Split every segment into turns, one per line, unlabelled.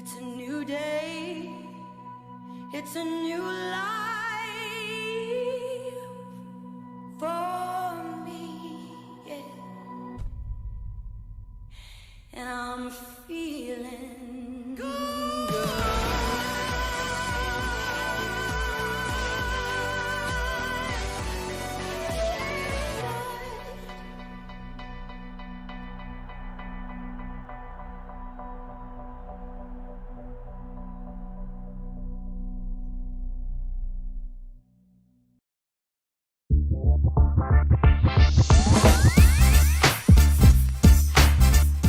It's a new day, it's a new life for me, yeah. And I'm feeling good.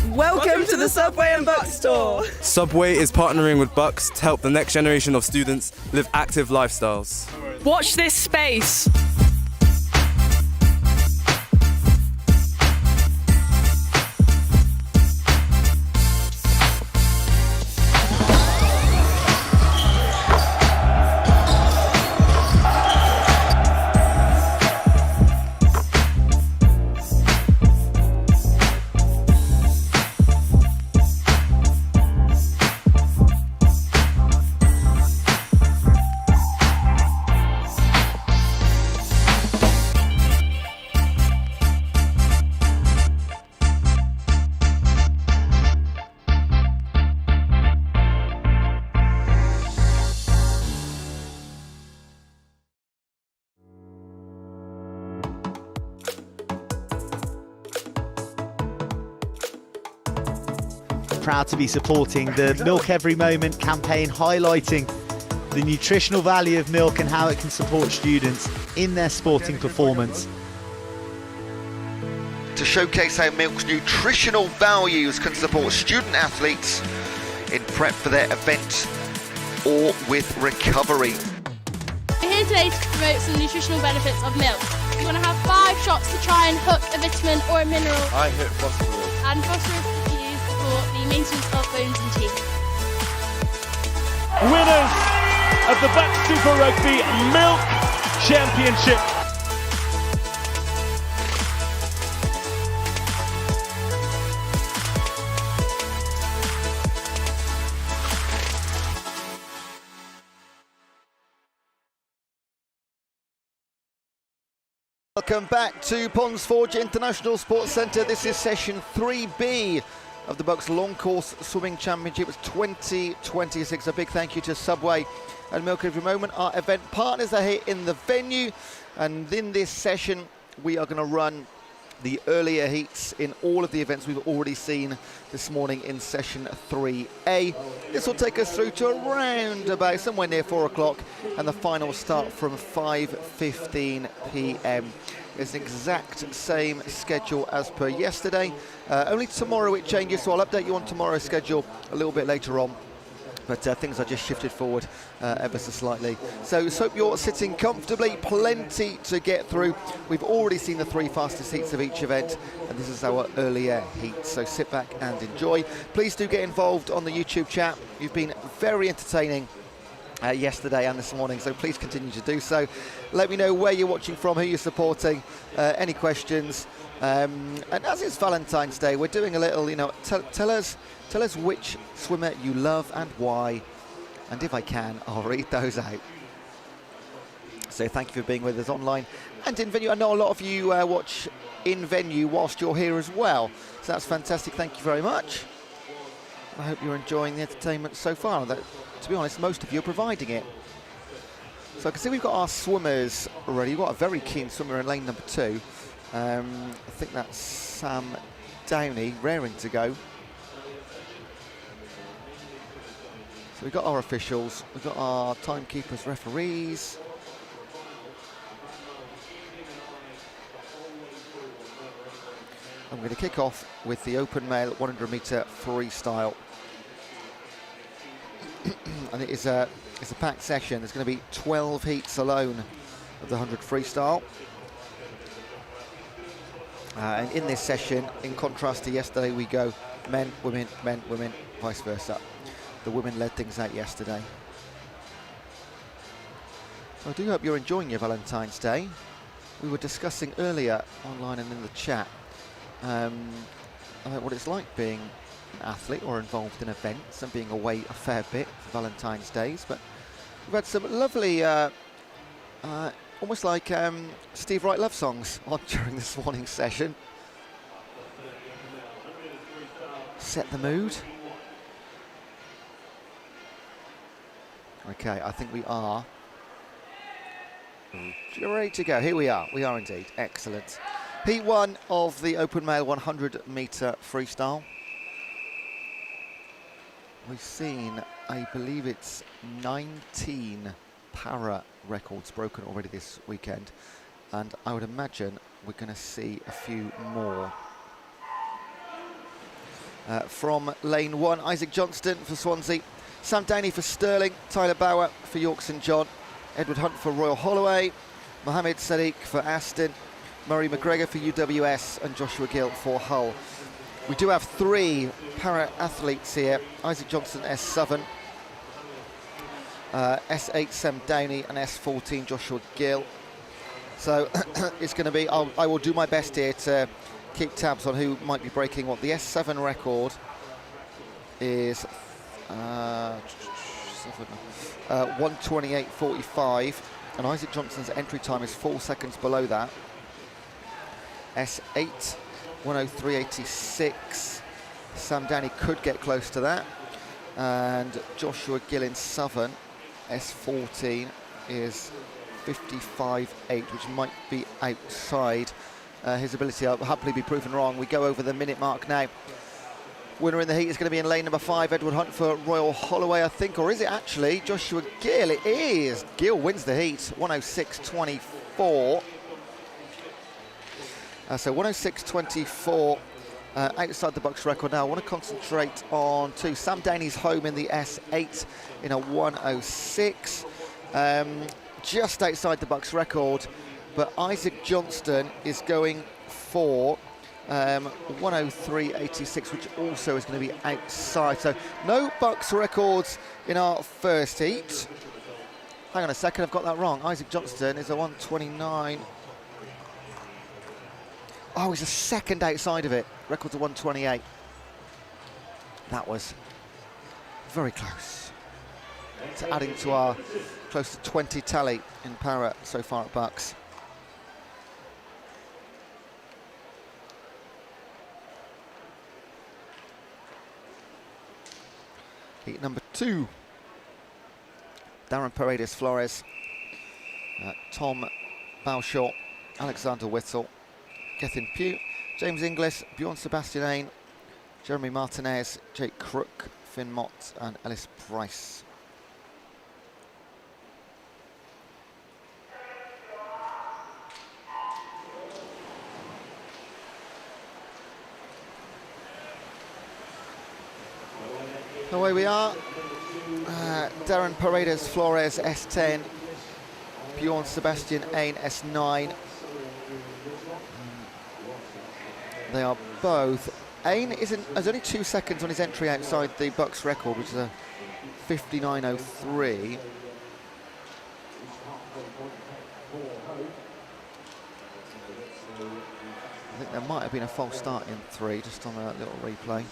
Welcome to the Subway and BUCS store.
Subway is partnering with BUCS to help the next generation of students live active lifestyles.
Watch this space.
Proud to be supporting the Milk Every Moment campaign, highlighting the nutritional value of milk and how it can support students in their sporting performance.
To showcase how milk's nutritional values can support student athletes in prep for their event or with recovery.
We're here today to promote some nutritional benefits of milk. You want to have 5 shots to try and hook a vitamin or a mineral.
I hit phosphorus.
And phosphorus is used for the maintenance of bones and teeth.
Winners of the BUCS Super Rugby Milk Championship.
Welcome back to Ponds Forge International Sports Centre. This is session 3B of the BUCS Long Course Swimming Championship 2026. A big thank you to Subway and Milk Every Moment. Our event partners are here in the venue, and in this session we are going to run the earlier heats in all of the events we've already seen this morning in session 3A. This will take us through to around about somewhere near 4 o'clock, and the final will start from 5:15 p.m. It's an exact same schedule as per yesterday. Only tomorrow it changes, so I'll update you on tomorrow's schedule a little bit later on. But things are just shifted forward ever so slightly. So hope you're sitting comfortably, plenty to get through. We've already seen the 3 fastest heats of each event, and this is our earlier heat. So sit back and enjoy. Please do get involved on the YouTube chat. You've been very entertaining yesterday and this morning, so please continue to do so. Let me know where you're watching from, who you're supporting, any questions. And as it's Valentine's Day, we're doing a little, tell us which swimmer you love and why, and if I can, I'll read those out. So thank you for being with us online and in venue. I know a lot of you watch in venue whilst you're here as well, so that's fantastic. Thank you very much. I hope you're enjoying the entertainment so far. That, to be honest, most of you are providing it. So I can see we've got our swimmers already. We've got a very keen swimmer in lane number 2. I think that's Sam Downey, raring to go. So we've got our officials, we've got our timekeepers, referees. I'm going to kick off with the open male 100 metre freestyle. And it's a packed session. There's going to be 12 heats alone of the 100 freestyle. And in this session, in contrast to yesterday, we go men, women, vice versa. The women led things out yesterday. So I do hope you're enjoying your Valentine's Day. We were discussing earlier online and in the chat about what it's like being athlete or involved in events and being away a fair bit for Valentine's Days, but we've had some lovely, almost like Steve Wright love songs on during this morning session. Set the mood. Okay, I think we are ready to go. Here we are indeed. Excellent. Heat 1 of the open male 100 metre freestyle. We've seen, I believe it's 19 para records broken already this weekend, and I would imagine we're going to see a few more. From lane 1, Isaac Johnston for Swansea, Sam Downey for Stirling, Tyler Bauer for York St John, Edward Hunt for Royal Holloway, Mohamed Sadiq for Aston, Murray McGregor for UWS, and Joshua Gill for Hull. We do have 3 para-athletes here, Isaac Johnston S7, S8 Sam Downey, and S14 Joshua Gill. So it's going to be, I will do my best here to keep tabs on who might be breaking what. The S7 record is 1:28.45, and Isaac Johnston's entry time is 4 seconds below that. S8, 1:03.86. Sam Downey could get close to that, and Joshua Gill in Southern, S14, is 55.8, which might be outside his ability. I'll happily be proven wrong. We go over the minute mark now. Winner in the heat is going to be in lane number 5, Edward Hunt for Royal Holloway, I think, or is it actually Joshua Gill? It is. Gill wins the heat, 1:06.24. So 1:06.24 outside the BUCS record. Now I want to concentrate on 2. Sam Downey's home in the S8 in a 1:06, just outside the BUCS record, but Isaac Johnston is going for 1:03.86, which also is going to be outside. So no BUCS records in our first heat. Hang on a second, I've got that wrong. Isaac Johnston is a 1:29. Oh, he's a second outside of it. Record's a 1:28. That was very close to adding to our close to 20 tally in para so far at BUCS. Heat number 2. Darren Paredes Flores, Tom Baushaw, Alexander Whittle, Gethin Pugh, James Inglis, Bjorn Sebastian Ain, Jeremy Martinez, Jake Crook, Finn Mott, and Ellis Price. Away we are. Darren Paredes Flores S10, Bjorn Sebastian Ain S9. They are both. Ain has only 2 seconds on his entry outside the BUCS record, which is a 59.03. I think there might have been a false start in 3, just on a little replay.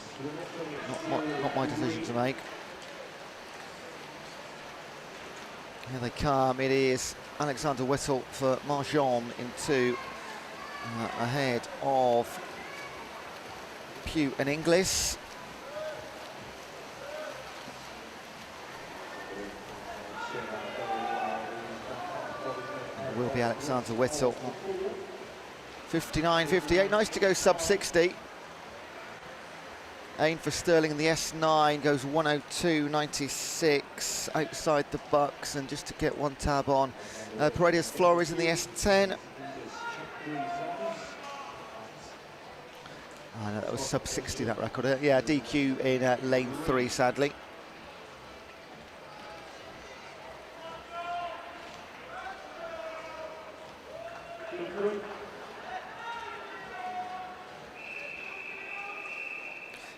Not my decision to make. Here they come. It is Alexander Whittle for Marjon in 2, ahead of Pugh and Inglis. It will be Alexander Whittle. 59.58, nice to go sub 60. Ain for Stirling in the S9 goes 1:02.96 outside the BUCS, and just to get one tab on, Paredes Flores in the S10. Oh, no, that was sub 60, that record. Yeah, DQ in lane 3, sadly.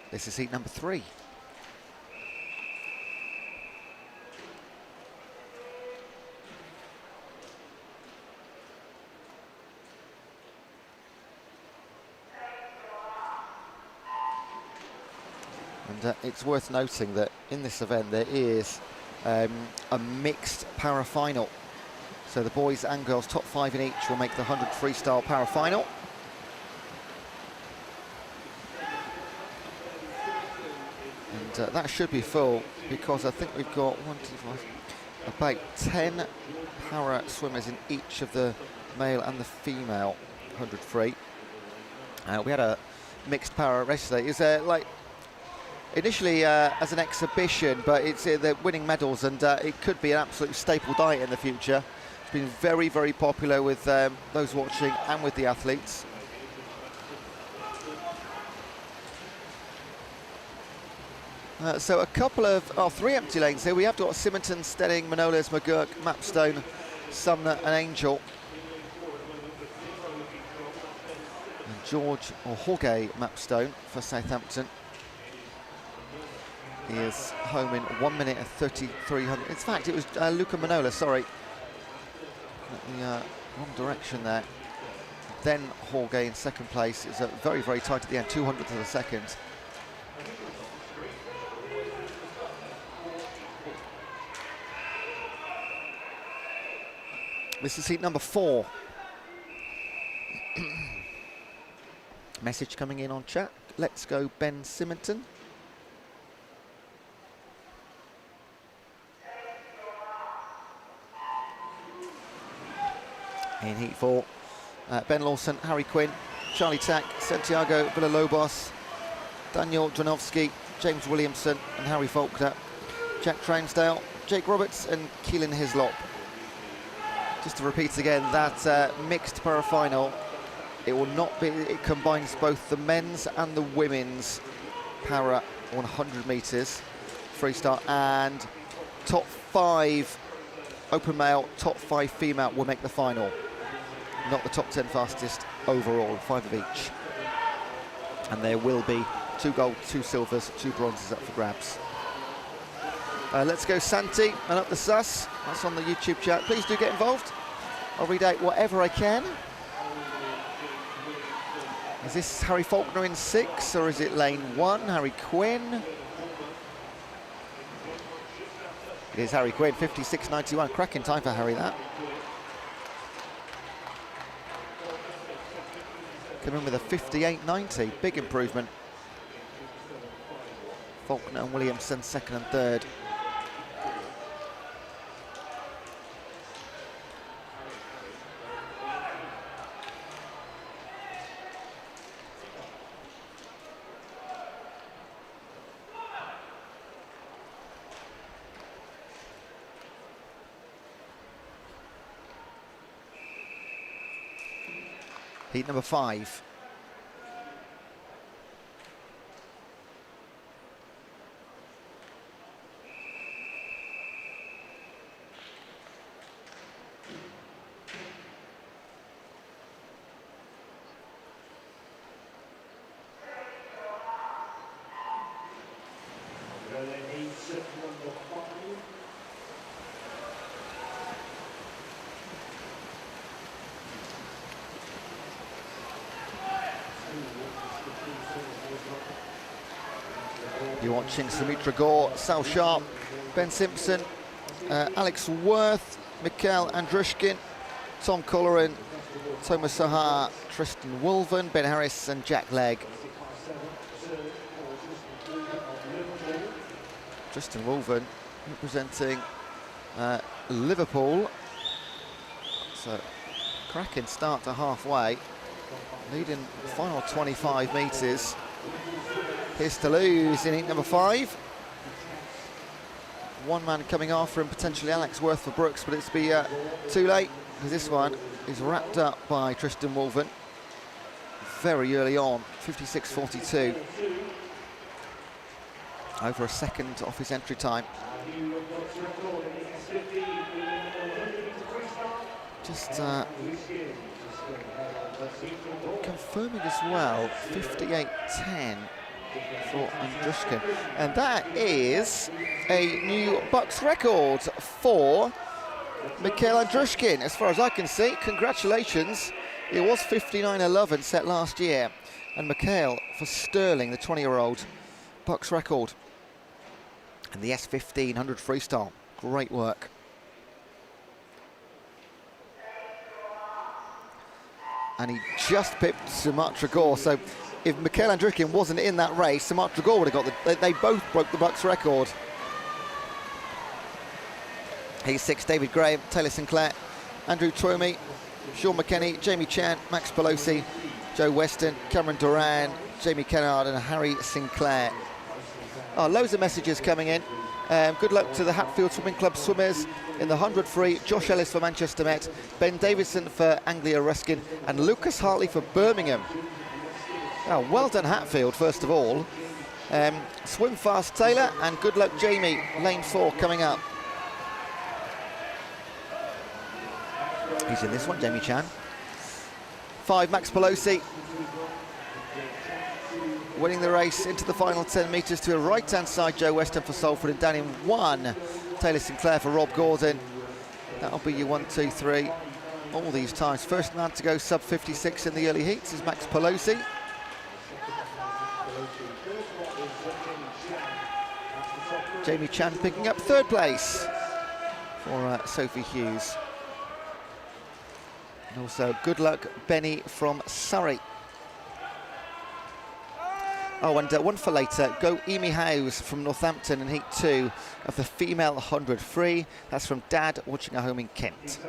This is heat number 3. And it's worth noting that in this event there is a mixed para final. So the boys and girls top 5 in each will make the 100 freestyle para final. And that should be full, because I think we've got about 10 para swimmers in each of the male and the female 100 free. We had a mixed para race today. It was like initially as an exhibition, but it's they're winning medals, and it could be an absolute staple diet in the future. It's been very, very popular with those watching and with the athletes. So a couple of, three empty lanes here. We have got Symington, Stenning, Manolas, McGurk, Mapstone, Sumner and Angel. And George or Jorge Mapstone for Southampton. He is home in 1 minute and 3300. In fact, it was Luca Manola, sorry. The wrong direction there. Then Jorge in second place. It's very, very tight at the end, 200th of a second. This is heat number 4. Message coming in on chat. Let's go Ben Symington. In heat 4, Ben Lawson, Harry Quinn, Charlie Tack, Santiago Villalobos, Daniel Dranowski, James Williamson and Harry Faulkner, Jack Trounsdale, Jake Roberts and Keelan Hislop. Just to repeat again, that mixed para final, it will not be, it combines both the men's and the women's para 100 metres freestyle, and top 5 open male, top 5 female will make the final. Not the top 10 fastest overall, 5 of each. And there will be 2 gold, 2 silvers, 2 bronzes up for grabs. Let's go Santi and up the sus. That's on the YouTube chat. Please do get involved. I'll read out whatever I can. Is this Harry Faulkner in 6, or is it lane 1, Harry Quinn? It is Harry Quinn, 56.91. Cracking time for Harry, that. Come in with a 58.90. Big improvement. Faulkner and Williamson second and third. Heat number 5. You're watching Sumitra Gore, Sal Sharp, Ben Simpson, Alex Worth, Mikhail Andrushkin, Tom Colleran, Thomas Sahar, Tristan Wolven, Ben Harris and Jack Legg. Tristan Wolven representing Liverpool. So cracking start to halfway, leading the final 25 metres. Here's to lose in heat number 5. One man coming after him, potentially Alex Worth for Brooks, but it's be too late, because this one is wrapped up by Tristan Wolven very early on, 56.42. Over a second off his entry time. Just confirming as well, 58.10 for Andrushkin. And that is a new BUCS record for Mikhail Andrushkin, as far as I can see. Congratulations. It was 59.11 set last year. And Mikhail, for Sterling, the 20-year-old, BUCS record. And the S1500 freestyle. Great work. And he just pipped Sumatra Gore. So if Mikhail Andrikin wasn't in that race, Sumatra Gore would have got they both broke the BUCS record. He's 6, David Graham, Taylor Sinclair, Andrew Twomey, Sean McKenney, Jamie Chan, Max Pelosi, Joe Weston, Cameron Duran, Jamie Kennard and Harry Sinclair. Oh, loads of messages coming in. Good luck to the Hatfield Swimming Club swimmers in the 100 free. Josh Ellis for Manchester Met, Ben Davison for Anglia Ruskin and Lucas Hartley for Birmingham. Oh, well done Hatfield, first of all. Swim fast Taylor and good luck Jamie, lane 4 coming up. He's in this one, Jamie Chan. 5, Max Pelosi. Winning the race into the final 10 metres to a right-hand side, Joe Weston for Salford, and down in 1, Taylor Sinclair for Rob Gordon. That'll be your 1, 2, 3 all these times. First man to go sub 56 in the early heats is Max Pelosi. Jamie Chan picking up 3rd place for Sophie Hughes. And also good luck Benny from Surrey. Oh, and one for later, go Amy Howes from Northampton in heat 2 of the female 100 free. That's from Dad watching at home in Kent.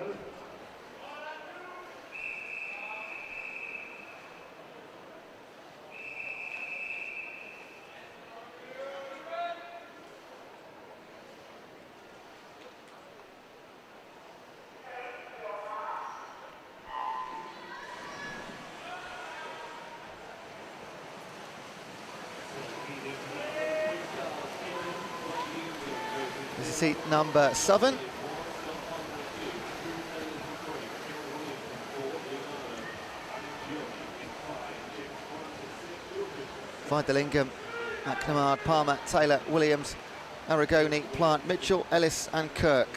This is seat number 7. Vidalingam, McNamara, Palmer, Taylor, Williams, Aragoni, Plant, Mitchell, Ellis and Kirk.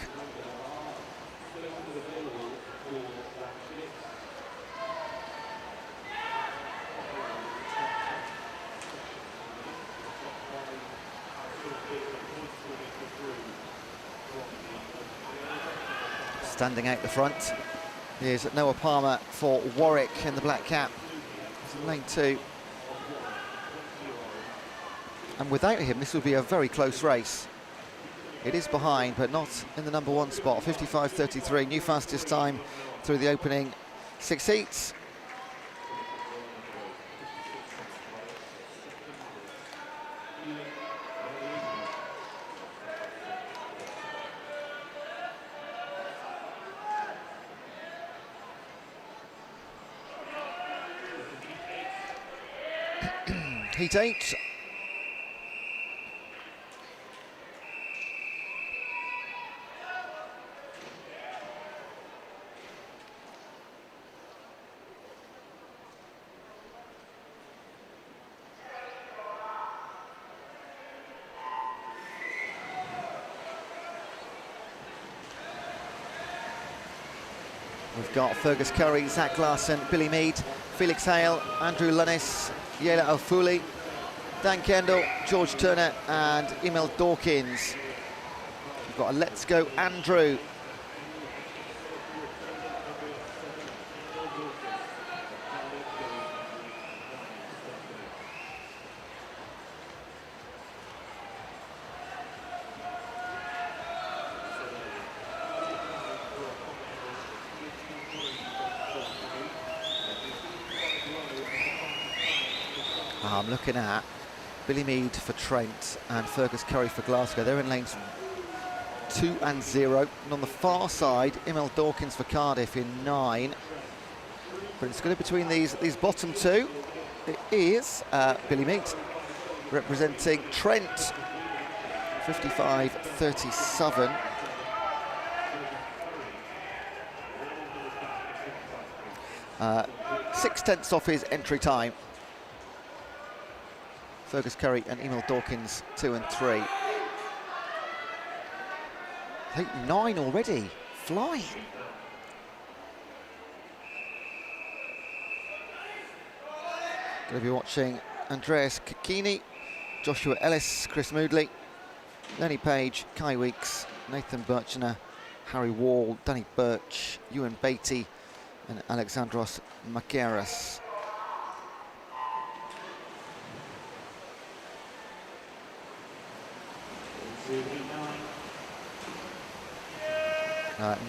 Standing out the front is Noah Palmer for Warwick in the black cap. It's in lane 2. And without him, this will be a very close race. It is behind, but not in the number 1 spot. 55.33, new fastest time through the opening 6 heats. Heat 8. We've got Fergus Curry, Zach Larson, Billy Mead, Felix Hale, Andrew Lunnis, Yela Ofuli, Dan Kendall, George Turner and Emil Dawkins. We've got a Let's Go Andrew. I'm looking at Billy Mead for Trent and Fergus Curry for Glasgow. They're in lanes 2 and 0. And on the far side, Emil Dawkins for Cardiff in 9. But it's going to be between these bottom 2. It is Billy Mead representing Trent, 55.37. Uh, 6/10 off his entry time. Fergus Curry and Emil Dawkins 2 and 3. I think 9 already, flying. Going to be watching Andreas Kikini, Joshua Ellis, Chris Moodley, Lenny Page, Kai Weeks, Nathan Birchner, Harry Wall, Danny Birch, Ewan Beatty and Alexandros Makeras.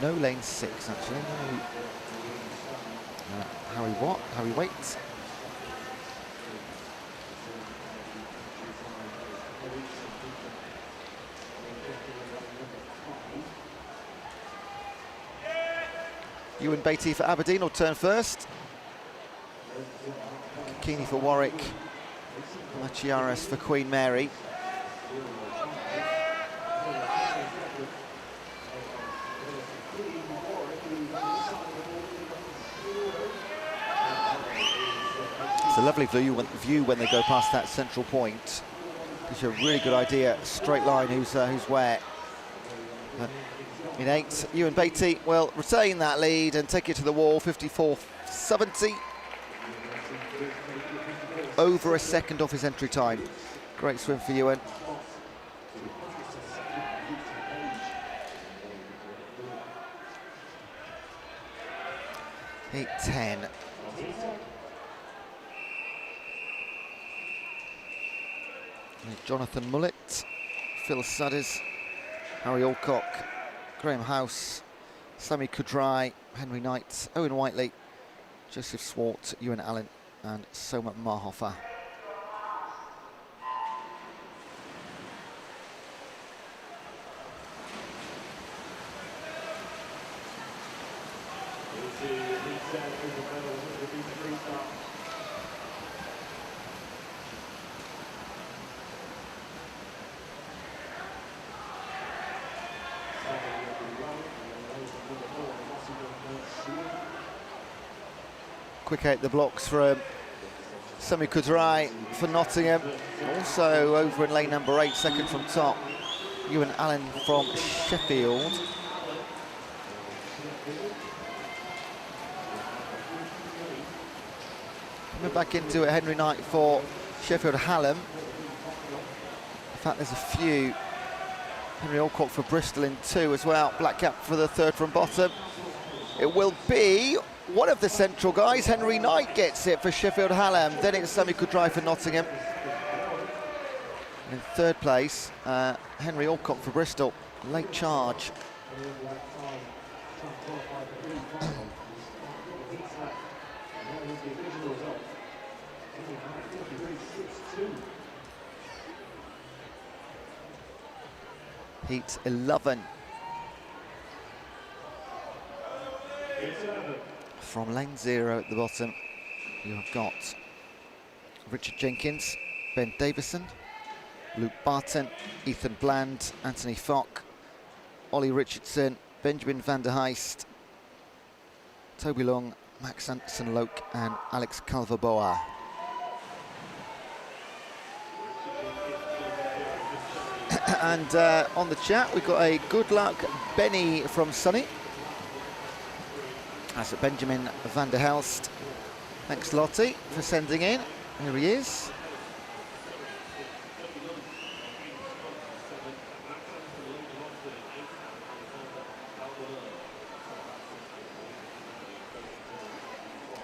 No lane 6 actually. No. Harry Waite. Ewan Beatty for Aberdeen will turn first. Keeney for Warwick. Machiaras for Queen Mary. It's a lovely view when they go past that central point. Gives you a really good idea, straight line, who's where. In 8, Ewan Beatty will retain that lead and take it to the wall, 54.70. Over a second off his entry time. Great swim for Ewan. Eight 10. Jonathan Mullett, Phil Sudders, Harry Alcock, Graham House, Sammy Kudrai, Henry Knight, Owen Whiteley, Joseph Swart, Ewan Allen and Soma Marhofer. Quick out the blocks from Sami Kudrai for Nottingham. Also over in lane number 8, second from top, Ewan Allen from Sheffield. Coming back into it, Henry Knight for Sheffield Hallam. In fact, there's a few. Henry Alcock for Bristol in 2 as well. Black cap for the third from bottom. It will be one of the central guys. Henry Knight gets it for Sheffield Hallam. Then it's Sami Kudrai for Nottingham. In third place, Henry Alcock for Bristol. Late charge. Heat 11. From lane 0 at the bottom, you have got Richard Jenkins, Ben Davison, Luke Barton, Ethan Bland, Anthony Fock, Ollie Richardson, Benjamin van der Heist, Toby Long, Max Anderson-Loke and Alex Calverboa. And on the chat, we've got a good luck Benny from Sunny. That's Benjamin van der Helst. Thanks, Lottie, for sending in. Here he is.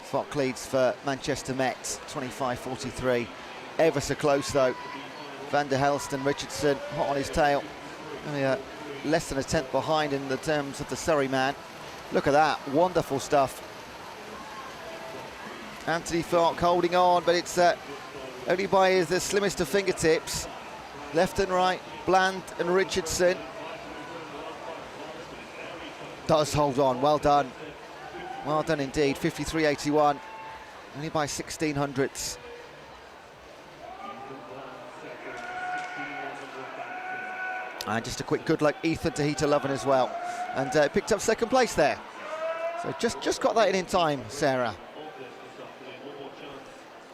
Fock leads for Manchester Met, 25.43. Ever so close, though. Van der Helst and Richardson hot on his tail. Only less than a tenth behind in the terms of the Surrey man. Look at that, wonderful stuff. Anthony Fock holding on, but it's only by the slimmest of fingertips. Left and right, Bland and Richardson. Does hold on, well done. Well done indeed, 53.81. Only by 16 hundredths. And just a quick good luck Ethan to Heat 11 as well. And picked up second place there. So just got that in time, Sarah.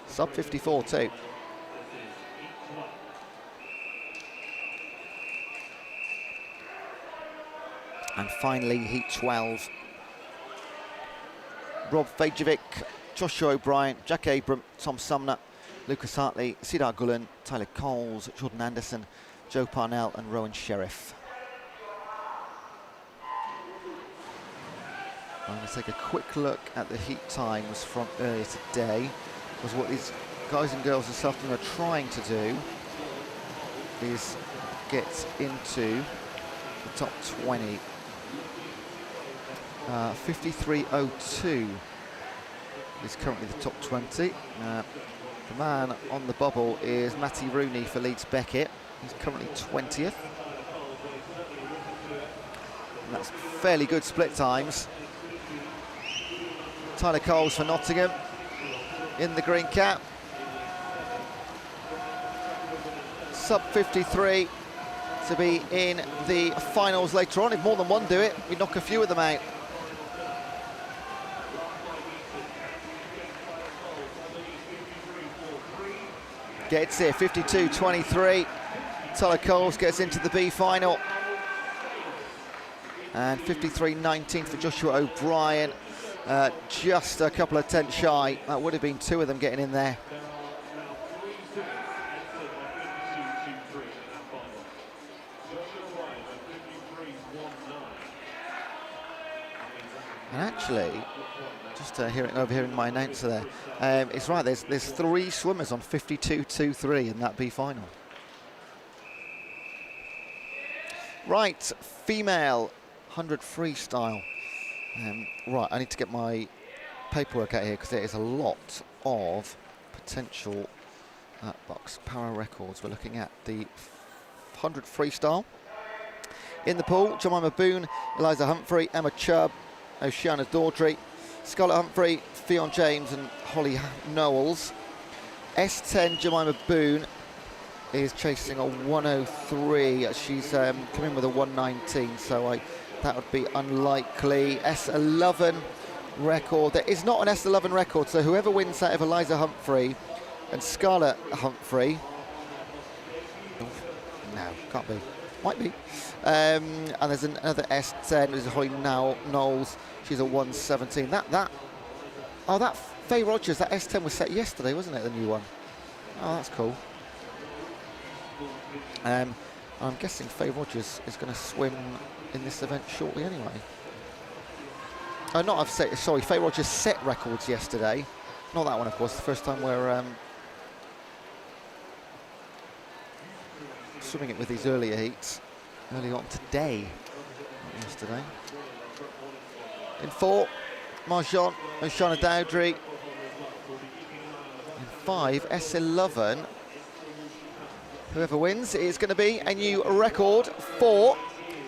Sub 54 too. And finally, Heat 12. Rob Vajovic, Joshua O'Brien, Jack Abram, Tom Sumner, Lucas Hartley, Cedar Gullen, Tyler Coles, Jordan Anderson, Joe Parnell and Rowan Sheriff. I'm going to take a quick look at the heat times from earlier today, because what these guys and girls this afternoon are trying to do is get into the top 20. 53.02 is currently the top 20. The man on the bubble is Matty Rooney for Leeds Beckett. He's currently 20th. And that's fairly good split times. Tyler Coles for Nottingham in the green cap. Sub 53 to be in the finals later on. If more than one do it, we knock a few of them out. Gets here, 52.23. Tyler Coles gets into the B final. And 53.19 for Joshua O'Brien. Just a couple of tenths shy. That would have been two of them getting in there. And actually, just overhearing my announcer there, it's right, there's three swimmers on 52.23 in that B final. Right, female 100 freestyle. Right, I need to get my paperwork out here because there is a lot of potential BUCS para records. We're looking at the 100 freestyle. In the pool, Jemima Boone, Eliza Humphrey, Emma Chubb, Oceana Dawdry, Scarlett Humphrey, Fionn James and Holly Knowles. S10 Jemima Boone is chasing a 103. She's come in with a 119, so that would be unlikely. S11 record. There is not an S11 record, so whoever wins that of Eliza Humphrey and Scarlett Humphrey. No, can't be. Might be. And there's another S10. There's Holly Knowles. She's a 117. Oh, that Faye Rogers. That S10 was set yesterday, wasn't it? The new one. Oh, that's cool. I'm guessing Faye Rogers is going to swim in this event shortly anyway. Sorry, Faye Rogers set records yesterday. Not that one, of course. The first time we're swimming it with these earlier heats. Early on today, not yesterday. In 4, Marjan, Oceana Dowdry. In 5, S11. Whoever wins is going to be a new record for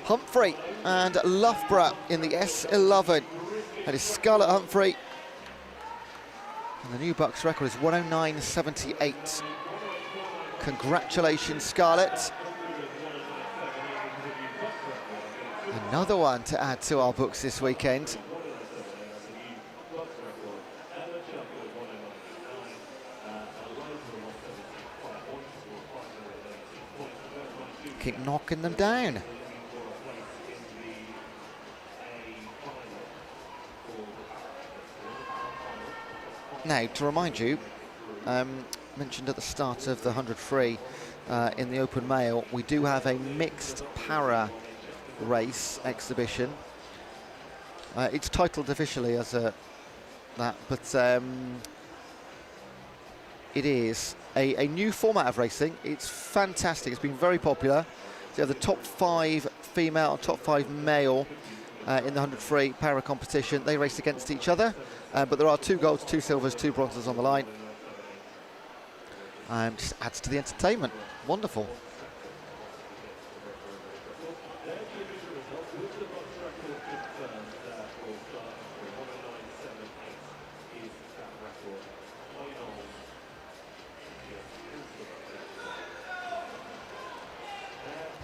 Humphrey and Loughborough in the S11. That is Scarlett Humphrey. And the new BUCS record is 109.78. Congratulations, Scarlett. Another one to add to our books this weekend. Keep knocking them down. Now, to remind you, mentioned at the start of the 100 free in the open male, we do have a mixed para race exhibition. It's titled officially as that, but it is a new format of racing. It's fantastic. It's been very popular. So you have the top 5 female and top 5 male in the 100 free para competition. They race against each other, but there are 2 golds, 2 silvers, 2 bronzes on the line. Just adds to the entertainment. Wonderful.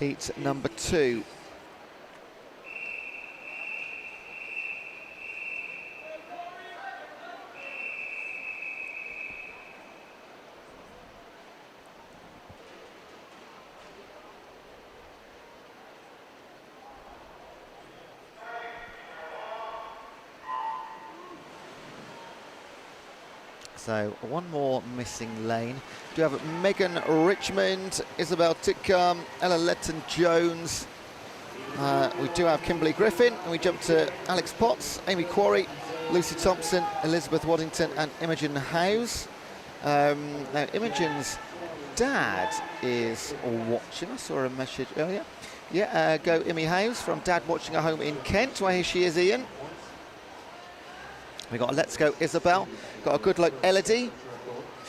Heat number 2. So one more missing lane. We do have Megan Richmond, Isabel Titcombe, Ella Letton-Jones. We do have Kimberly Griffin, and we jump to Alex Potts, Amy Quarry, Lucy Thompson, Elizabeth Waddington, and Imogen Howes. Now, Imogen's dad is watching. I saw a message earlier. Yeah, go Imi Howes from Dad watching at home in Kent. Well, here she is, Ian. We got a Let's Go Isabel. Got a good look Elodie.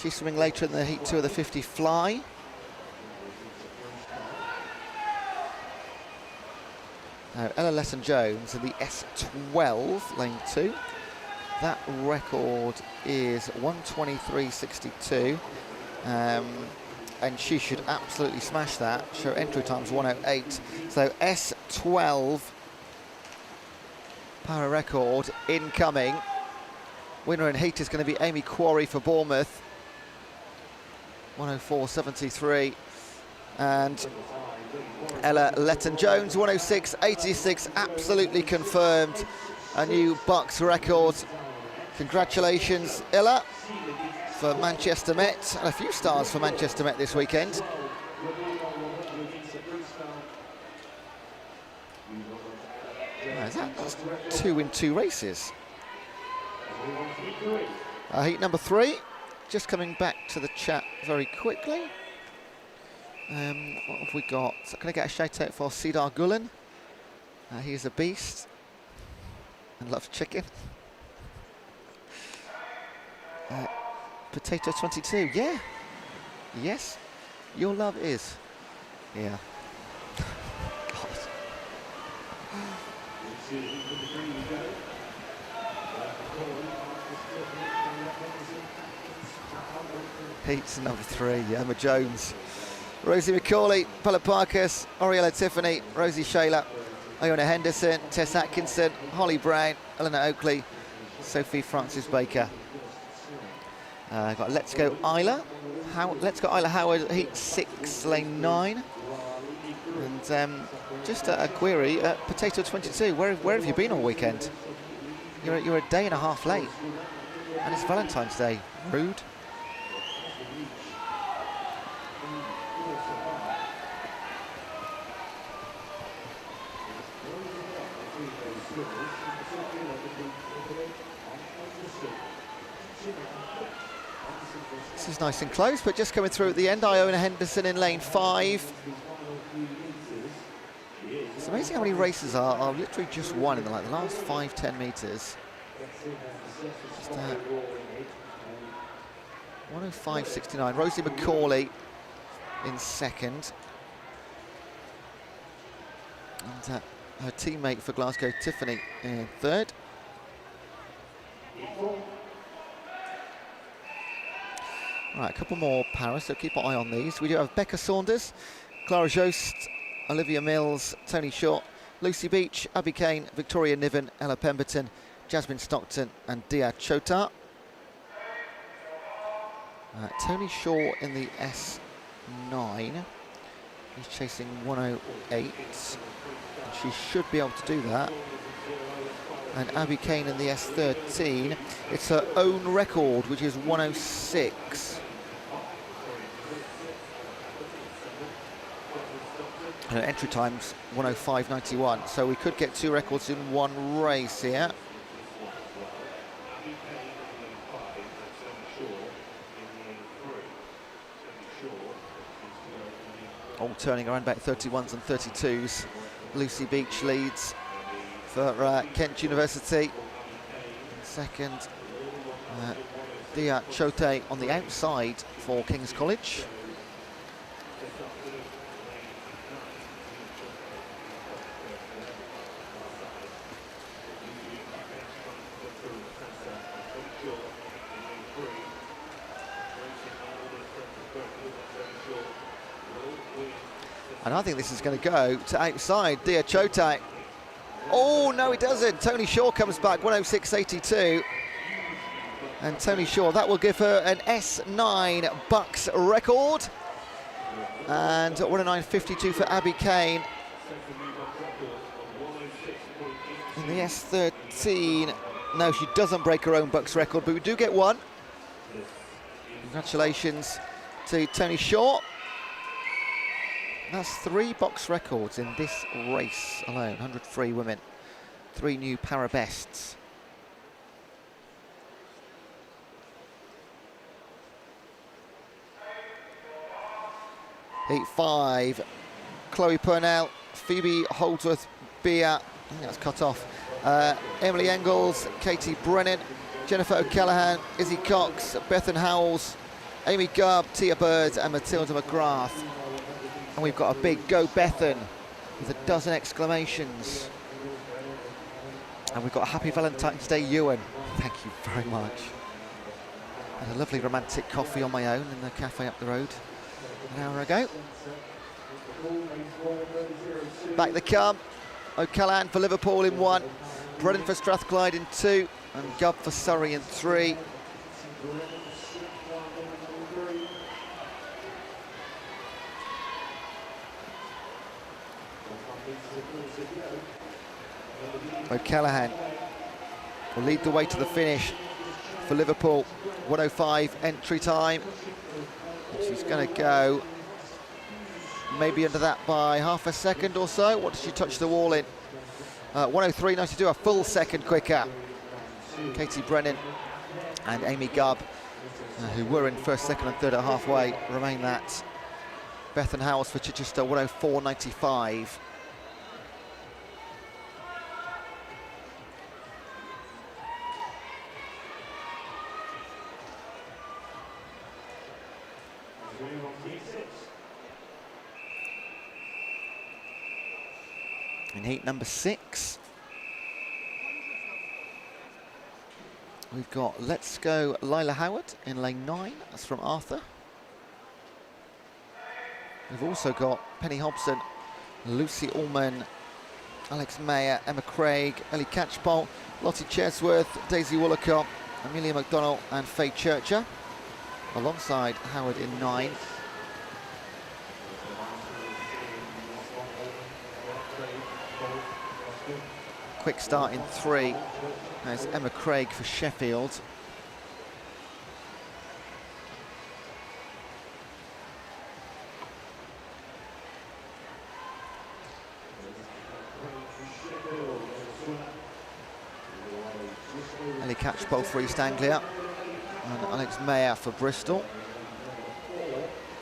She's swimming later in the heat 2 of the 50 fly. Now, Ella Letton-Jones in the S12, lane 2. That record is 1:23.62. And she should absolutely smash that. Her entry time's 1:08. So S12 power record incoming. Winner in heat is going to be Amy Quarry for Bournemouth. 1:04.73. And Ella Letton-Jones, 1:06.86, absolutely confirmed. A new BUCS record. Congratulations, Ella, for Manchester Met, and a few stars for Manchester Met this weekend. That's 2 in 2 races. Heat number 3, just coming back to the chat very quickly. What have we got? So can I get a shout out for Cedar Gullen? He's a beast and loves chicken. Potato 22, yeah. Yes, your love is. Yeah. God. Heats number 3, yeah, Emma Jones. Rosie McCauley, Paula Parkus, Oriella Tiffany, Rosie Shayla, Iona Henderson, Tess Atkinson, Holly Brown, Eleanor Oakley, Sophie Francis Baker. Got Let's Go Isla. Let's Go Isla Howard, heat 6, lane 9. And just a query, Potato 22, where have you been all weekend? You're a day and a half late. And it's Valentine's Day. Rude. This is nice and close, but just coming through at the end, Iona Henderson in lane 5. It's amazing how many races are literally just won in the last 5-10 metres. 1:05.69. Rosie McCauley in second. And her teammate for Glasgow, Tiffany, in third. Right, a couple more Paris, so keep an eye on these. We do have Becca Saunders, Clara Jost, Olivia Mills, Tony Short, Lucy Beach, Abby Kane, Victoria Niven, Ella Pemberton, Jasmine Stockton and Dia Chota. Tony Shaw in the S9. He's chasing 1:08. She should be able to do that. And Abby Kane in the S13. It's her own record, which is 1:06. Her entry time's 1:05.91. So we could get 2 records in one race here. All turning around about 31s and 32s. Lucy Beach leads for Kent University. Second, Dia Chote on the outside for King's College. And I think this is going to go to outside Dia Chote. Oh, no, it doesn't. Tony Shaw comes back, 1:06.82. And Tony Shaw, that will give her an S9 BUCS record. And 1:09.52 for Abby Kane. In the S13, no, she doesn't break her own BUCS record, but we do get one. Congratulations to Tony Shaw. That's 3 box records in this race alone, 100 free women, 3 new para bests. Heat 5, Chloe Purnell, Phoebe Holdsworth, Bia, I think that's cut off, Emily Engels, Katie Brennan, Jennifer O'Callaghan, Izzy Cox, Bethan Howells, Amy Gubb, Tia Bird and Matilda McGrath. And we've got a big Go Bethan with a dozen exclamations. And we've got a Happy Valentine's Day Ewan. Thank you very much. Had a lovely romantic coffee on my own in the cafe up the road an hour ago. Back they come. O'Callaghan for Liverpool in 1, Brennan for Strathclyde in 2, and Gubb for Surrey in 3. O'Callaghan will lead the way to the finish for Liverpool. 1:05 entry time. She's going to go maybe under that by half a second or so. What did she touch the wall in? 1:03.92, a full second quicker. Katie Brennan and Amy Gubb, who were in first, second and third at halfway, remain that. Bethan Howells for Chichester, 1:04.95. In heat number 6, we've got Let's Go Lila Howard in lane 9, that's from Arthur. We've also got Penny Hobson, Lucy Allman, Alex Mayer, Emma Craig, Ellie Catchpole, Lottie Chesworth, Daisy Woolacott, Amelia McDonnell and Faye Churcher, alongside Howard in 9. Quick start in 3. There's Emma Craig for Sheffield. Ellie Catchpole for East Anglia. And Alex Mayer for Bristol.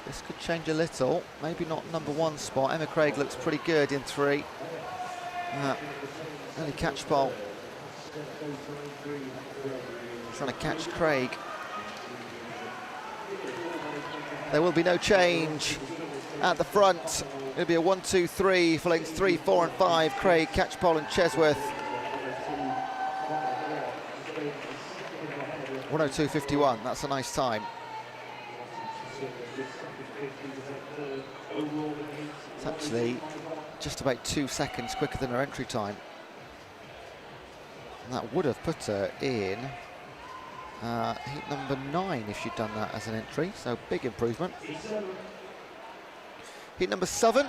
This could change a little. Maybe not number 1 spot. Emma Craig looks pretty good in 3. Ellie Catchpole trying to catch Craig. There will be no change at the front. It'll be a 1-2-3 for lanes 3, 4 and 5. Craig, Catchpole and Chesworth. 1:02.51, that's a nice time. It's actually just about 2 seconds quicker than her entry time. And that would have put her in heat number 9 if she'd done that as an entry, so big improvement. Heat number 7.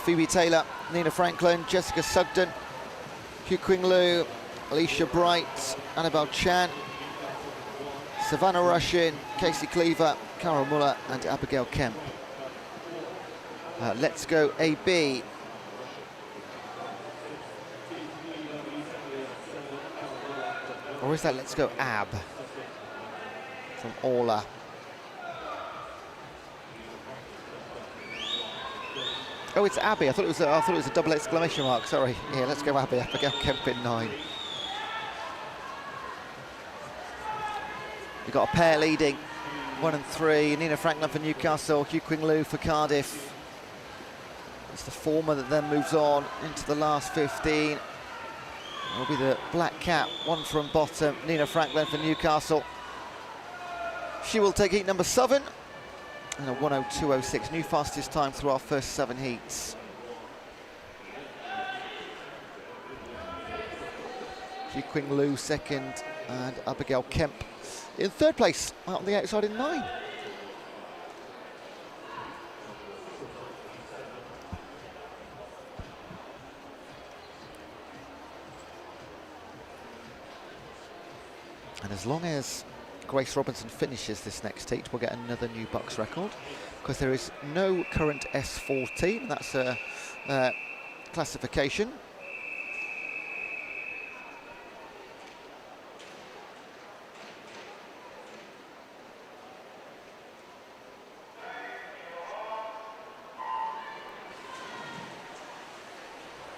Phoebe Taylor, Nina Franklin, Jessica Sugden, Hugh Quinglu, Alicia Bright, Annabelle Chan, Savannah Rushin, Casey Cleaver, Carol Muller and Abigail Kemp. Let's Go AB. Or is that Let's Go AB? From Orla. Oh, it's Abby. I thought it was a double exclamation mark. Sorry. Yeah, Let's Go Abby. Abigail Kemp in 9. We've got a pair leading, 1 and 3. Nina Franklin for Newcastle, Hugh Quinglu for Cardiff. It's the former that then moves on into the last 15. It'll be the black cap, 1 from bottom. Nina Franklin for Newcastle. She will take heat number 7. And a 1:02.06, new fastest time through our first 7 heats. Ji Qing Liu second, and Abigail Kemp in third place, out on the outside in 9. And as long as Grace Robinson finishes this next heat, we'll get another new BUCS record, because there is no current S14, that's a classification.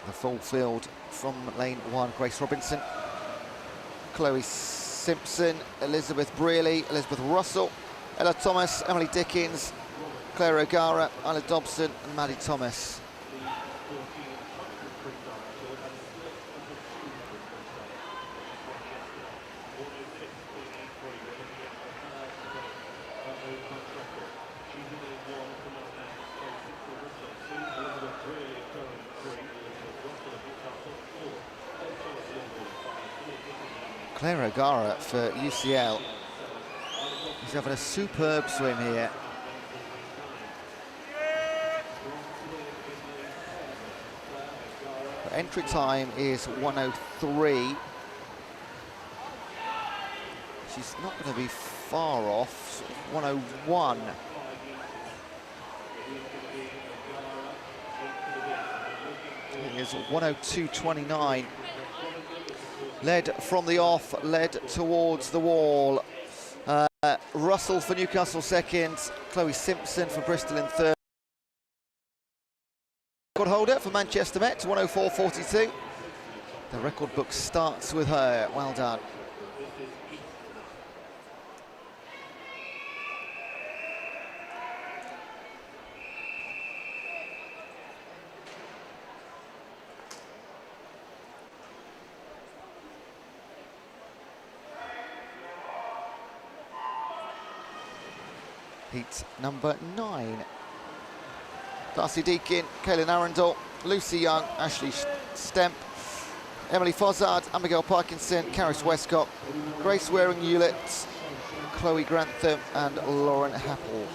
The full field from lane 1, Grace Robinson, Chloe Simpson, Elizabeth Brearley, Elizabeth Russell, Ella Thomas, Emily Dickens, Claire O'Gara, Isla Dobson and Maddie Thomas. Claire O'Gara for UCL. He's having a superb swim here. Her entry time is 1:03. She's not going to be far off, 1:01. It is 1:02.29. Led from the off, led towards the wall. Russell for Newcastle second, Chloe Simpson for Bristol in third. Record holder for Manchester Met, 1:04.42. The record book starts with her. Well done. Heat number 9. Darcy Deakin, Kaylin Arundel, Lucy Young, Ashley Stemp, Emily Fozzard, Abigail Parkinson, Caris Westcott, Grace Waring-Hewlett, Chloe Grantham and Lauren Happel.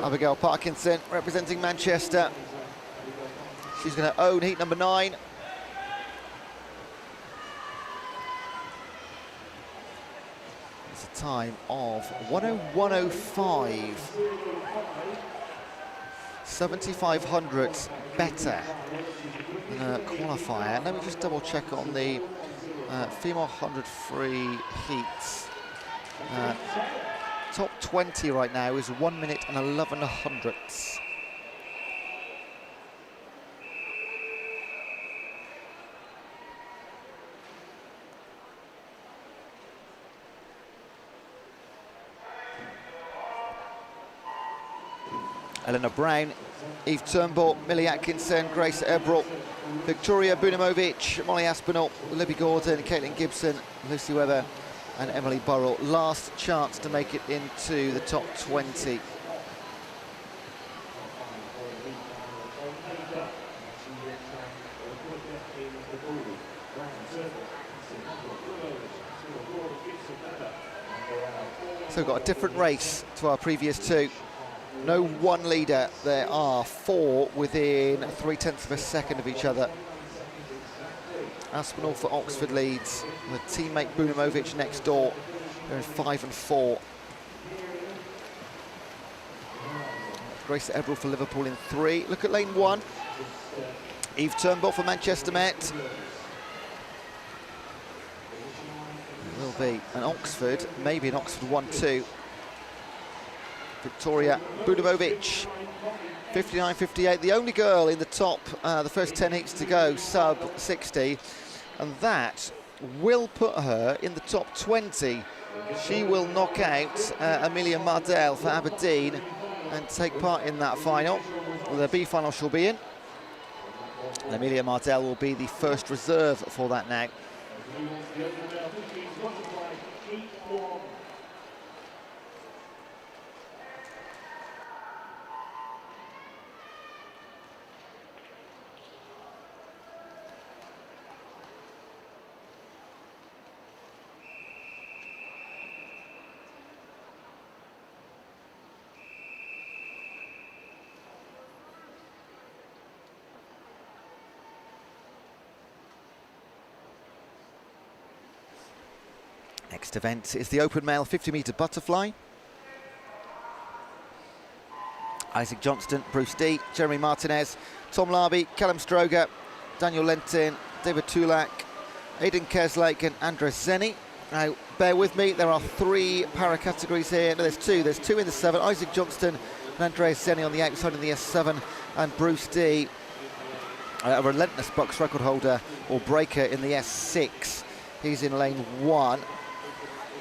Abigail Parkinson representing Manchester. She's going to own heat number 9. It's a time of 1:01.05. 7,500 better than a qualifier. Let me just double check on the female 100 free heats. Top 20 right now is 1 minute and 11 hundredths. Eleanor Brown, Eve Turnbull, Millie Atkinson, Grace Ebrel, Victoria Bunimovic, Molly Aspinall, Libby Gordon, Caitlin Gibson, Lucy Webber and Emily Burrell. Last chance to make it into the top 20. So we've got a different race to our previous two. No one leader, there are 4 within 0.3 of a second of each other. Aspinall for Oxford leads, with teammate Bunimovic next door. They're in 5 and 4. Grace Ebrel for Liverpool in 3. Look at lane 1. Eve Turnbull for Manchester Met. It will be an Oxford, maybe an Oxford 1-2. Victoria Budovic. 59.58, the only girl in the top, the first 10 heats to go, sub 60, and that will put her in the top 20. She will knock out Amelia Mardell for Aberdeen and take part in that final. The B final she'll be in. And Amelia Mardell will be the first reserve for that now. Next event is the open male 50-metre butterfly. Isaac Johnston, Bruce D, Jeremy Martinez, Tom Larby, Callum Stroger, Daniel Lentin, David Tulak, Aidan Kerslake and Andres Zeni. Now, bear with me, there are 3 para categories here. No, there's 2. There's 2 in the 7. Isaac Johnston and Andres Zeni on the outside in the S7, and Bruce D, a relentless BUCS record holder or breaker in the S6. He's in lane 1.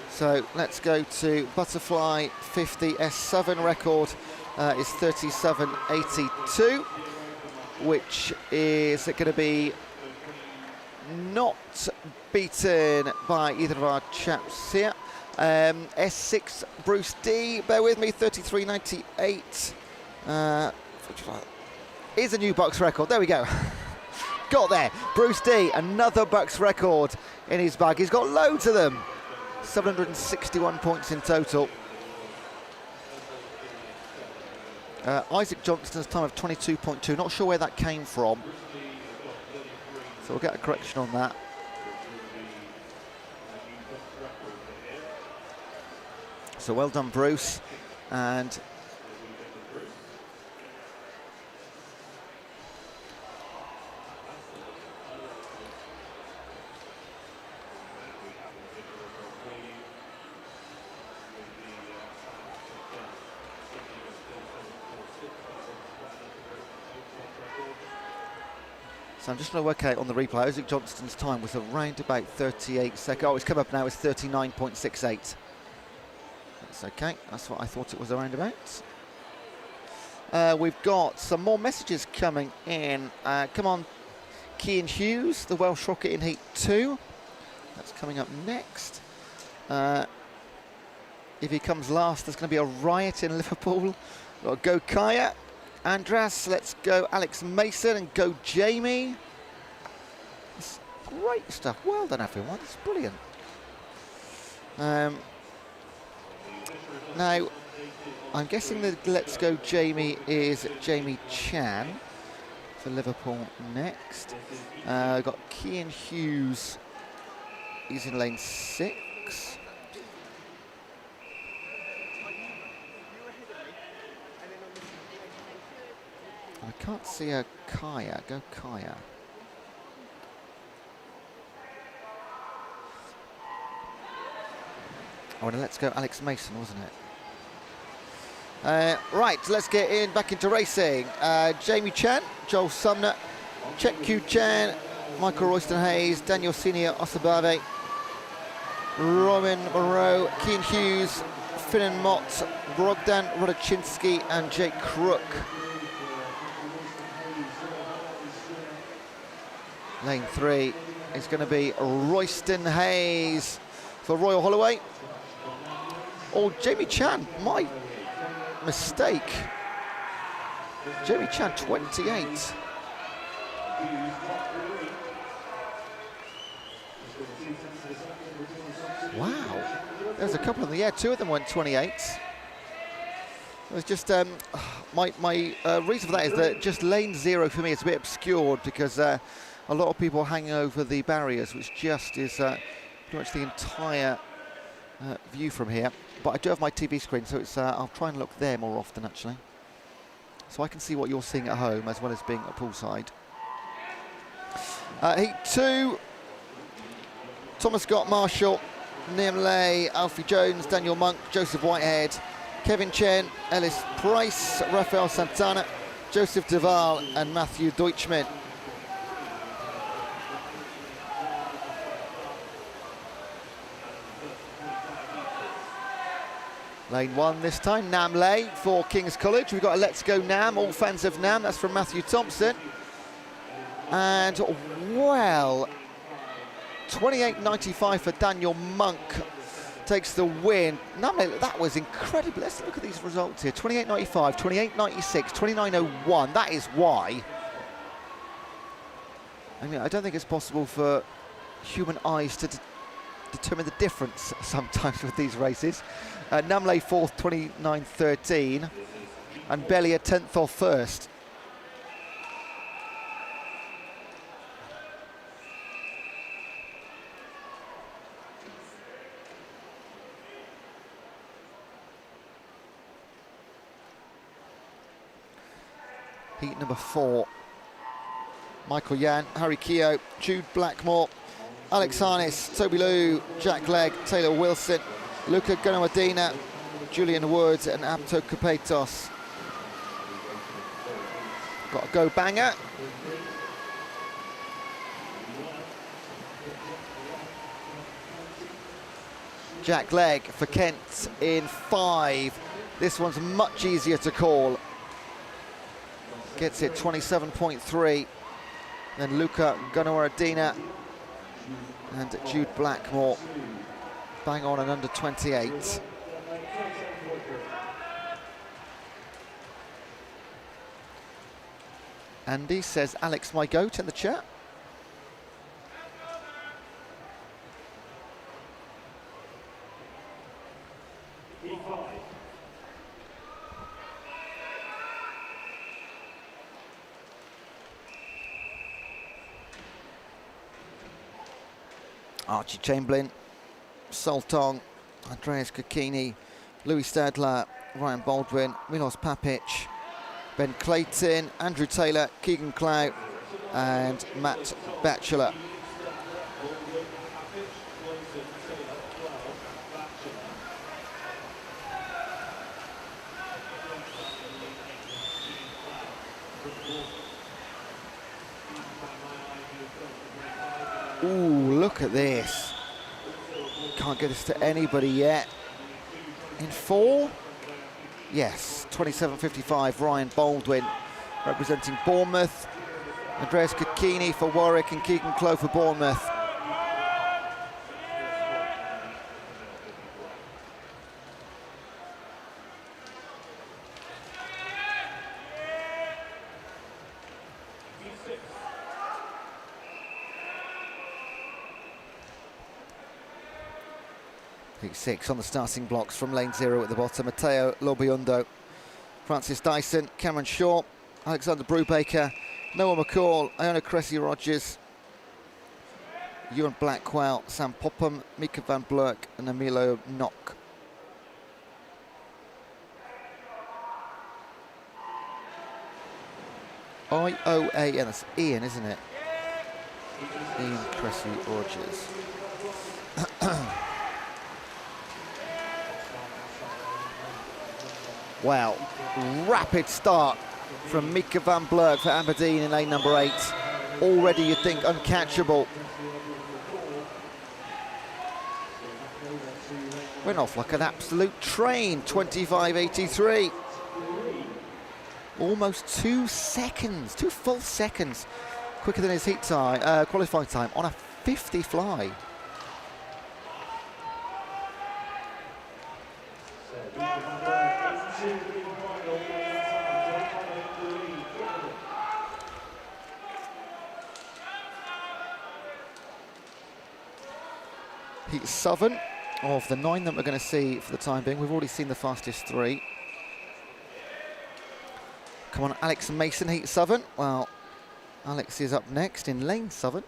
So let's go to butterfly 50. S7 record is 37.82, which is going to be not beaten by either of our chaps here. S6 Bruce D, bear with me, 33.98 is a new BUCS record. There we go. Got there. Bruce D, another BUCS record in his bag. He's got loads of them. 761 points in total. Isaac Johnston's time of 22.2, not sure where that came from, so we'll get a correction on that. So well done, Bruce. And so I'm just going to work out on the replay. Isaac Johnston's time was around about 38 seconds. Oh, it's come up now, it's 39.68. That's okay, that's what I thought it was around about. We've got some more messages coming in. Come on, Cian Hughes, the Welsh rocket in Heat 2. That's coming up next. If he comes last, there's going to be a riot in Liverpool. Got Go Kaya. Andras, let's go Alex Mason and go Jamie. It's great stuff. Well done, everyone. It's brilliant. Now, I'm guessing that Let's Go Jamie is Jamie Chan for Liverpool next. Got Cian Hughes. He's in lane 6. I can't see a Kaya. Go Kaya. Oh, and let's go Alex Mason, wasn't it? Right, let's get in back into racing. Jamie Chan, Joel Sumner, Chet Q Chan, Michael Royston Hayes, Daniel Senior Osabave, Roman Moreau, Cian Hughes, Finan Mott, Bogdan Rodachinsky and Jake Crook. Lane 3 is going to be Royston Hayes for Royal Holloway. Oh, Jamie Chan, my mistake. Jamie Chan, 28. Wow, there's a couple in the air. 2 of them went 28. It was just my reason for that is that just lane 0 for me is a bit obscured because a lot of people hang over the barriers, which just is pretty much the entire view from here. But I do have my TV screen, so it's I'll try and look there more often actually, so I can see what you're seeing at home as well as being at poolside. Heat 2, Thomas Scott Marshall, Liam Lay, Alfie Jones, Daniel Monk, Joseph Whitehead, Kevin Chen, Ellis Price, Rafael Santana, Joseph Duval and Matthew Deutschmann. Lane 1 this time, Nam Lay for King's College. We've got a Let's Go Nam, all fans of Nam, that's from Matthew Thompson. And, well, 28.95 for Daniel Monk takes the win. Nam Lay, that was incredible. Let's look at these results here. 28.95, 28.96, 29.01, that is why. I mean, I don't think it's possible for human eyes to determine the difference sometimes with these races. Namley 4th, 29.13, and Bellier 10th or 1st. Heat number 4. Michael Yan, Harry Keogh, Jude Blackmore, Alex Harness, Toby Liu, Jack Legg, Taylor Wilson, Luca Gunawadina, Julian Woods and Abto Kapetos. Got a go banger. Jack Legg for Kent in 5. This one's much easier to call. Gets it 27.3. Then Luca Gunawadina and Jude Blackmore bang on and under 28. Andy says Alex my goat in the chat. Archie Chamberlain, Soltong, Andreas Kokini, Louis Stadler, Ryan Baldwin, Milos Papic, Ben Clayton, Andrew Taylor, Keegan Clow and Matt Batchelor. Ooh, look at this. Can't get this to anybody yet. In 4? Yes, 27.55, Ryan Baldwin representing Bournemouth. Andreas Kokini for Warwick and Keegan Clow for Bournemouth. Heat 6 on the starting blocks from lane 0 at the bottom. Matteo Lobiundo, Francis Dyson, Cameron Shaw, Alexander Brubaker, Noah McCall, Iona Cressy-Rogers, Ewan Blackwell, Sam Popham, Mika van Blurk and Emilio Nock. IOAN, that's Ian, isn't it? Ian Cressy-Rogers. Wow, rapid start from Mika van Blurk for Aberdeen in lane number 8. Already you'd think uncatchable. Went off like an absolute train, 25.83. Almost 2 seconds, 2 full seconds quicker than his heat time, qualifying time on a 50 fly. Heat 7 of the 9 that we're going to see for the time being. We've already seen the fastest 3. Come on, Alex Mason, Heat 7. Well, Alex is up next in lane 7.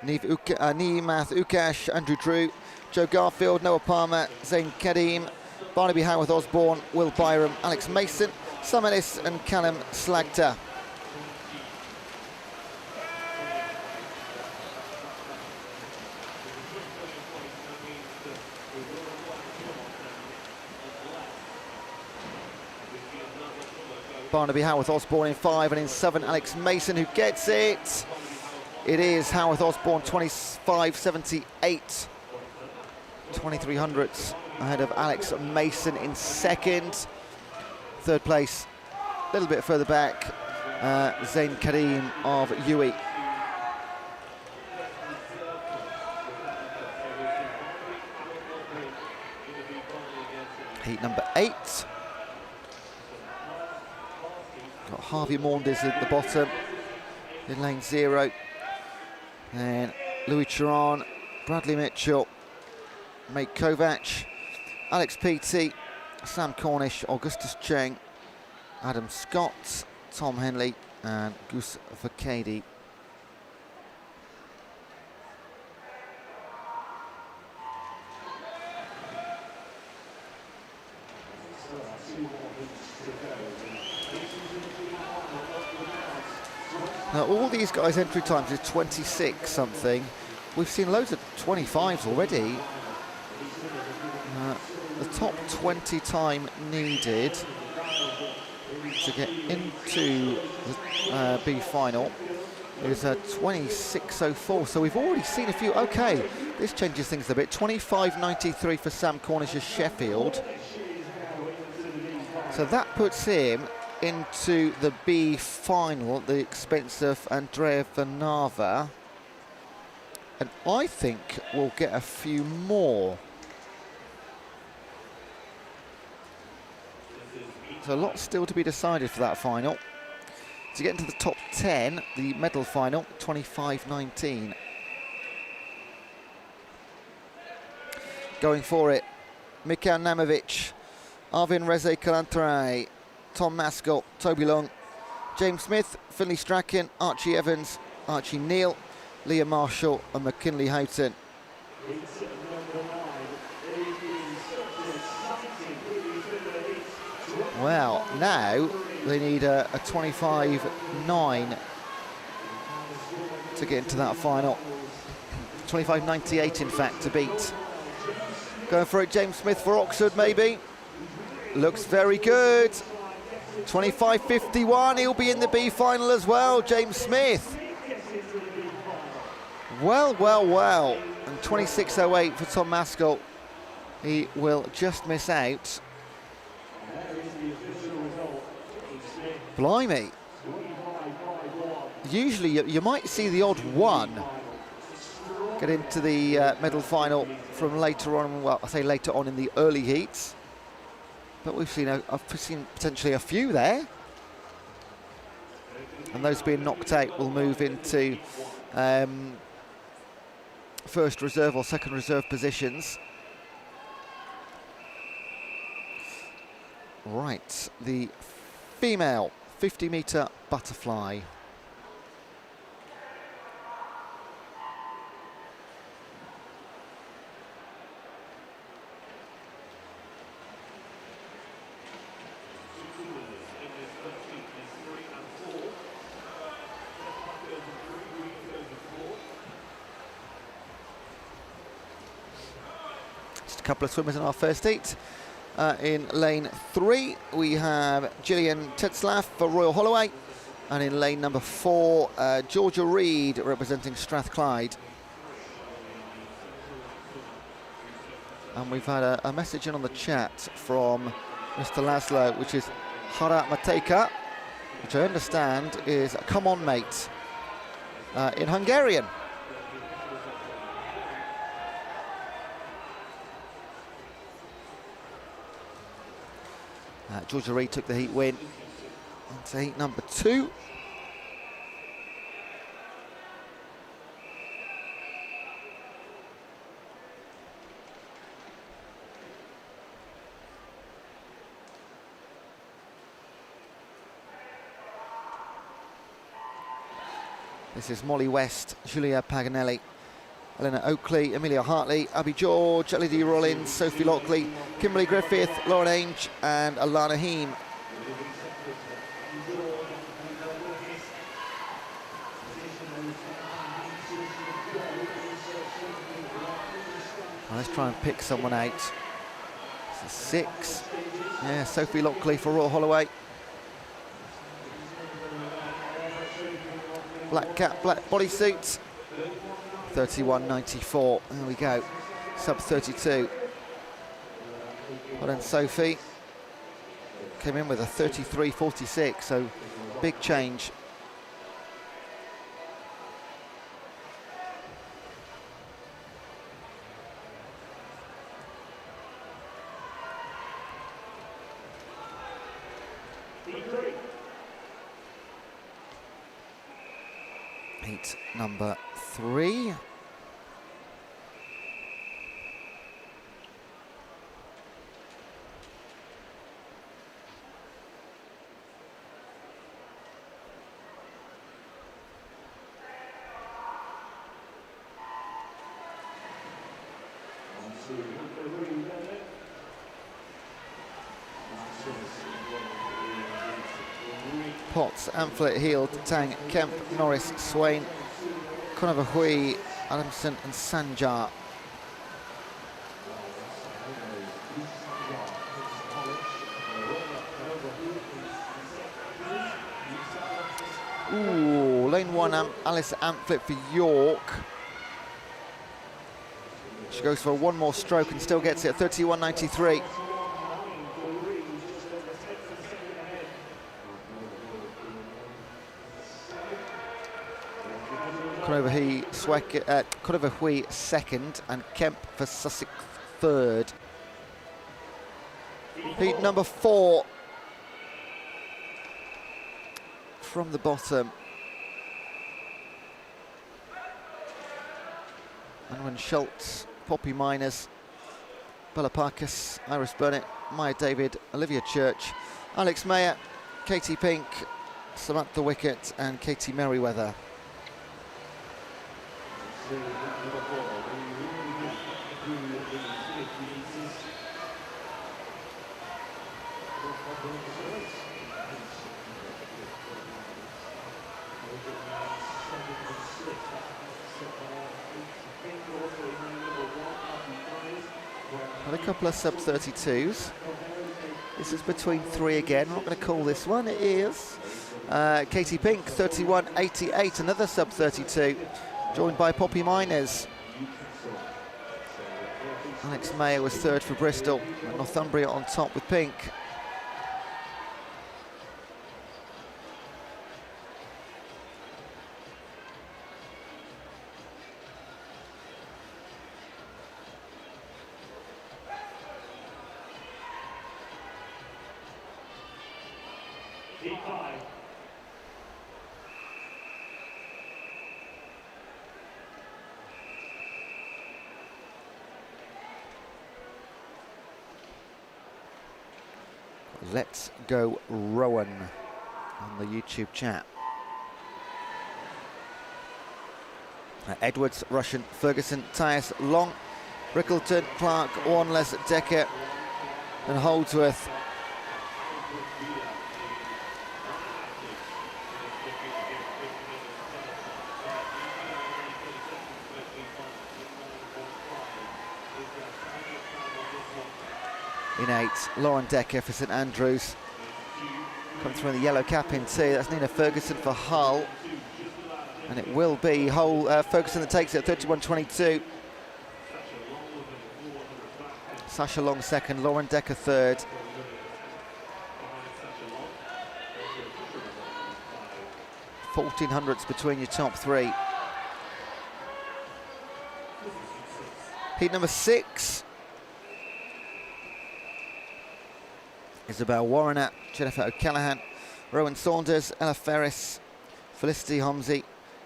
Nimath Ukash, Andrew Drew, Joe Garfield, Noah Palmer, Zayn Kadim, Barnaby Howarth Osborne, Will Byram, Alex Mason, Sam Ellis and Callum Slagter. Barnaby Howarth Osborne in 5, and in 7, Alex Mason, who gets it. It is Howarth Osborne, 25.78. 23 hundredths ahead of Alex Mason in 2nd. 3rd place, a little bit further back, Zain Karim of UE. Heat number 8. Got Harvey Maunders at the bottom in lane 0. And Louis Turan, Bradley Mitchell, Mate Kovac, Alex Peaty, Sam Cornish, Augustus Cheng, Adam Scott, Tom Henley and Gus Vakadi. Now all these guys' entry times is 26 something. We've seen loads of 25s already. The top 20 time needed to get into the B final is 26.04. So we've already seen a few. Okay, this changes things a bit. 25.93 for Sam Cornish of Sheffield. So that puts him into the B final at the expense of Andrea Vanava, and I think we'll get a few more. So a lot still to be decided for that final. To get into the top 10, the medal final, 25.19. Going for it, Mikhail Namovic, Arvin Reze Kalantare, Tom Maskell, Toby Long, James Smith, Finlay Strachan, Archie Evans, Archie Neal, Liam Marshall and McKinley Houghton. Well, now they need a 25.9 to get into that final. 25.98 in fact to beat. Going for it, James Smith for Oxford maybe. Looks very good. 25.51, he'll be in the B final as well, James Smith. Well, well, well. And 26.08 for Tom Maskell. He will just miss out. Blimey. Usually you might see the odd one get into the medal final from later on, well, I say later on in the early heats. But we've seen I've seen potentially a few there. And those being knocked out will move into first reserve or second reserve positions. Right, the female 50-metre butterfly. Couple of swimmers in our first heat. In lane 3 we have Gillian Tetzlaff for Royal Holloway, and in lane number 4 Georgia Reid representing Strathclyde. And we've had a message in on the chat from Mr. Laszlo, which is Hara Mateka, which I understand is come on mate in Hungarian. Georgia Reid took the heat win into heat number 2. This is Molly West, Julia Paganelli, Elena Oakley, Amelia Hartley, Abby George, Elodie Rollins, Sophie Lockley, Kimberly Griffith, Lauren Ainge and Alana Heem. Well, let's try and pick someone out. This is 6. Yeah, Sophie Lockley for Royal Holloway. black cap, black bodysuit. 31.94. There we go. Sub 32. Well done, Sophie. Came in with a 33.46, so big change. Heat number 3. Potts, Amphlett, Heald, Tang, Kemp, Norris, Swain, Conover, Hui, Adamson and Sanjar. Ooh, lane 1, Alice Amphlett for York. She goes for one more stroke and still gets it at 31.93. Conover Hui second and Kemp for Sussex third. Heat number 4 from the bottom. Anwen Schultz, Poppy Miners, Bella Parkas, Iris Burnett, Maya David, Olivia Church, Alex Mayer, Katie Pink, Samantha Wickett and Katie Merriweather. Had a couple of sub 32s. This is between 3 again. I'm not going to call this one. It is Katie Pink, 31.88, another sub 32, joined by Poppy Miners. Alex Mayer was third for Bristol, and Northumbria on top with Pink. Let's go Rowan on the YouTube chat. Edwards, Russian, Ferguson, Tyus, Long, Brickleton, Clark, Warnless, Decker and Holdsworth. In 8, Lauren Decker for St Andrews. Comes through in the yellow cap in 2. That's Nina Ferguson for Hull. And it will be Ferguson that takes it at 31.22. Sasha Long second, Lauren Decker third. $1,400s between your top 3. Heat number 6. Isabel Warriner, Jennifer O'Callaghan, Rowan Saunders, Ella Ferris, Felicity Homsey,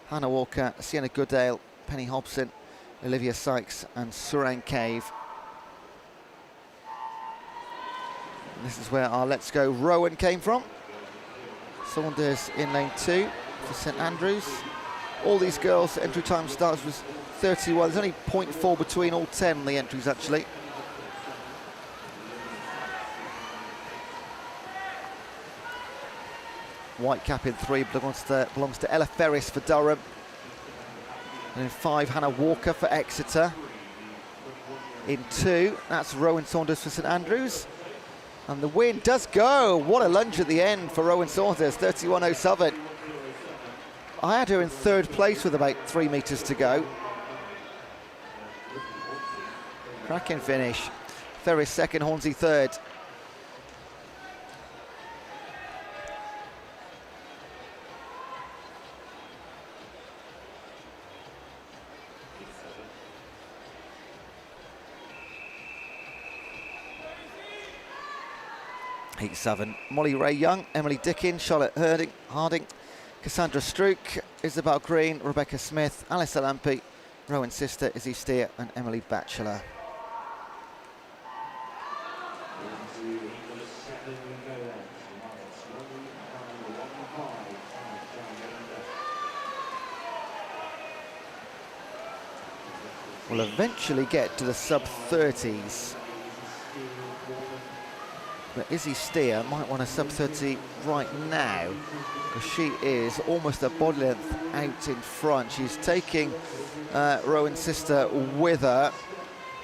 Hannah Walker, Sienna Goodale, Penny Hobson, Olivia Sykes and Surang Cave. And this is where our Let's Go Rowan came from. Saunders in lane 2 for St Andrews. All these girls, entry time starts was 31. There's only 0.4 between all 10 on the entries actually. White cap in 3 belongs to Ella Ferris for Durham. And in 5, Hannah Walker for Exeter. In 2, that's Rowan Saunders for St Andrews. And the win does go. What a lunge at the end for Rowan Saunders, 31.07. I had her in third place with about 3 meters to go. Cracking finish. Ferris second, Hornsey third. Heat 7, Molly Ray Young, Emily Dickin, Charlotte Harding, Cassandra Strook, Isabel Green, Rebecca Smith, Alice Alampi, Rowan's sister Izzy Steer and Emily Batchelor. Will eventually get to the sub-30s. But Izzy Steer might want a sub-30 right now, because she is almost a body length out in front. She's taking Rowan's sister with her,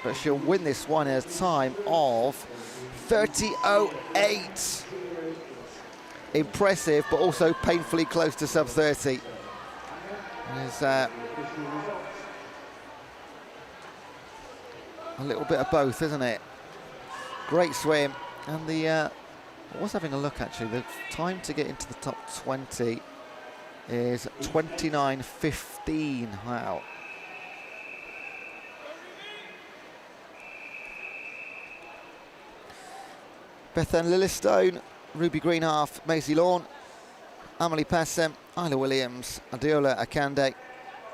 but she'll win this one in a time of 30.08. Impressive, but also painfully close to sub-30. There's a little bit of both, isn't it? Great swim. And the, I was having a look actually, the time to get into the top 20 is 29.15, wow. Bethan Lillistone, Ruby Greenhalgh, Maisie Lawn, Amelie Passem, Isla Williams, Adiola Akande,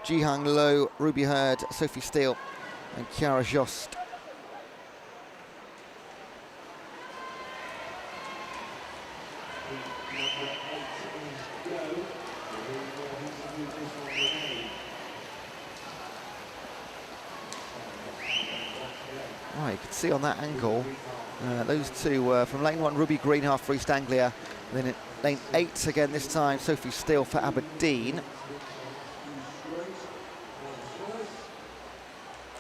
Jihang Low, Ruby Hurd, Sophie Steele and Chiara Jost. Right, you can see on that angle, those two from lane 1, Ruby Greenhalgh for East Anglia, and then in lane 8 again this time, Sophie Steele for Aberdeen.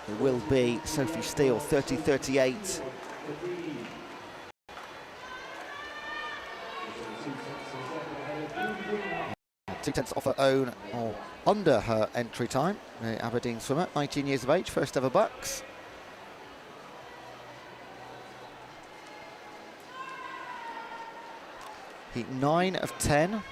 It will be Sophie Steele, 30.38. Two-tenths off her own or under her entry time. The Aberdeen swimmer, 19 years of age, first ever BUCS. Heat 9 of 10.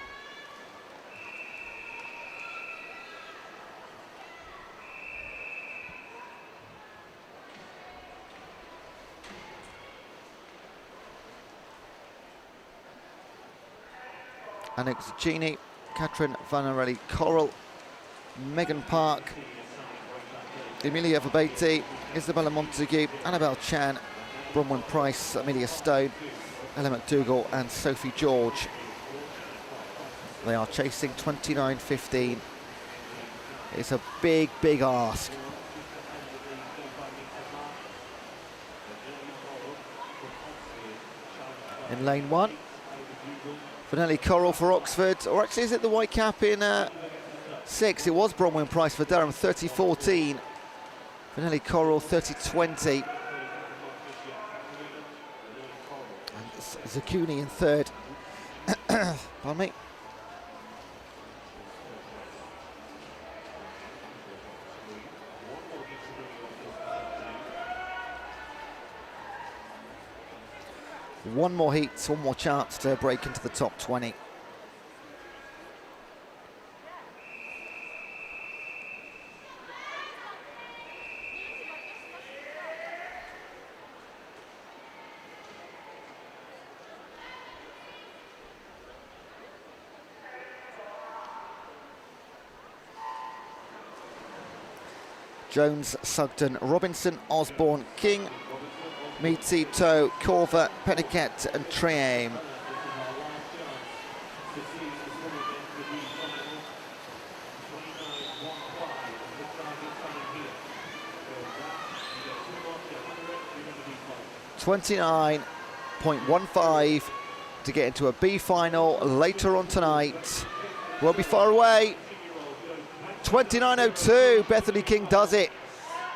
Annex Gini, Katrin Vanarelli Coral, Megan Park, Emilia Verbati, Isabella Montague, Annabelle Chan, Bronwyn Price, Amelia Stone, Ella McDougall and Sophie George. They are chasing 29.15. It's a big, big ask. In lane 1, Vanelli Coral for Oxford, or actually is it the white cap in 6? It was Bronwyn Price for Durham, 30.14. Vanelli Coral, 30.20. Zakuni in third. Pardon me. One more heat, one more chance to break into the top 20. Jones, Sugden, Robinson, Osborne, King, Meadsy, Toe, Corver, Pettiquette and Triame. .15 to get into a B final later on tonight. Won't be far away. 29.02, Bethany King does it.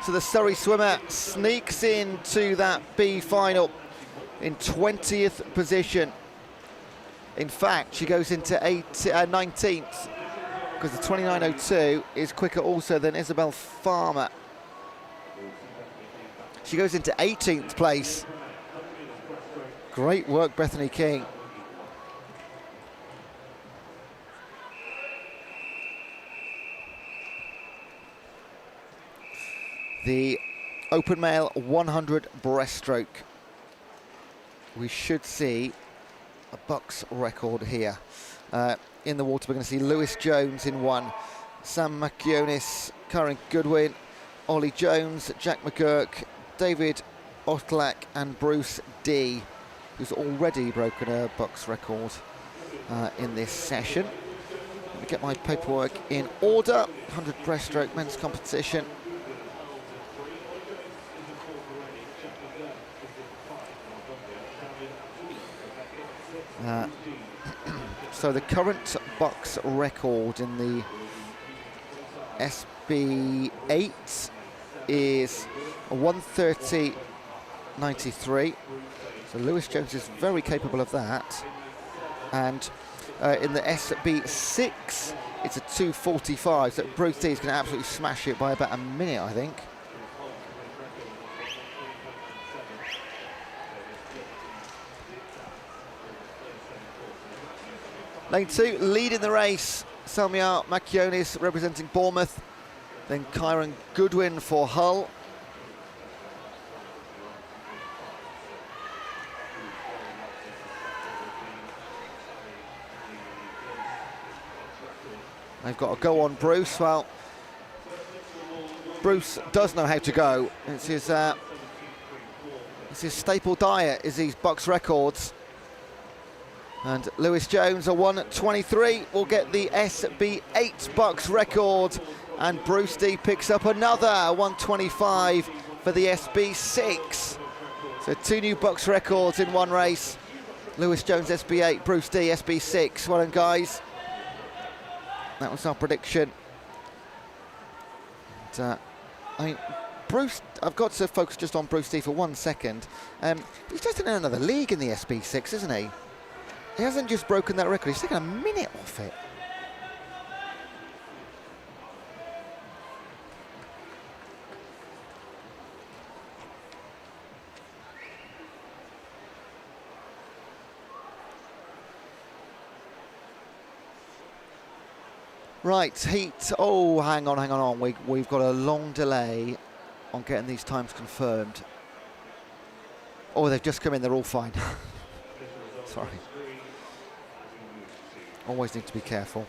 So the Surrey swimmer sneaks into that B final in 20th position. In fact, she goes into 19th. because the 29.02 is quicker also than Isabel Farmer. She goes into 18th place. Great work, Bethany King. The open male 100 breaststroke. We should see a BUCS record here. In the water, we're going to see Lewis Jones in 1, Sam Makionis, Karen Goodwin, Ollie Jones, Jack McGurk, David Otlak and Bruce D, who's already broken a BUCS record in this session. Let me get my paperwork in order. 100 breaststroke men's competition. So the current BUCS record in the SB8 is a 1:30.93. So Lewis Jones is very capable of that. And in the SB6, it's a 2:45. So Bruce D is going to absolutely smash it by about a minute, I think. Lane 2, leading the race, Salmia Makionis representing Bournemouth, then Kyron Goodwin for Hull. They've got to go on Bruce. Well, Bruce does know how to go. It's his staple diet, is these BUCS records. And Lewis Jones, a 1:23, will get the SB8 BUCS record. And Bruce D picks up another 1:25 for the SB6. So 2 new BUCS records in one race. Lewis Jones SB8, Bruce D SB6. Well done, guys. That was our prediction. And, I mean, Bruce, I've got to focus just on Bruce D for 1 second. He's just in another league in the SB6, isn't he? He hasn't just broken that record, he's taken a minute off it. Right, heat. Oh, hang on. We've got a long delay on getting these times confirmed. Oh, they've just come in, they're all fine. Sorry. Always need to be careful.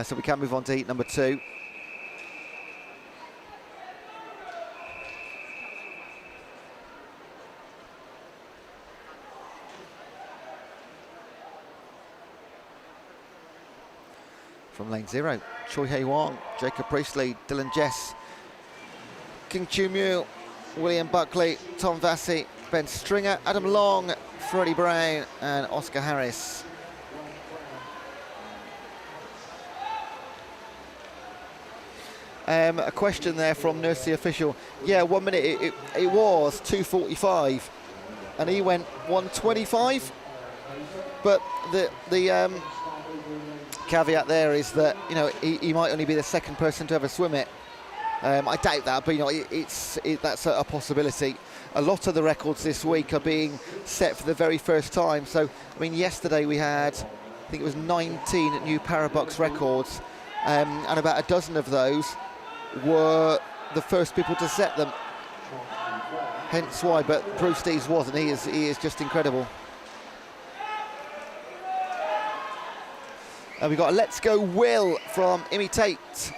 So we can move on to heat number 2. From lane 0, Choi Hei Wong, Jacob Priestley, Dylan Jess, King Chu Mew, William Buckley, Tom Vassey, Ben Stringer, Adam Long, Freddie Brown and Oscar Harris. A question there from Nurse the Official. Yeah, 1 minute, it was 2:45 and he went 1:25, but the caveat there is that, you know, he might only be the second person to ever swim it. I doubt that, but you know, that's a possibility. A lot of the records this week are being set for the very first time. So, I mean, yesterday we had, I think it was 19 new Parabucks records, and about a dozen of those were the first people to set them. Hence why, but Bruce Dees wasn't. He is just incredible. And we've got a Let's Go Will from Imitate.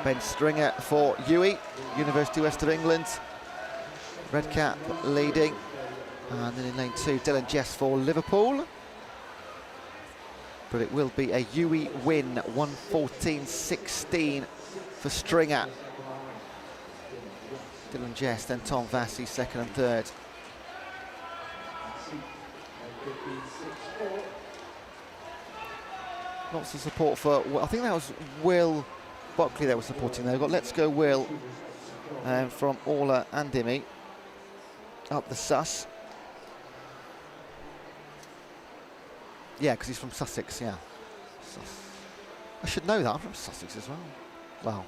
Ben Stringer for UWE, University West of England. Red cap leading. And then in lane 2, Dylan Jess for Liverpool. But it will be a UWE win, 1:14.16 for Stringer. Dylan Jess, then Tom Vassey, second and third. Lots of support for, I think that was Will Buckley they were supporting there. We've got Let's Go Will from Orla and Dimi up the sus. Yeah, because he's from Sussex, yeah. I should know that, I'm from Sussex as well. Well,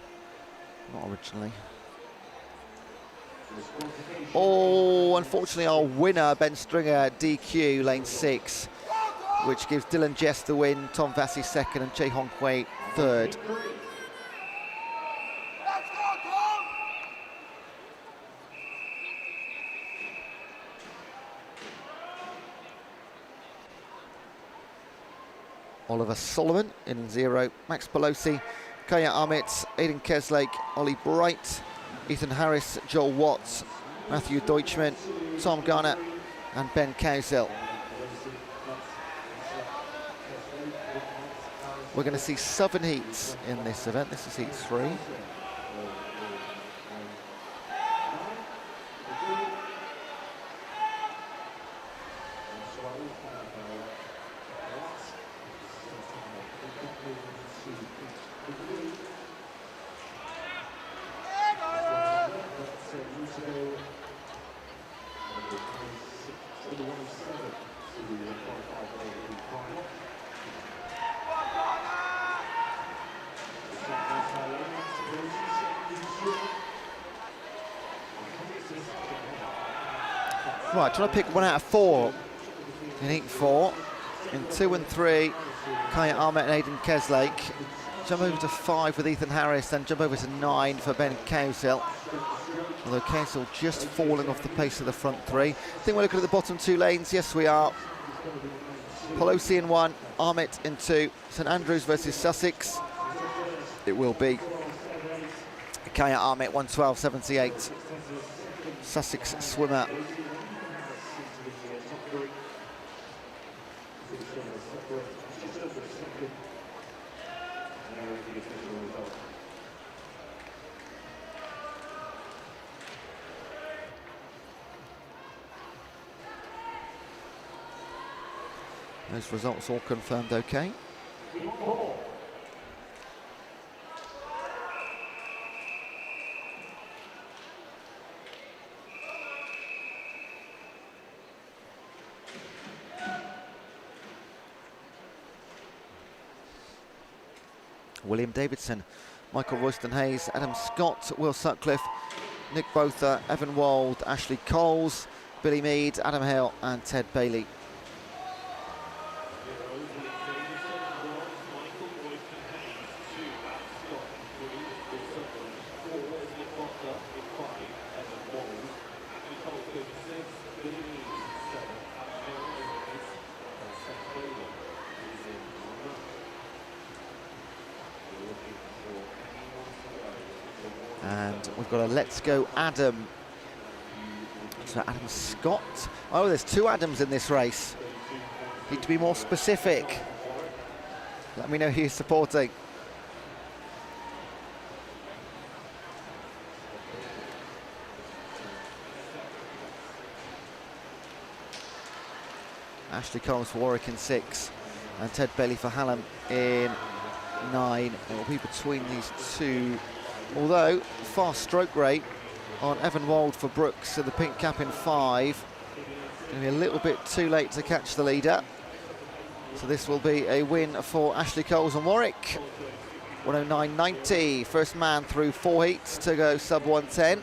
not originally. Oh, unfortunately our winner, Ben Stringer, DQ, lane 6, which gives Dylan Jess the win, Tom Vassie second and Choi Hong Hui third. Oliver Solomon in 0, Max Pelosi, Kaya Amit, Aidan Keslake, Ollie Bright, Ethan Harris, Joel Watts, Matthew Deutschman, Tom Garner and Ben Cowsill. We're going to see 7 heats in this event. This is heat 3. Right, trying to pick 1 out of 4 in heat 4. In 2 and 3, Kaya Ahmet and Aidan Keslake. Jump over to 5 with Ethan Harris, then jump over to 9 for Ben Cowsill. Although Cowsill just falling off the pace of the front 3. I think we're looking at the bottom 2 lanes. Yes, we are. Pelosi in 1, Ahmet in 2. St Andrews versus Sussex. It will be Kaya Ahmet, 1:12.78. Sussex swimmer. Those results all confirmed okay. William Davidson, Michael Royston-Hayes, Adam Scott, Will Sutcliffe, Nick Botha, Evan Wald, Ashley Coles, Billy Mead, Adam Hill and Ted Bailey. And we've got a Let's Go Adam. So Adam Scott. Oh, there's 2 Adams in this race. Need to be more specific. Let me know who you're supporting. Ashley Collins for Warwick in 6 and Ted Bailey for Hallam in 9. It will be between these 2. Although, fast stroke rate on Evan Wald for Brooks, so the pink cap in 5. Going to be a little bit too late to catch the leader. So this will be a win for Ashley Coles and Warwick. 109.90, first man through 4 heats to go sub 110.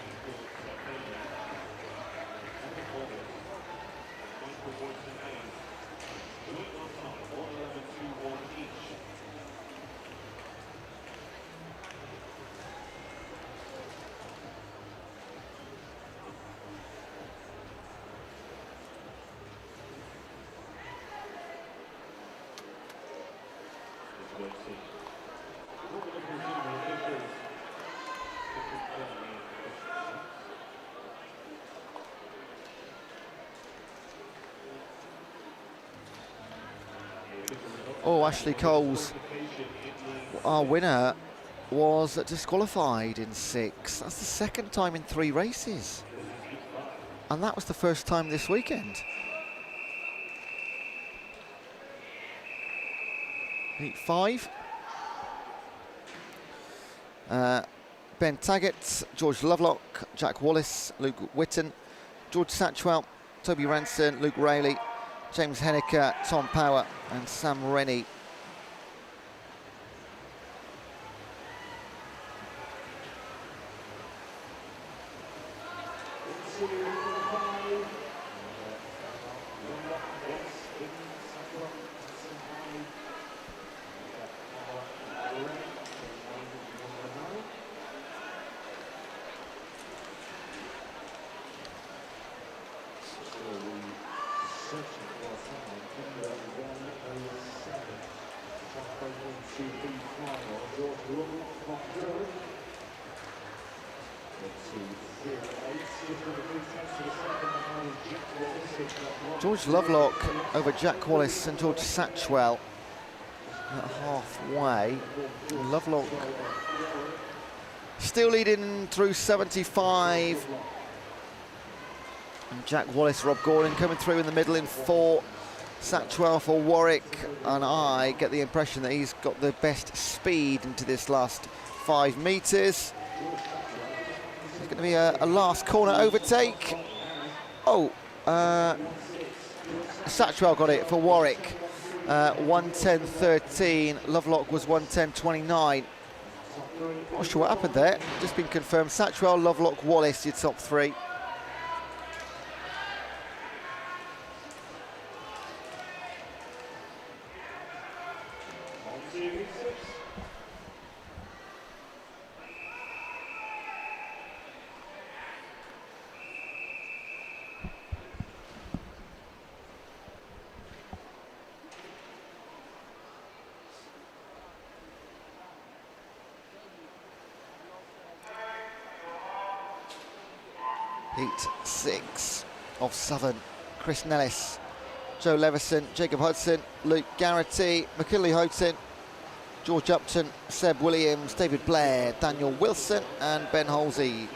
Oh, Ashley Coles, our winner, was disqualified in 6. That's the second time in 3 races. And that was the first time this weekend. Heat 5. Ben Taggart, George Lovelock, Jack Wallace, Luke Whitten, George Satchwell, Toby Ranson, Luke Rayleigh, James Henniker, Tom Power and Sam Rennie. George Lovelock over Jack Wallace and George Satchwell at halfway. Lovelock still leading through 75. And Jack Wallace, Rob Gordon coming through in the middle in 4. Satchwell for Warwick, and I get the impression that he's got the best speed into this last 5 metres. It's going to be a last corner overtake. Oh, Satchwell got it for Warwick. 1:10.13. Lovelock was 1:10.29. Not sure what happened there. Just been confirmed. Satchwell, Lovelock, Wallace, your top 3. Heat 6 of Southern. Chris Nellis, Joe Leveson, Jacob Hudson, Luke Garrity, McKinley Houghton, George Upton, Seb Williams, David Blair, Daniel Wilson and Ben Halsey.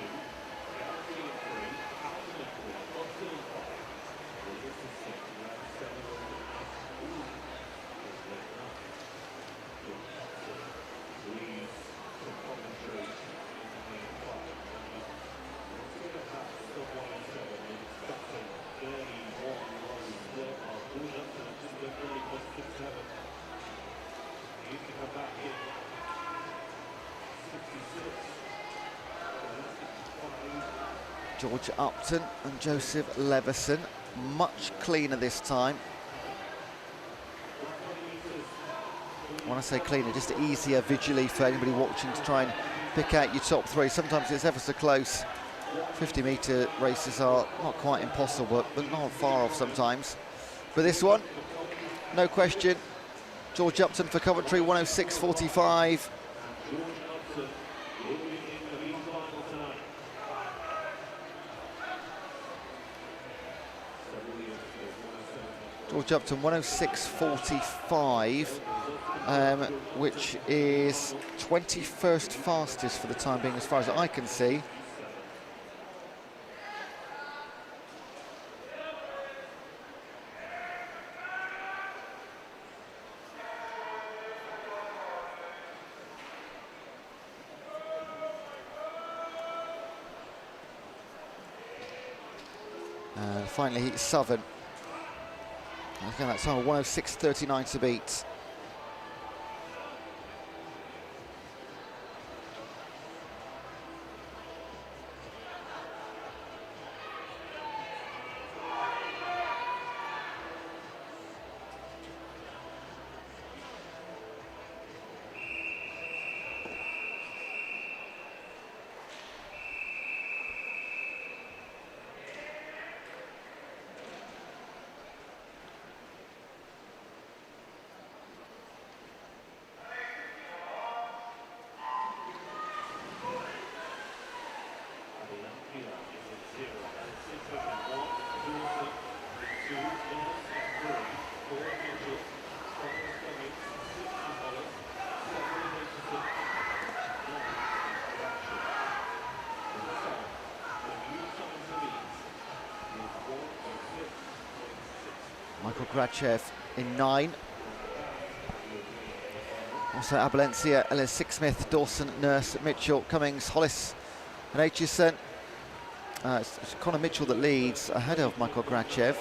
George Upton and Joseph Leveson, much cleaner this time. When I say cleaner, just easier visually for anybody watching to try and pick out your top 3. Sometimes it's ever so close. 50-metre races are not quite impossible, but not far off sometimes. But this one, no question, George Upton for Coventry, 1:06.45. George Upton 1:06.45, which is 21st fastest for the time being as far as I can see. And finally Heat Southern. Again, that's on 1:06.39 to beat. Michael Grachev in 9. Also Abalencia, Ellis Sixsmith, Dawson, Nurse, Mitchell, Cummings, Hollis and Aitchison. It's Connor Mitchell that leads ahead of Michael Grachev.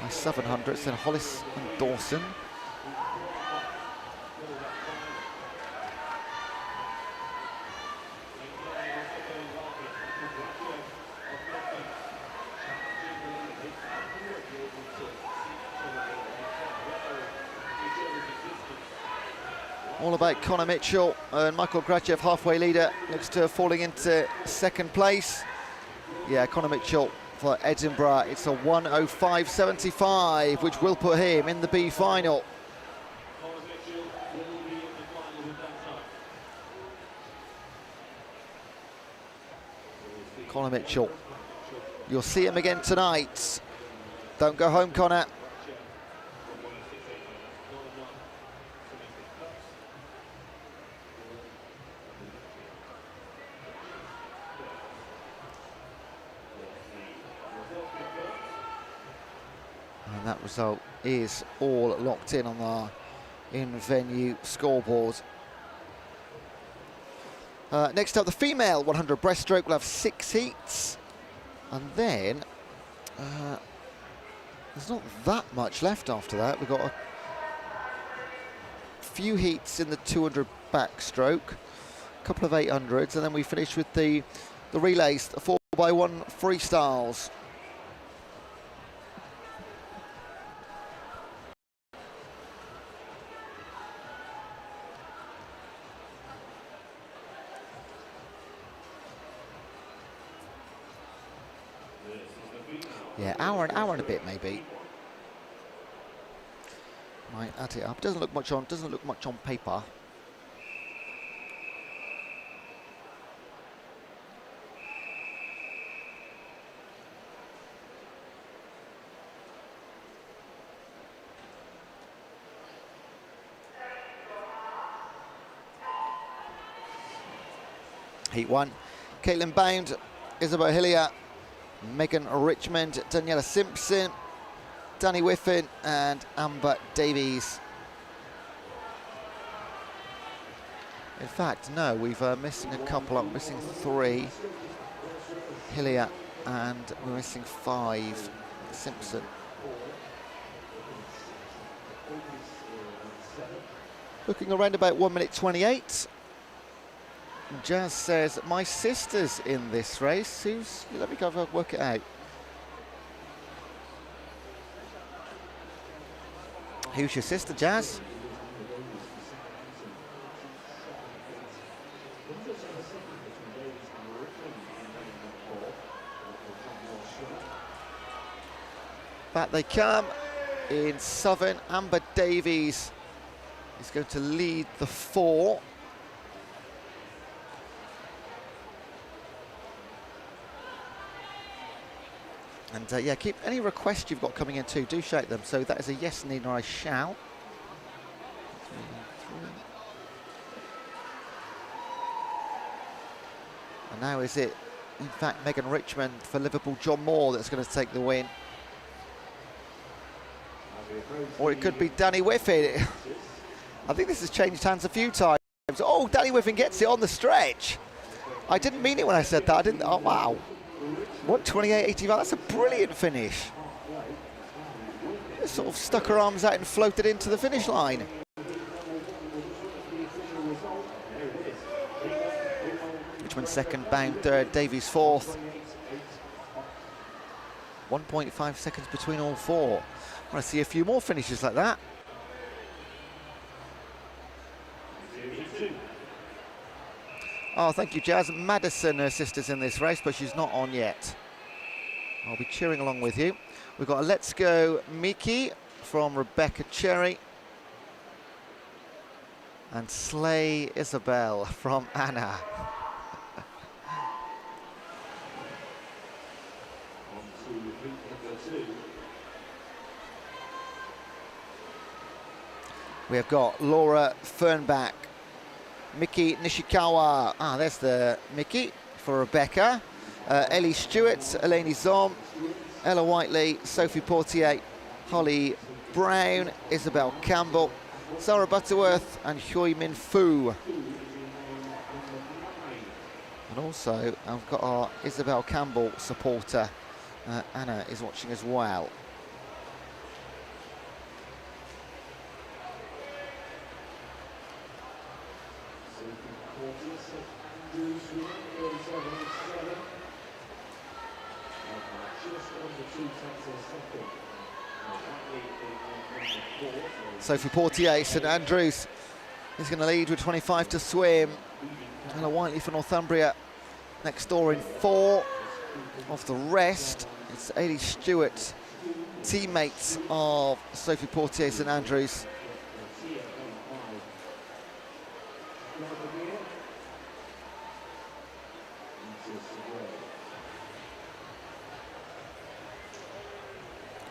by 700ths, then Hollis and Dawson. All about Connor Mitchell and Michael Grachev, halfway leader, looks to falling into second place. Yeah, Connor Mitchell for Edinburgh. It's a 1:05.75, which will put him in the B final. Connor Mitchell. You'll see him again tonight. Don't go home, Connor. And that result is all locked in on our in-venue scoreboard. Next up, the female 100 breaststroke will have 6 heats. And then, there's not that much left after that. We've got a few heats in the 200 backstroke, a couple of 800s, and then we finish with the relays, the 4x1 freestyles. Yeah, hour and a bit maybe. Might add it up. Doesn't look much on paper. Heat 1. Caitlin Bound, Isabel Hillier, Megan Richmond, Daniela Simpson, Danny Whiffen and Amber Davies. In fact, no, we've missing a couple. I'm missing 3. Hillier, and we're missing 5. Simpson. Looking around about 1:28. Jazz says, my sister's in this race. Let me go work it out. Who's your sister, Jazz? Back they come in Southern. Amber Davies is going to lead the 4. And yeah, keep any requests you've got coming in too, do shout them. So that is a yes, Nina, I shall. And now is it, in fact, Megan Richmond for Liverpool, John Moore that's going to take the win. Or it could be Danny Whiffen. I think this has changed hands a few times. Oh, Danny Whiffen gets it on the stretch. I didn't mean it when I said that. I didn't. Oh, wow. 1:28.85. That's a brilliant finish. Just sort of stuck her arms out and floated into the finish line. Richmond second, Bound third, Davies fourth. 1.5 seconds between all 4. I want to see a few more finishes like that. Oh, thank you, Jazz. Madison, her sister's in this race, but she's not on yet. I'll be cheering along with you. We've got a Let's Go Miki from Rebecca Cherry. And Slay Isabel from Anna. We have got Laura Fernbach, Miki Nishikawa. There's the Miki for Rebecca. Ellie Stewart, Eleni Zom, Ella Whiteley, Sophie Portier, Holly Brown, Isabel Campbell, Sarah Butterworth and Hui Min Fu. And also I've got our Isabel Campbell supporter, Anna is watching as well. Sophie Portier, St Andrews is going to lead with 25 to swim. Ella Whiteley for Northumbria next door in 4. Off the rest, it's Ailey Stewart, teammates of Sophie Portier, St Andrews.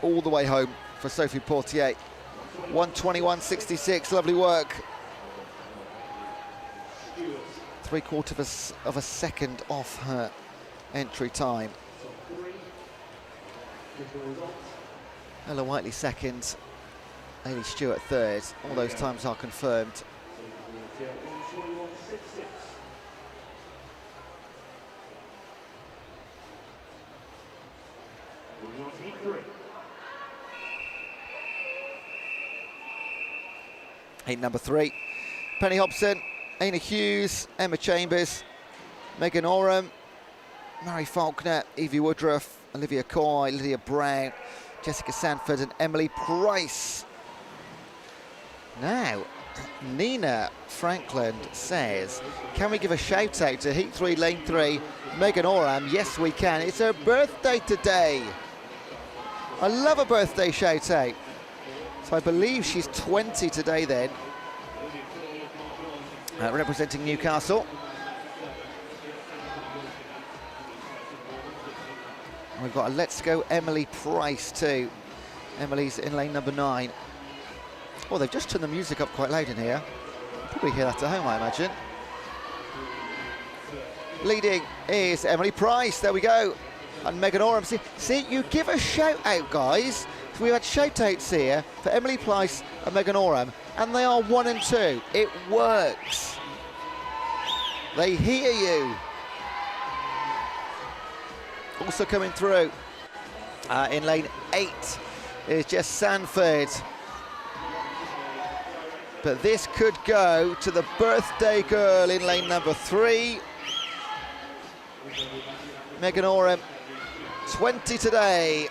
All the way home for Sophie Portier. 1:21.66, lovely work. 3/4 of a second off her entry time. Ella Whiteley second, Ailey Stewart third. All those times are confirmed. Heat number 3, Penny Hobson, Aina Hughes, Emma Chambers, Megan Oram, Mary Faulkner, Evie Woodruff, Olivia Coy, Lydia Brown, Jessica Sanford and Emily Price. Now, Nina Frankland says, can we give a shout out to Heat 3, Lane 3, Megan Oram? Yes, we can. It's her birthday today. I love a birthday shout out. So I believe she's 20 today then. Representing Newcastle. We've got a Let's Go Emily Price too. Emily's in lane number 9. Oh, they've just turned the music up quite loud in here. Probably hear that at home, I imagine. Leading is Emily Price, there we go. And Megan Oram. See, you give a shout out, guys. So we've had shout outs here for Emily Price and Megan Oram, and they are 1 and 2. It works. They hear you. Also coming through in lane 8 is Jess Sanford. But this could go to the birthday girl in lane number 3. Megan Oram, 20 today.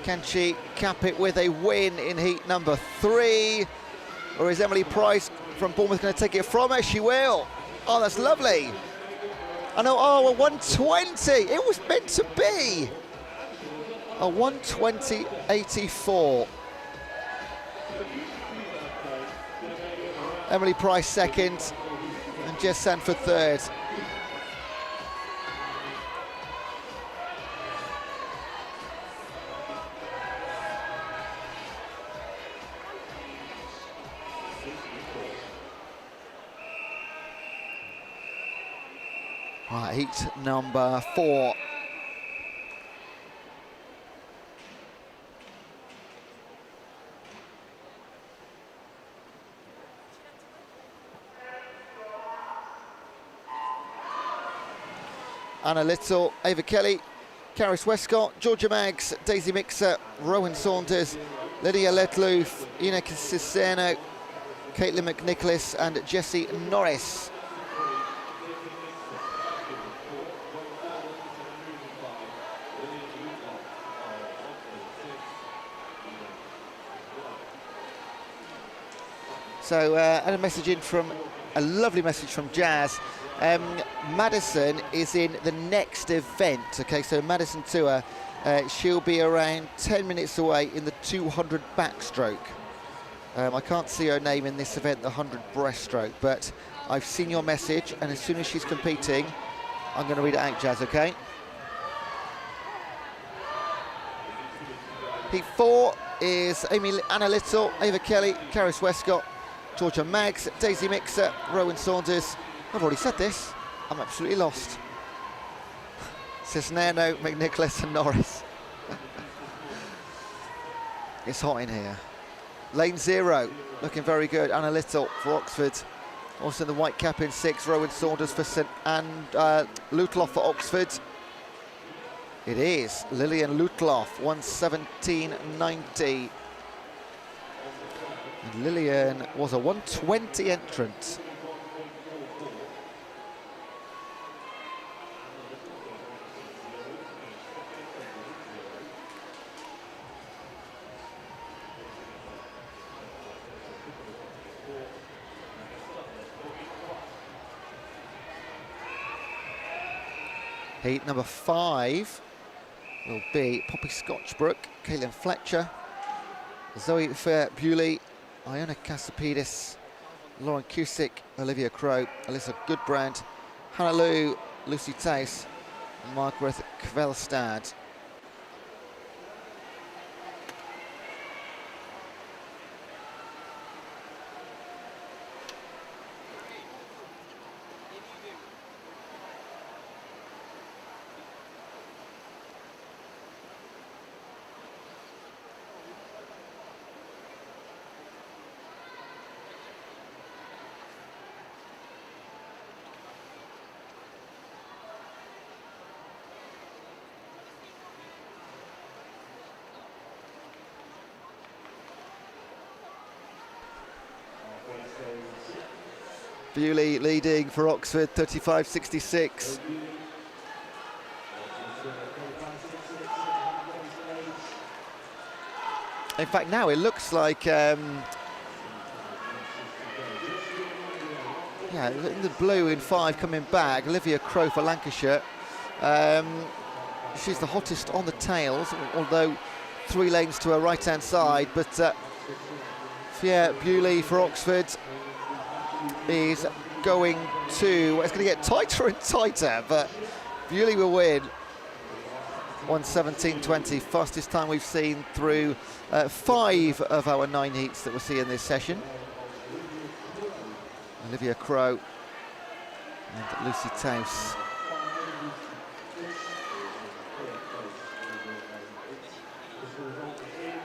Can she cap it with a win in heat number 3? Or is Emily Price from Bournemouth going to take it from her? She will. Oh, that's lovely. I know, oh, a 120. It was meant to be. A 120.84. Emily Price second and Jess Sanford third. Right, heat number 4. Anna Little, Ava Kelly, Caris Westcott, Georgia Maggs, Daisy Mixer, Rowan Saunders, Lydia Letloof, Ina Ciceno, Caitlin McNicholas and Jessie Norris. So I had a lovely message from Jazz. Madison is in the next event, okay, so Madison Tour, she'll be around 10 minutes away in the 200 backstroke. I can't see her name in this event, the 100 breaststroke, but I've seen your message, and as soon as she's competing, I'm going to read it out, Jazz, okay? Heat 4 is Anna Little, Ava Kelly, Caris Westcott, Georgia Maggs, Daisy Mixer, Rowan Saunders. I've already said this. I'm absolutely lost. Cisnano, McNicholas and Norris. It's hot in here. Lane 0, looking very good. Anna Little for Oxford. Also in the white cap in 6, Rowan Saunders for St and Lutloff for Oxford. It is Lillian Lutloff, 1:17.90. And Lillian was a 1:20 entrant Heat number 5 will be Poppy Scotchbrook, Caitlin Fletcher, Zoe Fair-Bewley, Iona Casapidis, Lauren Cusick, Olivia Crow, Alyssa Goodbrand, Hannah Lou, Lucy Tace, and Margaret Kvelstad. Bewley leading for Oxford, 35.66. In fact, now it looks like, yeah, in the blue in 5 coming back, Olivia Crow for Lancashire. She's the hottest on the tails, although 3 lanes to her right-hand side, but Fier Bewley for Oxford is going to, it's going to get tighter and tighter, but Bewley will win. 1:17.20, fastest time we've seen through 5 of our 9 heats that we'll see in this session. Olivia Crow and Lucy Taus.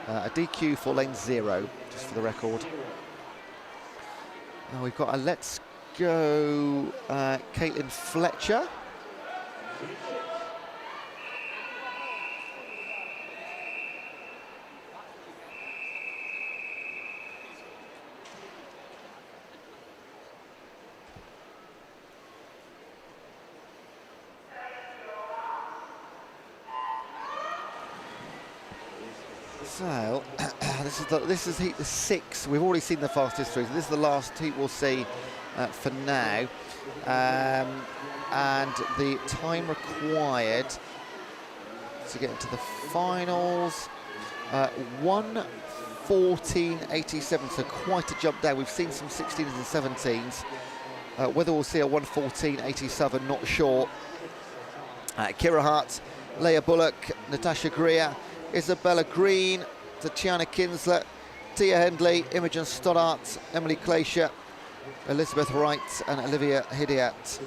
A DQ for lane 0, just for the record. Now we've got a Let's Go Caitlin Fletcher. So, this is heat the 6. We've already seen the fastest 3, so this is the last heat we'll see for now. And the time required to get into the finals, 1:14.87, so quite a jump down. We've seen some 16s and 17s. Whether we'll see a 1:14.87, not sure. Kira Hart, Leah Bullock, Natasha Greer, Isabella Green, Tatiana Kinsler, Tia Hendley, Imogen Stoddart, Emily Glacier, Elizabeth Wright and Olivia Hidiat.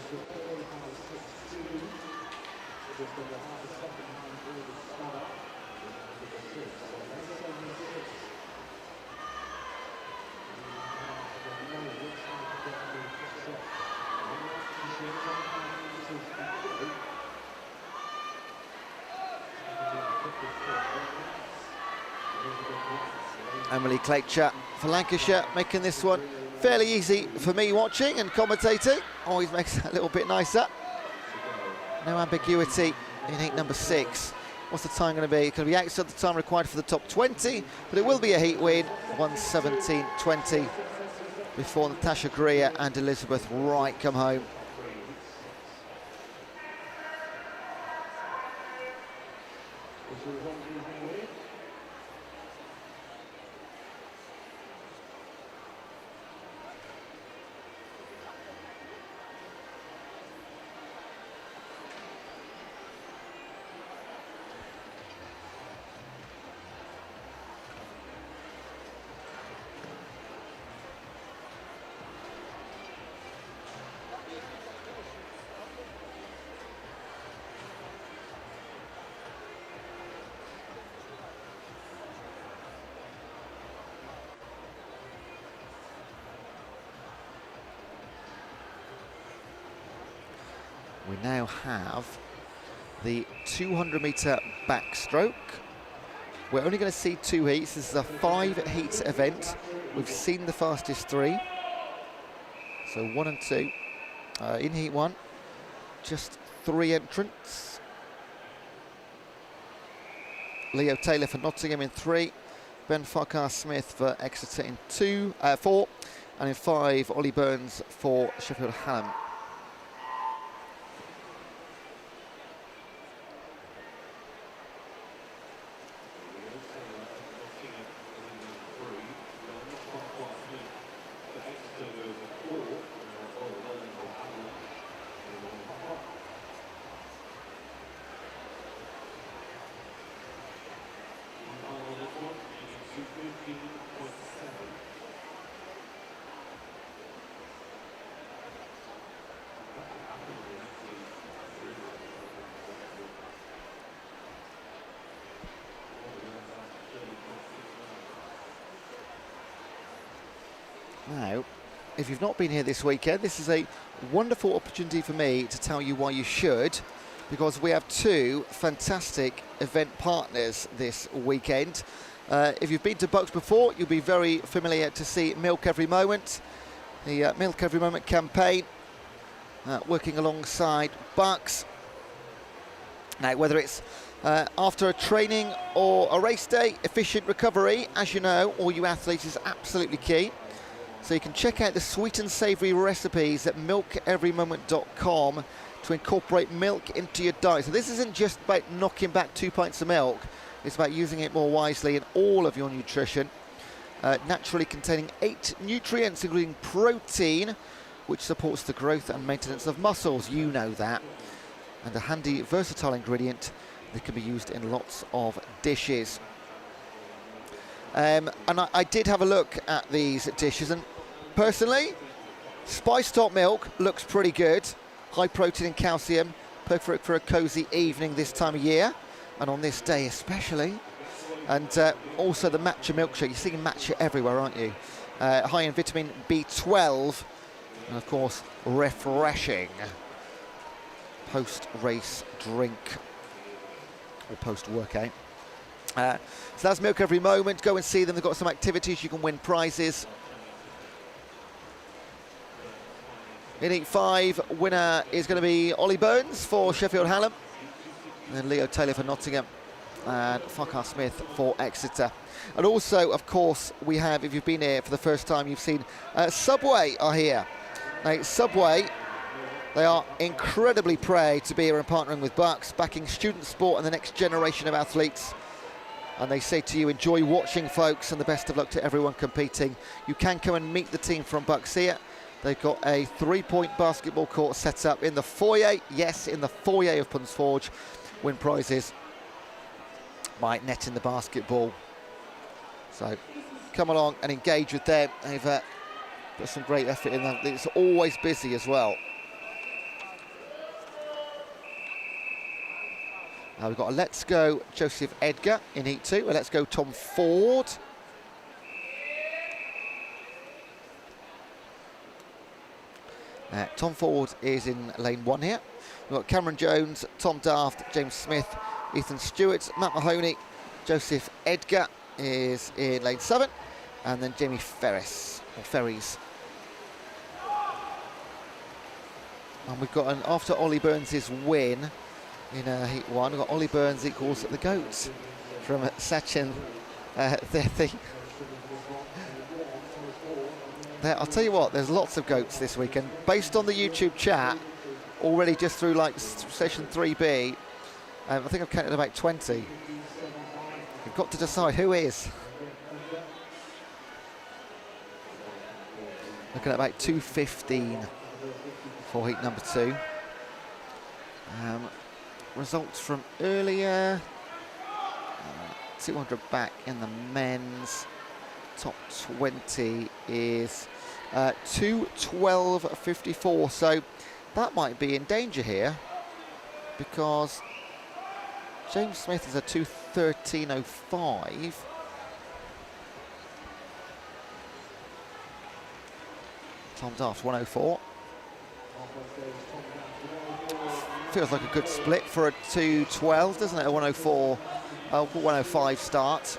Emily Glacier for Lancashire, making this one fairly easy for me watching and commentating. Always makes it a little bit nicer. No ambiguity in heat number 6. What's the time going to be? It's going to be outside the time required for the top 20, but it will be a heat win, 1:17.20, before Natasha Greer and Elizabeth Wright come home. We now have the 200-metre backstroke. We're only going to see 2 heats. This is a 5-heat event. We've seen the fastest 3. So 1 and 2. In heat 1, just 3 entrants. Leo Taylor for Nottingham in 3. Ben Farquhar-Smith for Exeter in 4. And in 5, Ollie Burns for Sheffield Hallam. Now, if you've not been here this weekend, this is a wonderful opportunity for me to tell you why you should, because we have two fantastic event partners this weekend. If you've been to BUCS before, you'll be very familiar to see Milk Every Moment, the Milk Every Moment campaign, working alongside BUCS. Now, whether it's after a training or a race day, efficient recovery, as you know, all you athletes, is absolutely key. So you can check out the sweet and savoury recipes at milkeverymoment.com to incorporate milk into your diet. So this isn't just about knocking back 2 pints of milk, it's about using it more wisely in all of your nutrition. Naturally containing 8 nutrients, including protein, which supports the growth and maintenance of muscles, you know that. And a handy, versatile ingredient that can be used in lots of dishes. And I did have a look at these dishes, and personally, spiced hot milk looks pretty good. High protein and calcium, perfect for a cosy evening this time of year, and on this day especially. And also the matcha milkshake. You're seeing matcha everywhere, aren't you? High in vitamin B12, and of course, refreshing post-race drink or post-workout. So that's Milk Every Moment. Go and see them. They've got some activities. You can win prizes. In Heat 5, winner is going to be Ollie Burns for Sheffield Hallam, and then Leo Taylor for Nottingham, and Farquhar Smith for Exeter. And also, of course, we have, if you've been here for the first time, you've seen Subway are here. Now, Subway, they are incredibly proud to be here and partnering with BUCS, backing student sport and the next generation of athletes. And they say to you, enjoy watching, folks, and the best of luck to everyone competing. You can come and meet the team from BUCS here. They've got a 3-point basketball court set up in the foyer. Yes, in the foyer of Punds Forge. Win prizes by netting the basketball. So come along and engage with them. They've put some great effort in them. It's always busy as well. We've got a Let's Go Joseph Edgar in Heat 2, a Let's Go Tom Ford. Tom Ford is in lane 1 here. We've got Cameron Jones, Tom Daft, James Smith, Ethan Stewart, Matt Mahoney, Joseph Edgar is in lane 7, and then Jamie Ferris, or Ferries. And we've got after Ollie Burns' win in Heat 1, we've got Ollie Burns equals the GOAT from Sachin I'll tell you what, there's lots of GOATs this weekend. Based on the YouTube chat, already just through like session 3B, I think I've counted about 20. You've got to decide who is. Looking at about 2:15 for Heat number 2. Results from earlier. 200 back in the men's. Top 20 is 2:12.54, so that might be in danger here, because James Smith is a 2:13.05. Tom Daft 1:04. Feels like a good split for a 2:12, doesn't it? A 1:04, 1:05 start.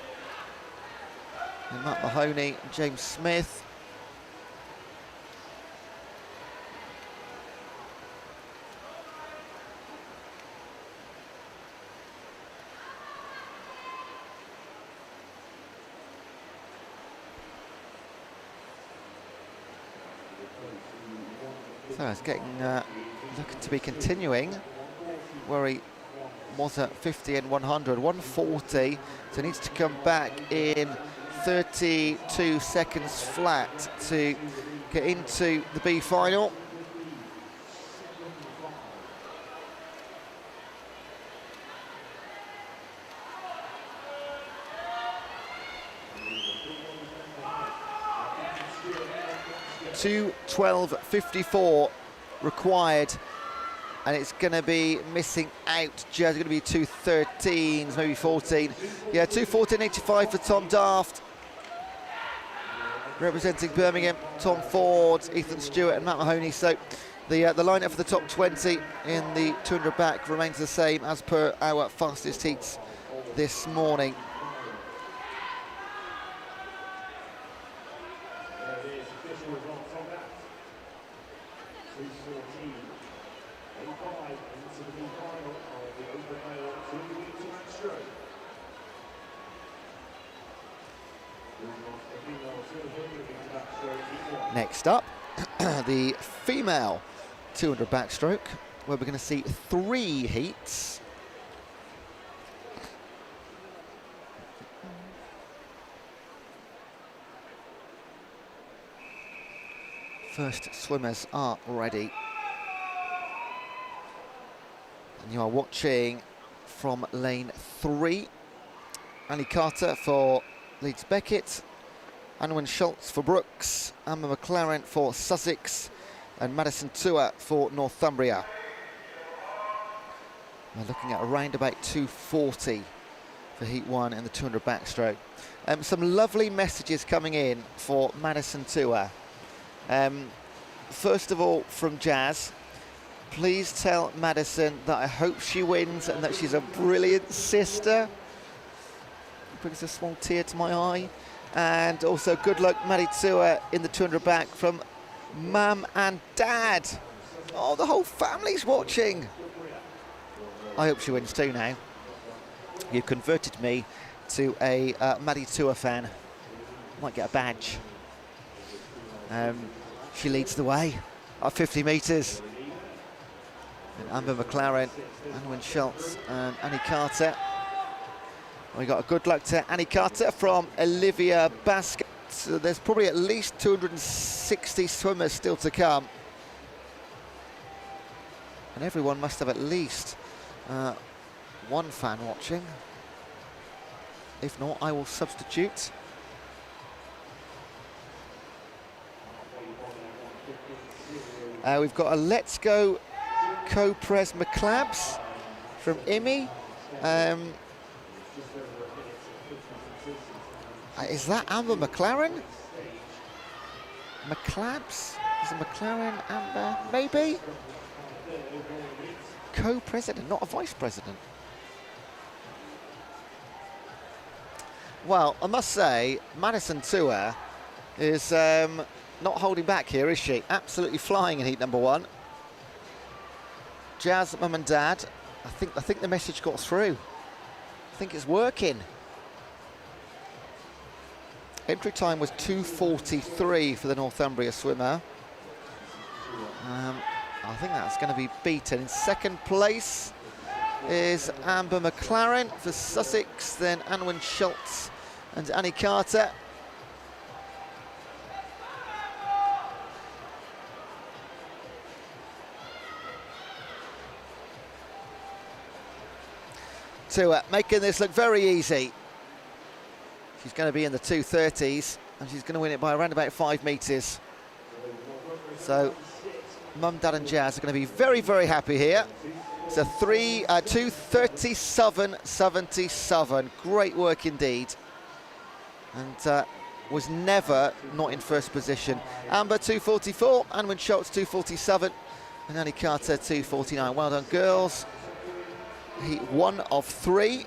And Matt Mahoney, James Smith. So it's getting looking to be continuing where he was at 50 and 100, 140. So he needs to come back in 32 seconds flat to get into the B final. $2:12.54 required, and it's going to be missing out. Just going to be 2:13s, maybe 14. Yeah, 2:14.85 for Tom Daft. representing Birmingham, Tom Ford, Ethan Stewart and Matt Mahoney. So the lineup for the top 20 in the 200 back remains the same as per our fastest heats this morning. Next up, the female 200 backstroke, where we're going to see 3 heats. First swimmers are ready. And you are watching from lane 3. Annie Carter for Leeds Beckett, Anwen Schultz for Brooks, Amber McLaren for Sussex, and Madison Tua for Northumbria. We're looking at around about 240 for Heat 1 in the 200 backstroke. Some lovely messages coming in for Madison Tua. First of all, from Jazz, please tell Madison that I hope she wins and that she's a brilliant sister. Brings a small tear to my eye. And also good luck, Maddie Tua, in the 200 back from Mum and Dad. Oh, the whole family's watching. I hope she wins too now. You've converted me to a Maddie Tua fan. Might get a badge. She leads the way at 50 metres. And Amber McLaren, Anwen Schultz and Annie Carter. We got a good luck to Annie Carter from Olivia Basket. So there's probably at least 260 swimmers still to come. And everyone must have at least one fan watching. If not, I will substitute. We've got a Let's Go Co-Pres McClabs from Imi. Is that Amber McLaren? McClabs? Is it McLaren, Amber? Maybe? Co-president, not a vice president. Well, I must say, Madison Tua is not holding back here, is she? Absolutely flying in heat number 1. Jazz, Mum and Dad, I think the message got through. I think it's working. Entry time was 2:43 for the Northumbria swimmer. I think that's going to be beaten. In second place is Amber McLaren for Sussex, then Anwen Schultz and Annie Carter. Tua making this look very easy. She's going to be in the 2:30s and she's going to win it by around about 5 metres. So Mum, Dad and Jazz are going to be very, very happy here. It's a 2:37.77. Great work indeed. And was never not in first position. Amber 2:44, Anwen Schultz 2:47 and Annie Carter 2:49. Well done, girls. Heat 1 of 3.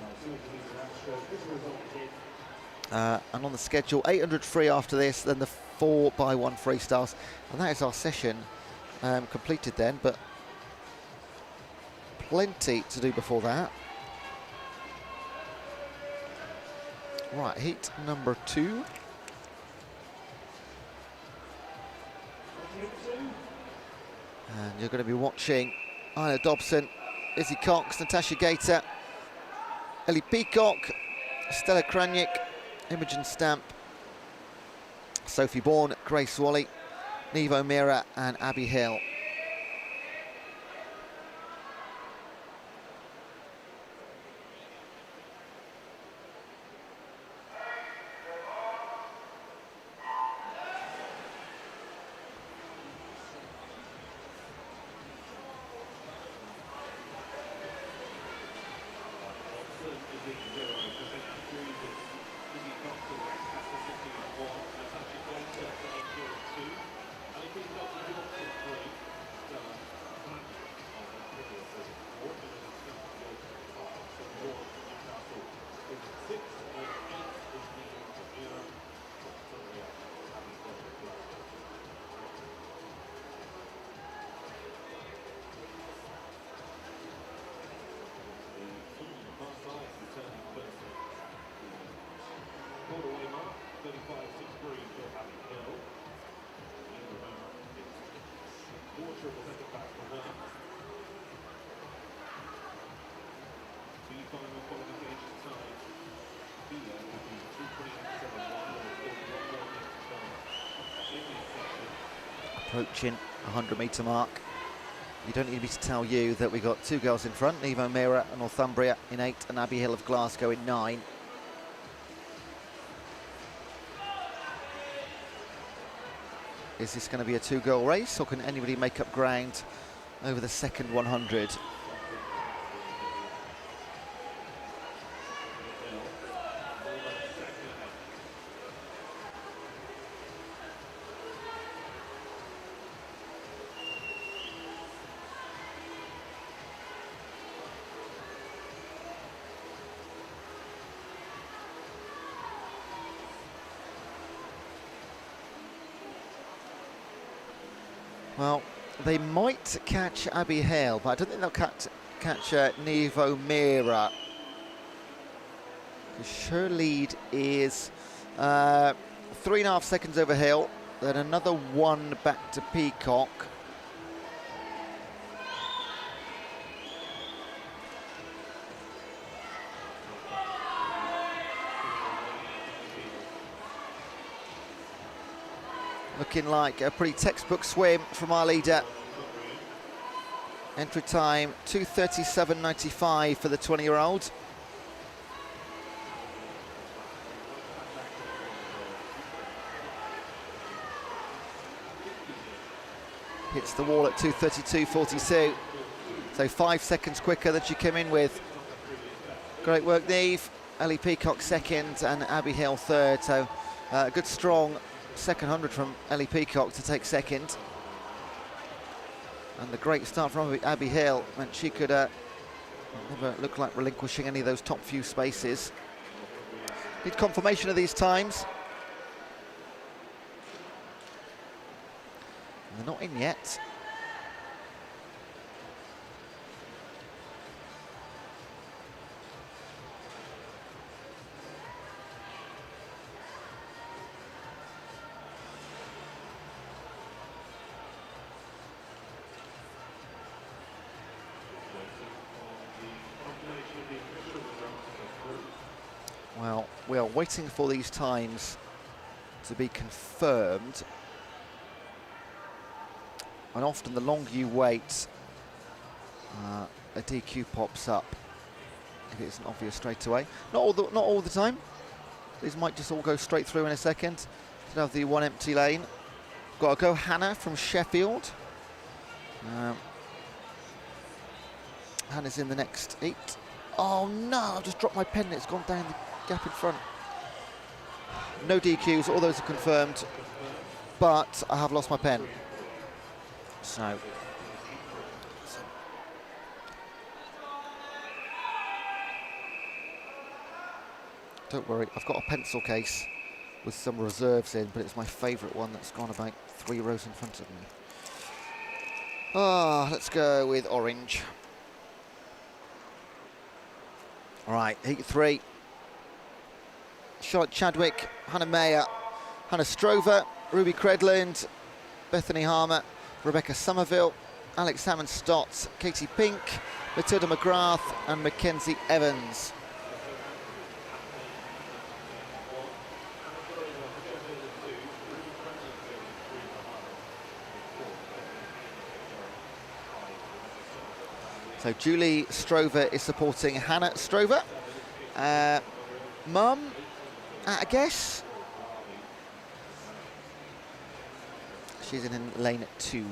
And on the schedule, 800 free after this, then the 4x1 freestyles. And that is our session completed then, but plenty to do before that. Right, heat number 2. And you're going to be watching Isla Dobson, Izzy Cox, Natasha Gator, Ellie Peacock, Stella Kranick, Imogen Stamp, Sophie Bourne, Grace Wally, Neve O'Meara and Abby Hill. Approaching 100-metre mark. You don't need me to tell you that we got two girls in front, Niamh O'Meara and Northumbria in 8 and Abby Hill of Glasgow in 9. Is this going to be a two-girl race, or can anybody make up ground over the second 100? Well, they might catch Abby Hale, but I don't think they'll catch Niamh O'Meara. Her lead is 3.5 seconds over Hill, then another 1 back to Peacock. Looking like a pretty textbook swim from our leader. Entry time 2:37.95 for the 20-year-old. Hits the wall at 2:32.42. So 5 seconds quicker than she came in with. Great work, Niamh. Ellie Peacock second and Abby Hill third. So a good strong second 100 from Ellie Peacock to take second. And the great start from Abby Hill meant she could never look like relinquishing any of those top few spaces. Need confirmation of these times. And they're not in yet. Well, we are waiting for these times to be confirmed. And often the longer you wait, a DQ pops up if it isn't obvious straight away. Not all the time. These might just all go straight through in a second. Still have the one empty lane. Got to go Hannah from Sheffield. Hannah's in the next 8. Oh no, I've just dropped my pen, it's gone down the gap in front. No DQs, all those are confirmed, but I have lost my pen. So. Don't worry, I've got a pencil case with some reserves in, but it's my favourite one that's gone about 3 rows in front of me. Let's go with orange. All right, heat 3. Charlotte Chadwick, Hannah Mayer, Hannah Strover, Ruby Credland, Bethany Harmer, Rebecca Somerville, Alex Hammond-Stott, Katie Pink, Matilda McGrath and Mackenzie Evans. So Julie Strover is supporting Hannah Strover. Mum, I guess. She's in lane 2.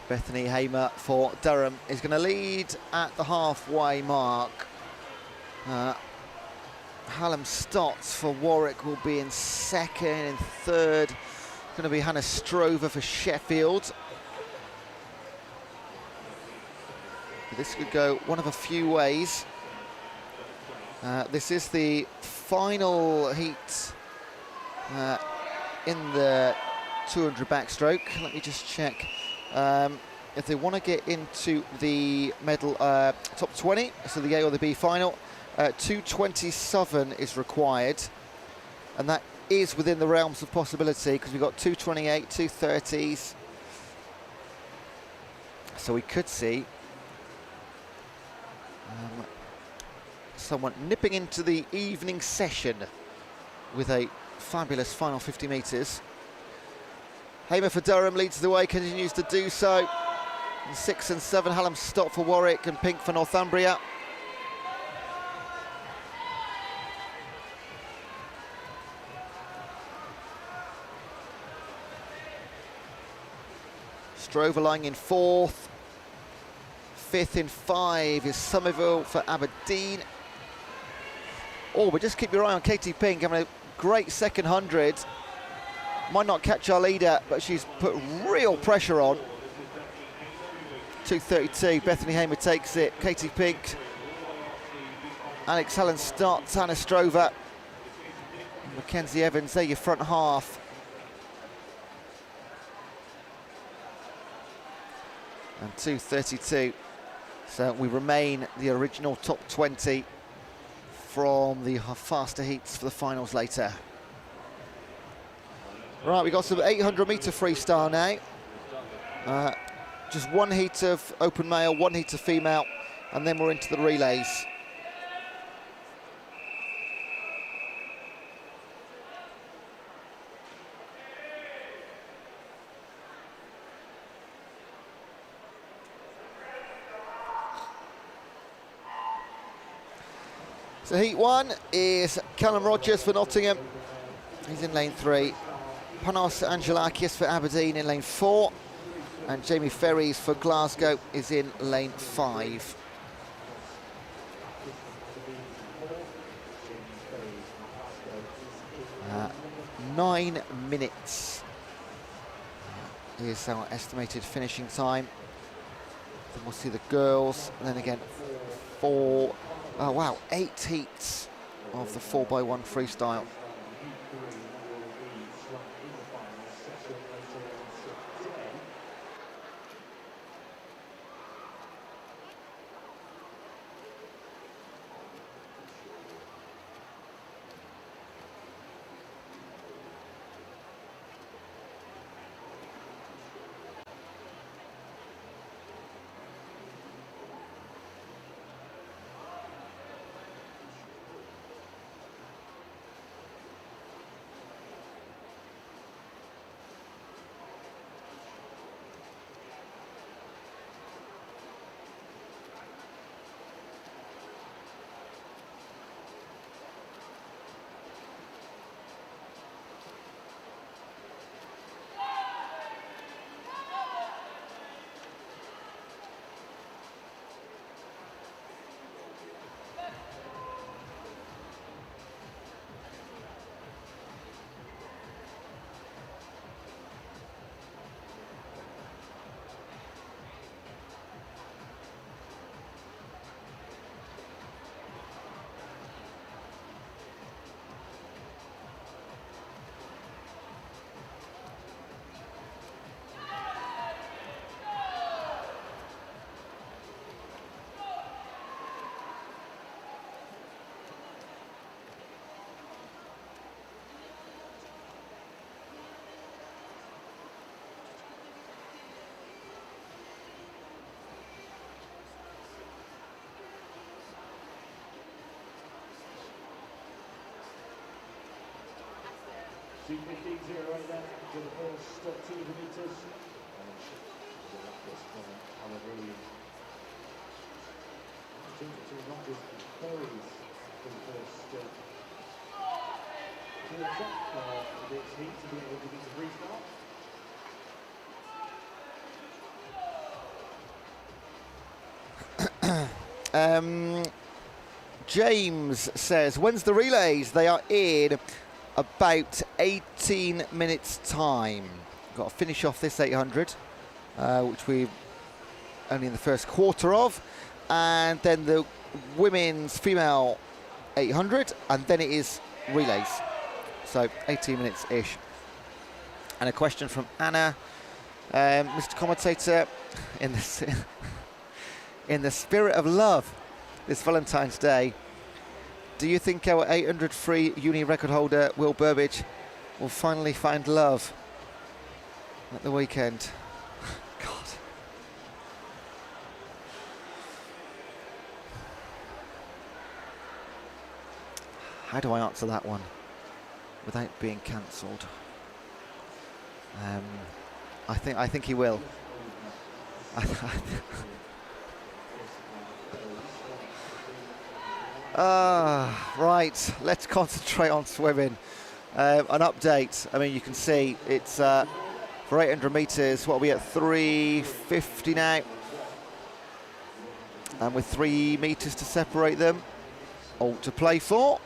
Bethany Hamer for Durham is going to lead at the halfway mark. Hallam Stotts for Warwick will be in second. In third, going to be Hannah Strover for Sheffield. This could go one of a few ways. This is the final heat in the 200 backstroke. Let me just check. If they want to get into the medal top 20, so the A or the B final, 227 is required, and that is within the realms of possibility because we've got 228, 230s. So we could see someone nipping into the evening session with a fabulous final 50 metres. Hamer for Durham leads the way, continues to do so. And 6 and 7, Hallam Stott for Warwick and Pink for Northumbria. Strover lying in 4th. 5th in 5 is Somerville for Aberdeen. Oh, but just keep your eye on Katie Pink, having a great second 100. Might not catch our leader, but she's put real pressure on. 2:32, Bethany Hamer takes it. Katie Pink, Alex Hallam Stott, Hannah Strover, Mackenzie Evans, they're your front half. And 2:32. So we remain the original top 20 from the faster heats for the finals later. Right, we've got some 800-metre freestyle now. Just one heat of open male, one heat of female, and then we're into the relays. So heat 1 is Callum Rogers for Nottingham. He's in lane 3. Panos Angelakis for Aberdeen in lane 4. And Jamie Ferries for Glasgow is in lane 5. Uh, 9 minutes is our estimated finishing time. Then we'll see the girls, and then again 8 heats of the 4x1 freestyle.
Two 15.0 right there for the first 200 metres. Hallelujah. Two Rogers Ferries for the first 2 of this heat to be able to get a restart.
James says, when's the relays? They are in about 18 minutes time. Got to finish off this 800, which we only in the first quarter of. And then the women's female 800, and then it is relays. So 18 minutes-ish. And a question from Anna. Mr. Commentator, in the spirit of love this Valentine's Day, do you think our 800 free uni record holder, Will Burbage, will finally find love at the weekend? God. How do I answer that one without being cancelled? I think he will. Right, let's concentrate on swimming. An update. I mean, you can see it's for 800 metres. What are we at? 3:50 now, and with 3 metres to separate them, all to play for.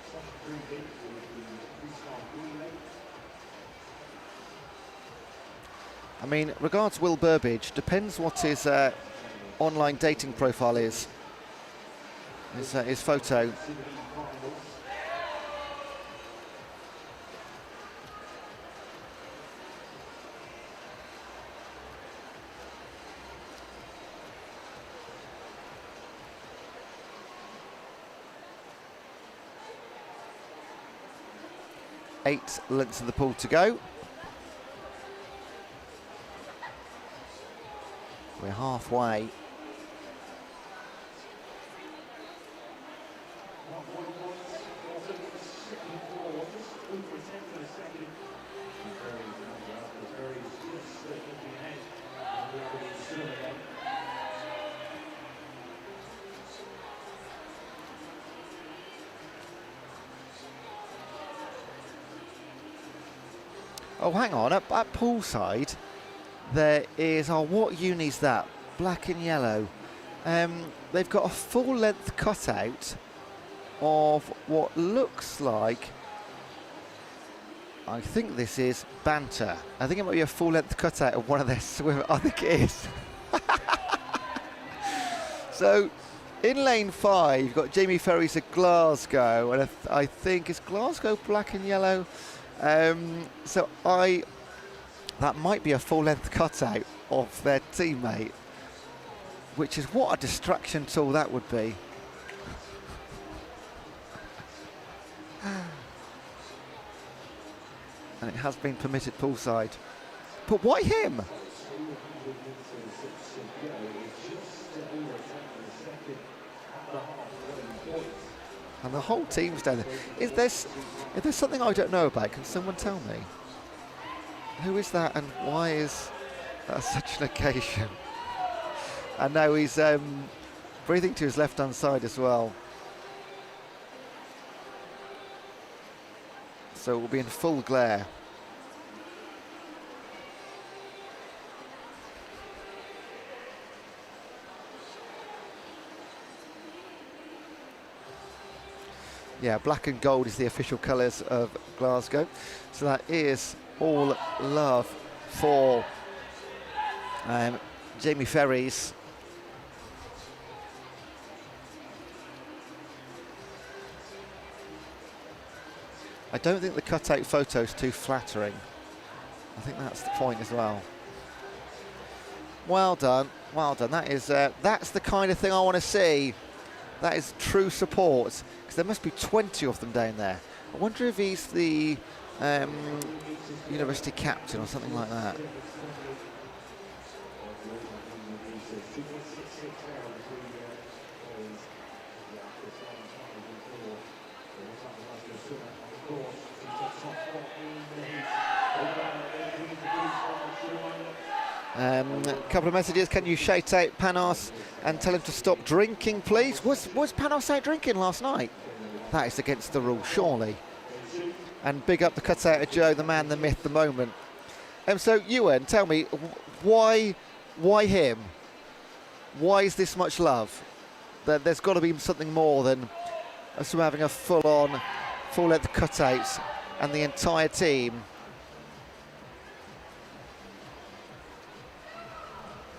I mean, regards Will Burbage, depends what his online dating profile is. His photo. Eight lengths of the pool to go. We're halfway. Oh, hang on, at poolside there is, oh, what uni's that? Black and yellow. They've got a full-length cutout of what looks like, I think this is Banter. I think it might be a full-length cutout of one of their swimmers. I think it is. So, in lane 5, you've got Jamie Ferries at Glasgow, and I think it's Glasgow black and yellow. So that might be a full-length cutout of their teammate, which is what a distraction tool that would be. And it has been permitted poolside. But why him? And the whole team's down there. If there's something I don't know about, can someone tell me? Who is that and why is that such an occasion? And now he's breathing to his left-hand side as well. So it will be in full glare. Yeah, black and gold is the official colours of Glasgow. So that is all love for Jamie Ferries. I don't think the cutout photo is too flattering. I think that's the point as well. Well done, well done. That is that's the kind of thing I want to see. That is true support, because there must be 20 of them down there. I wonder if he's the university captain or something like that. A couple of messages. Can you shout out Panos and tell him to stop drinking, please? Was Panos out drinking last night? That is against the rules, surely. And big up the cutout of Joe, the man, the myth, the moment. So, Ewan, tell me, why him? Why is this much love? There's got to be something more than us having a full-on, full-length cutout and the entire team.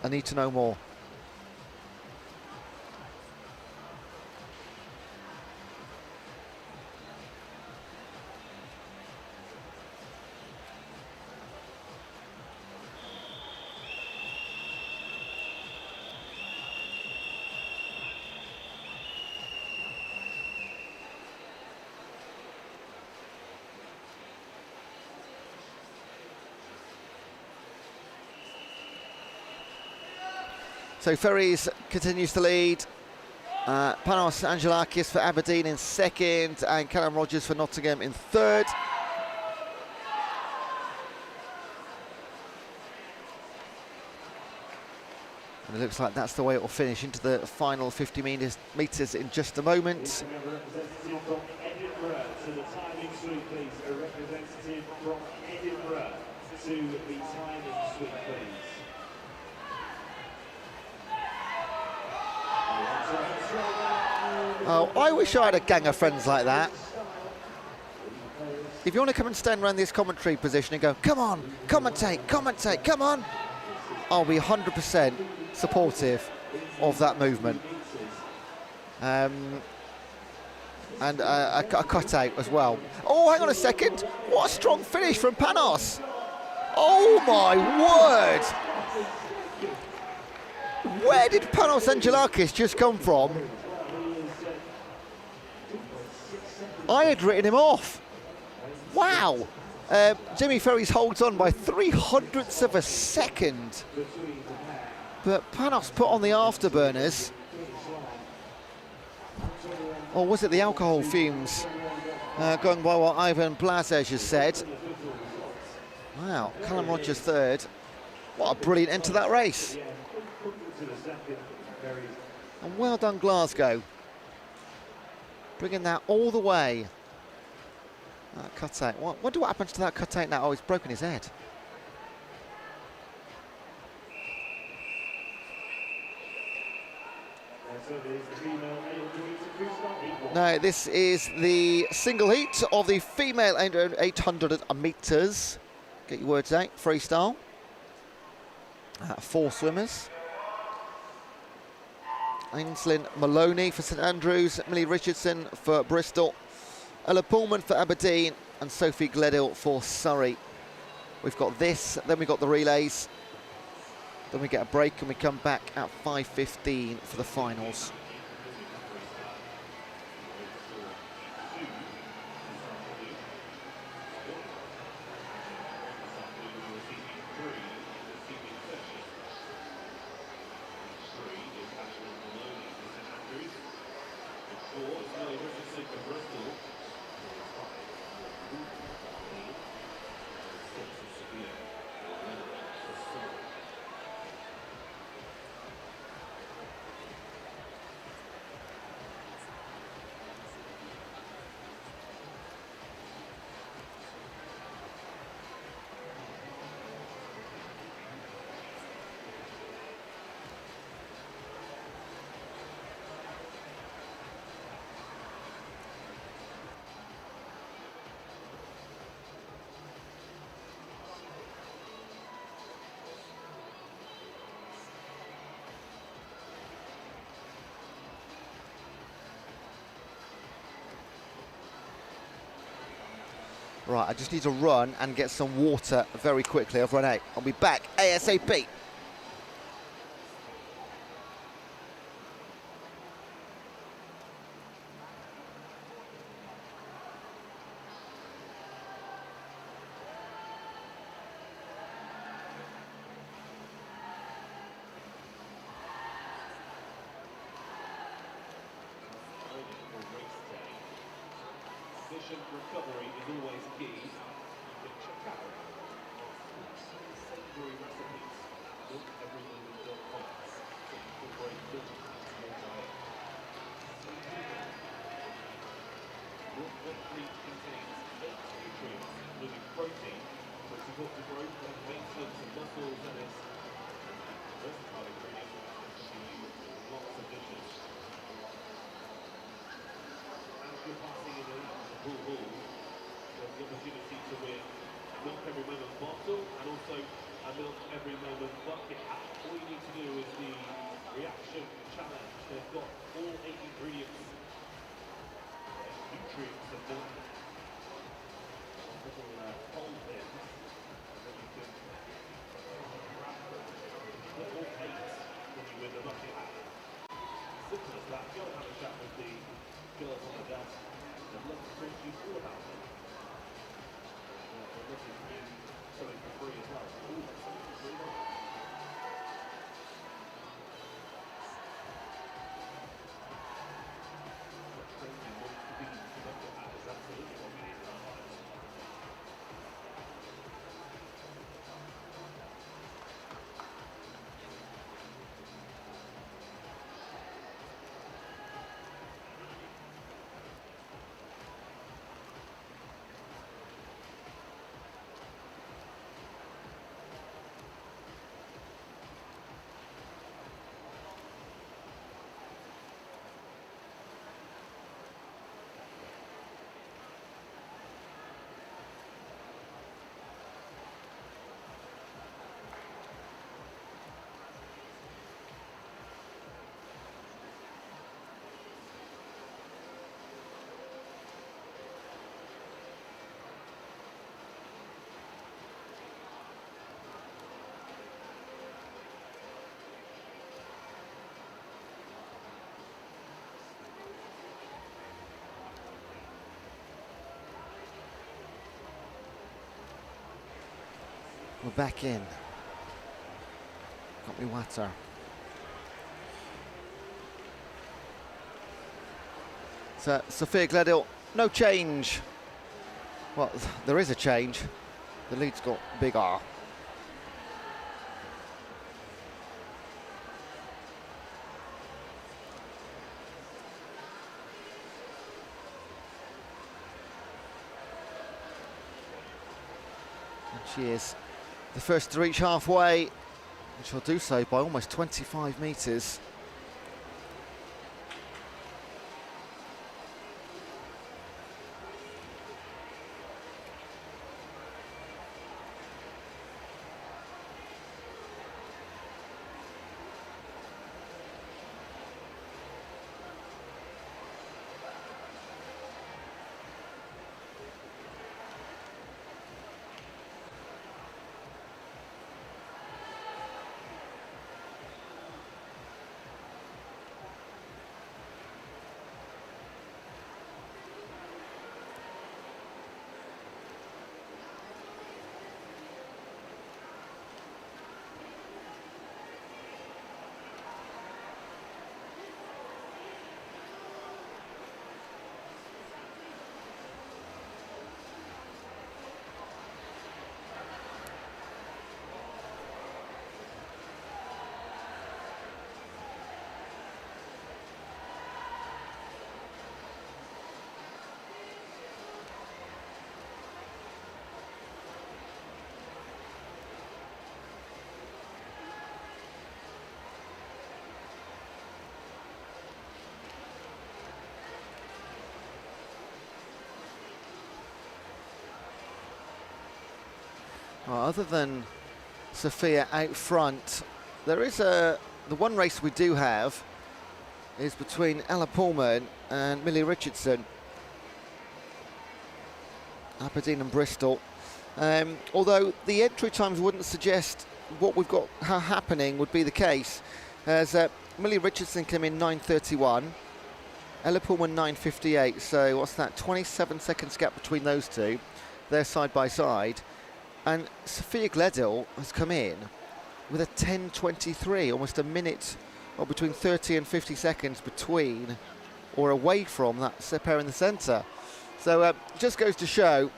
I need to know more. So Ferries continues to lead. Panos Angelakis for Aberdeen in second, and Callum Rogers for Nottingham in third. And it looks like that's the way it will finish into the final 50 metres in just a moment. Oh, I wish I had a gang of friends like that. If you want to come and stand around this commentary position and go, come on, commentate, come on, I'll be 100% supportive of that movement. And a cutout as well. Oh, hang on a second. What a strong finish from Panos. Oh my word. Where did Panos Angelakis just come from? I had written him off. Wow. Jimmy Ferries holds on by 0.03 of a second. But Panos put on the afterburners. Or was it the alcohol fumes? Going by what Ivan Blazej has said. Wow, Callum Rogers third. What a brilliant end to that race. And well done, Glasgow. Bringing that all the way. That cutout. Wonder what happens to that cutout now. Oh, he's broken his head. Now, this is the single heat of the female 800 metres. Get your words out, freestyle. 4 swimmers. Ainsley Maloney for St Andrews, Millie Richardson for Bristol, Ella Pullman for Aberdeen, and Sophie Gledhill for Surrey. We've got this, then we've got the relays, then we get a break and we come back at 5:15 for the finals. Right, I just need to run and get some water very quickly. I've run out. I'll be back ASAP.
Recovery is always key. You can check out savory recipes. milkeverymoments.com. So incorporate milk into your diet. Milk contains 8 nutrients, including protein, which support the growth and maintenance of muscles, and is a versatile ingredient that can be used in lots of dishes. As you're passing in the pool hall, the opportunity to win a Milk Every Moment bottle and also a Milk Every Moment bucket hat. All you need to do is the reaction challenge. They've got all 8 ingredients, nutrients of milk. Little cold pins, and then you can grab them. Get all 8 when you win the bucket hat. Simple as that. Go and have a chat with the girls on the desk. I'd love to talk to you all about them. They're looking to do something for free as well. All something for free.
We're back in. Got me Watter. So Sophia Gledhill, no change. Well, there is a change. The lead's got bigger. And she is the first to reach halfway, and she'll do so by almost 25 metres. Well, other than Sophia out front, there is the one race we do have is between Ella Pullman and Millie Richardson, Aberdeen and Bristol. Although the entry times wouldn't suggest what we've got happening would be the case, as Millie Richardson came in 9:31, Ella Pullman 9:58. So what's that? 27 seconds gap between those two. They're side by side. And Sophia Gledhill has come in with a 10:23, almost a minute, or between 30 and 50 seconds between or away from that pair in the centre. So just goes to show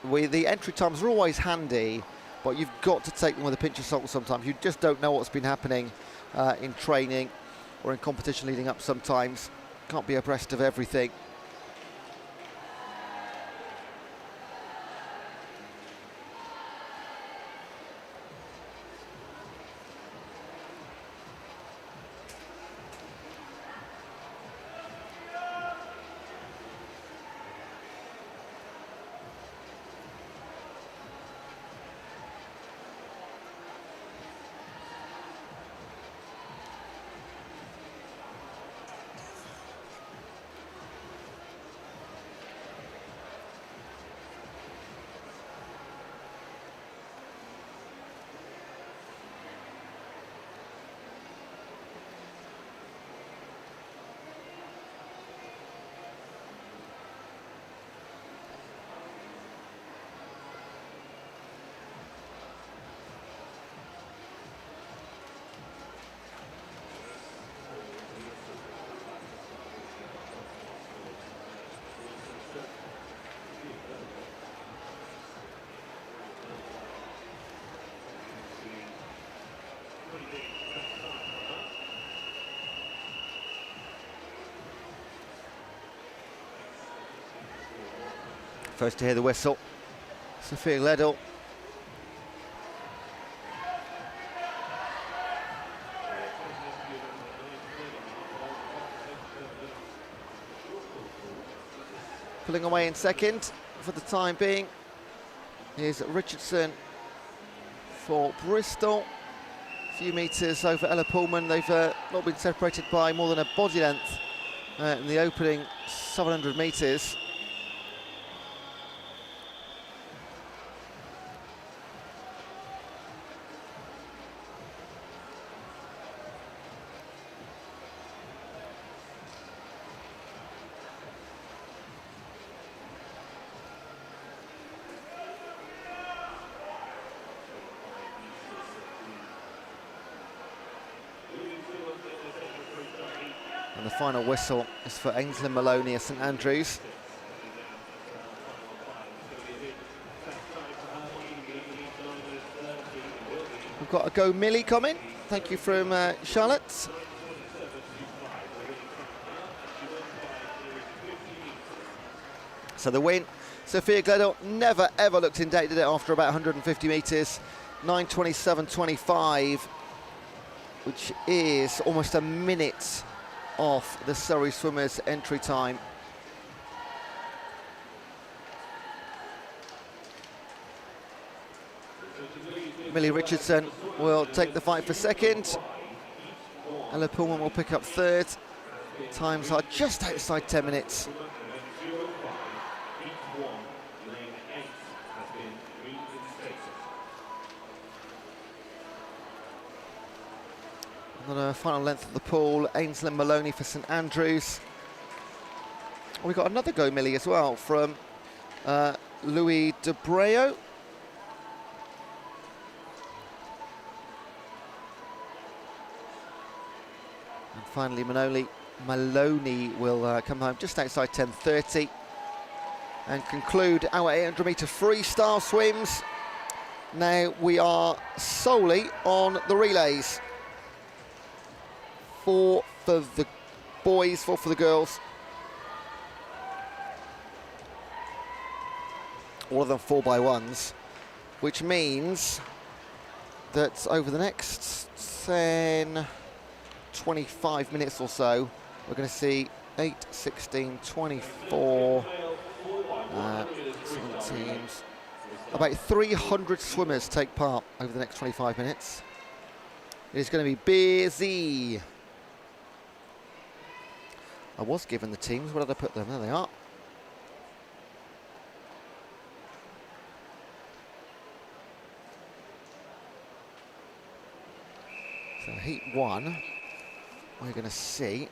the entry times are always handy, but you've got to take them with a pinch of salt sometimes. You just don't know what's been happening in training or in competition leading up sometimes. Can't be abreast of everything. First to hear the whistle, Sophia Gledhill. Pulling away in second for the time being is Richardson for Bristol. A few metres over Ella Pullman. They've not been separated by more than a body length in the opening 700 metres. And the final whistle is for Ainsley Maloney of St Andrews. We've got a go Millie coming. Thank you from Charlotte. So the win, Sophia Gledel never ever looked in date, did it, after about 150 metres. 9:27.25, which is almost a minute off the Surrey swimmers' entry time. Millie Richardson will take the fight for second. Ella Pullman will pick up third. Times are just outside 10 minutes. On the final length of the pool, Ainsley Maloney for St Andrews. We got another go Millie as well from Louis De Breo. And finally Maloney will come home just outside 10:30 and conclude our 800 metre freestyle swims. Now we are solely on the relays. 4 for the boys, 4 for the girls. All of them 4x1s, which means that over the next 25 minutes or so, we're going to see 8, 16, 24, 17, about 300 swimmers take part over the next 25 minutes. It is going to be busy. I was given the teams. Where did I put them? There they are. So heat 1, we're going to see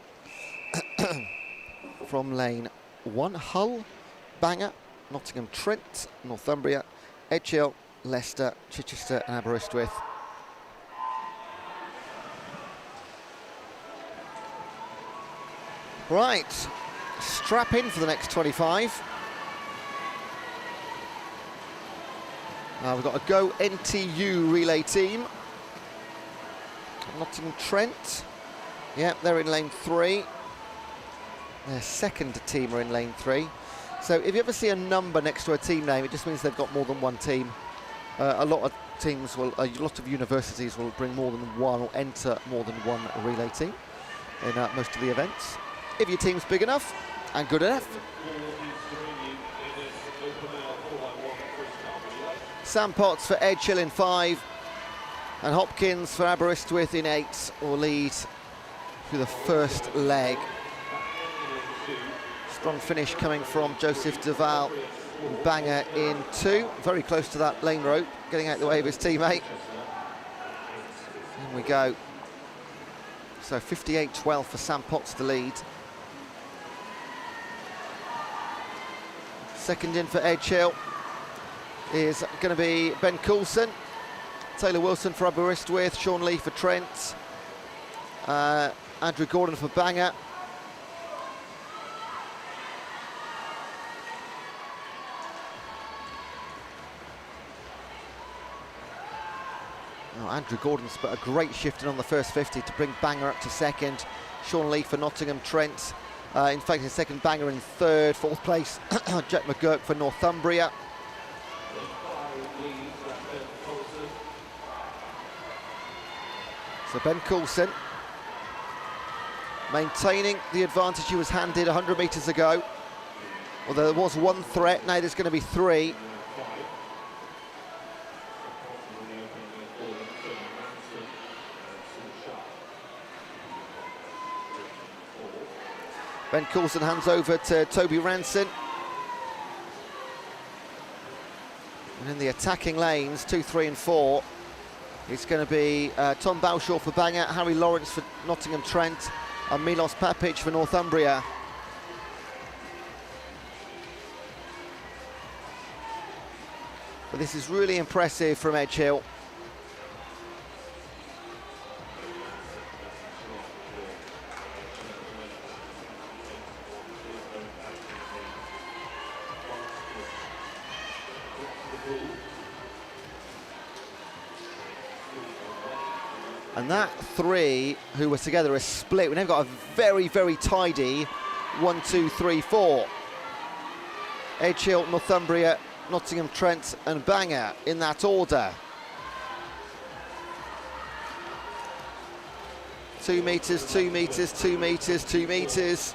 from lane 1, Hull, Bangor, Nottingham Trent, Northumbria, Edgehill, Leicester, Chichester and Aberystwyth. Right, strap in for the next 25. We've got a Go NTU relay team. Nottingham Trent, yep, they're in lane 3. Their second team are in lane 3. So if you ever see a number next to a team name, it just means they've got more than one team. A lot of teams will, a lot of universities will bring more than one or enter more than one relay team in most of the events. If your team's big enough and good enough. Sam Potts for Edgehill in 5, and Hopkins for Aberystwyth in 8 will lead through the first leg. Strong finish coming from Joseph Duval, Bangor in 2, very close to that lane rope, getting out the way of his teammate. In we go. So 58-12 for Sam Potts to lead. Second in for Edgehill is going to be Ben Coulson. Taylor Wilson for Aberystwyth, Sean Lee for Trent, Andrew Gordon for Bangor. Oh, Andrew Gordon's put a great shift in on the first 50 to bring Bangor up to second. Sean Lee for Nottingham Trent. In fact, in second, Bangor in third. Fourth place, Jack McGurk for Northumbria. So Ben Coulson maintaining the advantage he was handed 100 metres ago. Although there was one threat, now there's going to be 3. Ben Coulson hands over to Toby Ranson. And in the attacking lanes, 2, 3 and 4, it's going to be Tom Balshaw for Bangor, Harry Lawrence for Nottingham Trent, and Milos Papic for Northumbria. But this is really impressive from Edgehill. And that three who were together are split. We've now got a very, very tidy 1, 2, 3, 4. Edgehill, Northumbria, Nottingham Trent and Bangor in that order. 2 metres, 2 metres, 2 metres, 2 metres.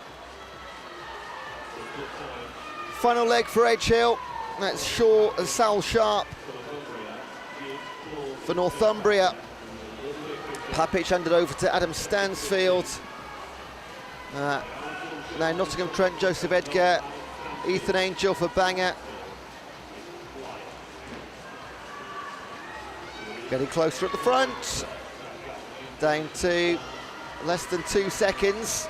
Final leg for Edgehill. That's Shaw and Sal Sharp for Northumbria. Papich handed over to Adam Stansfield. Now Nottingham Trent, Joseph Edgar, Ethan Angel for Bangor. Getting closer at the front. Down to less than 2 seconds.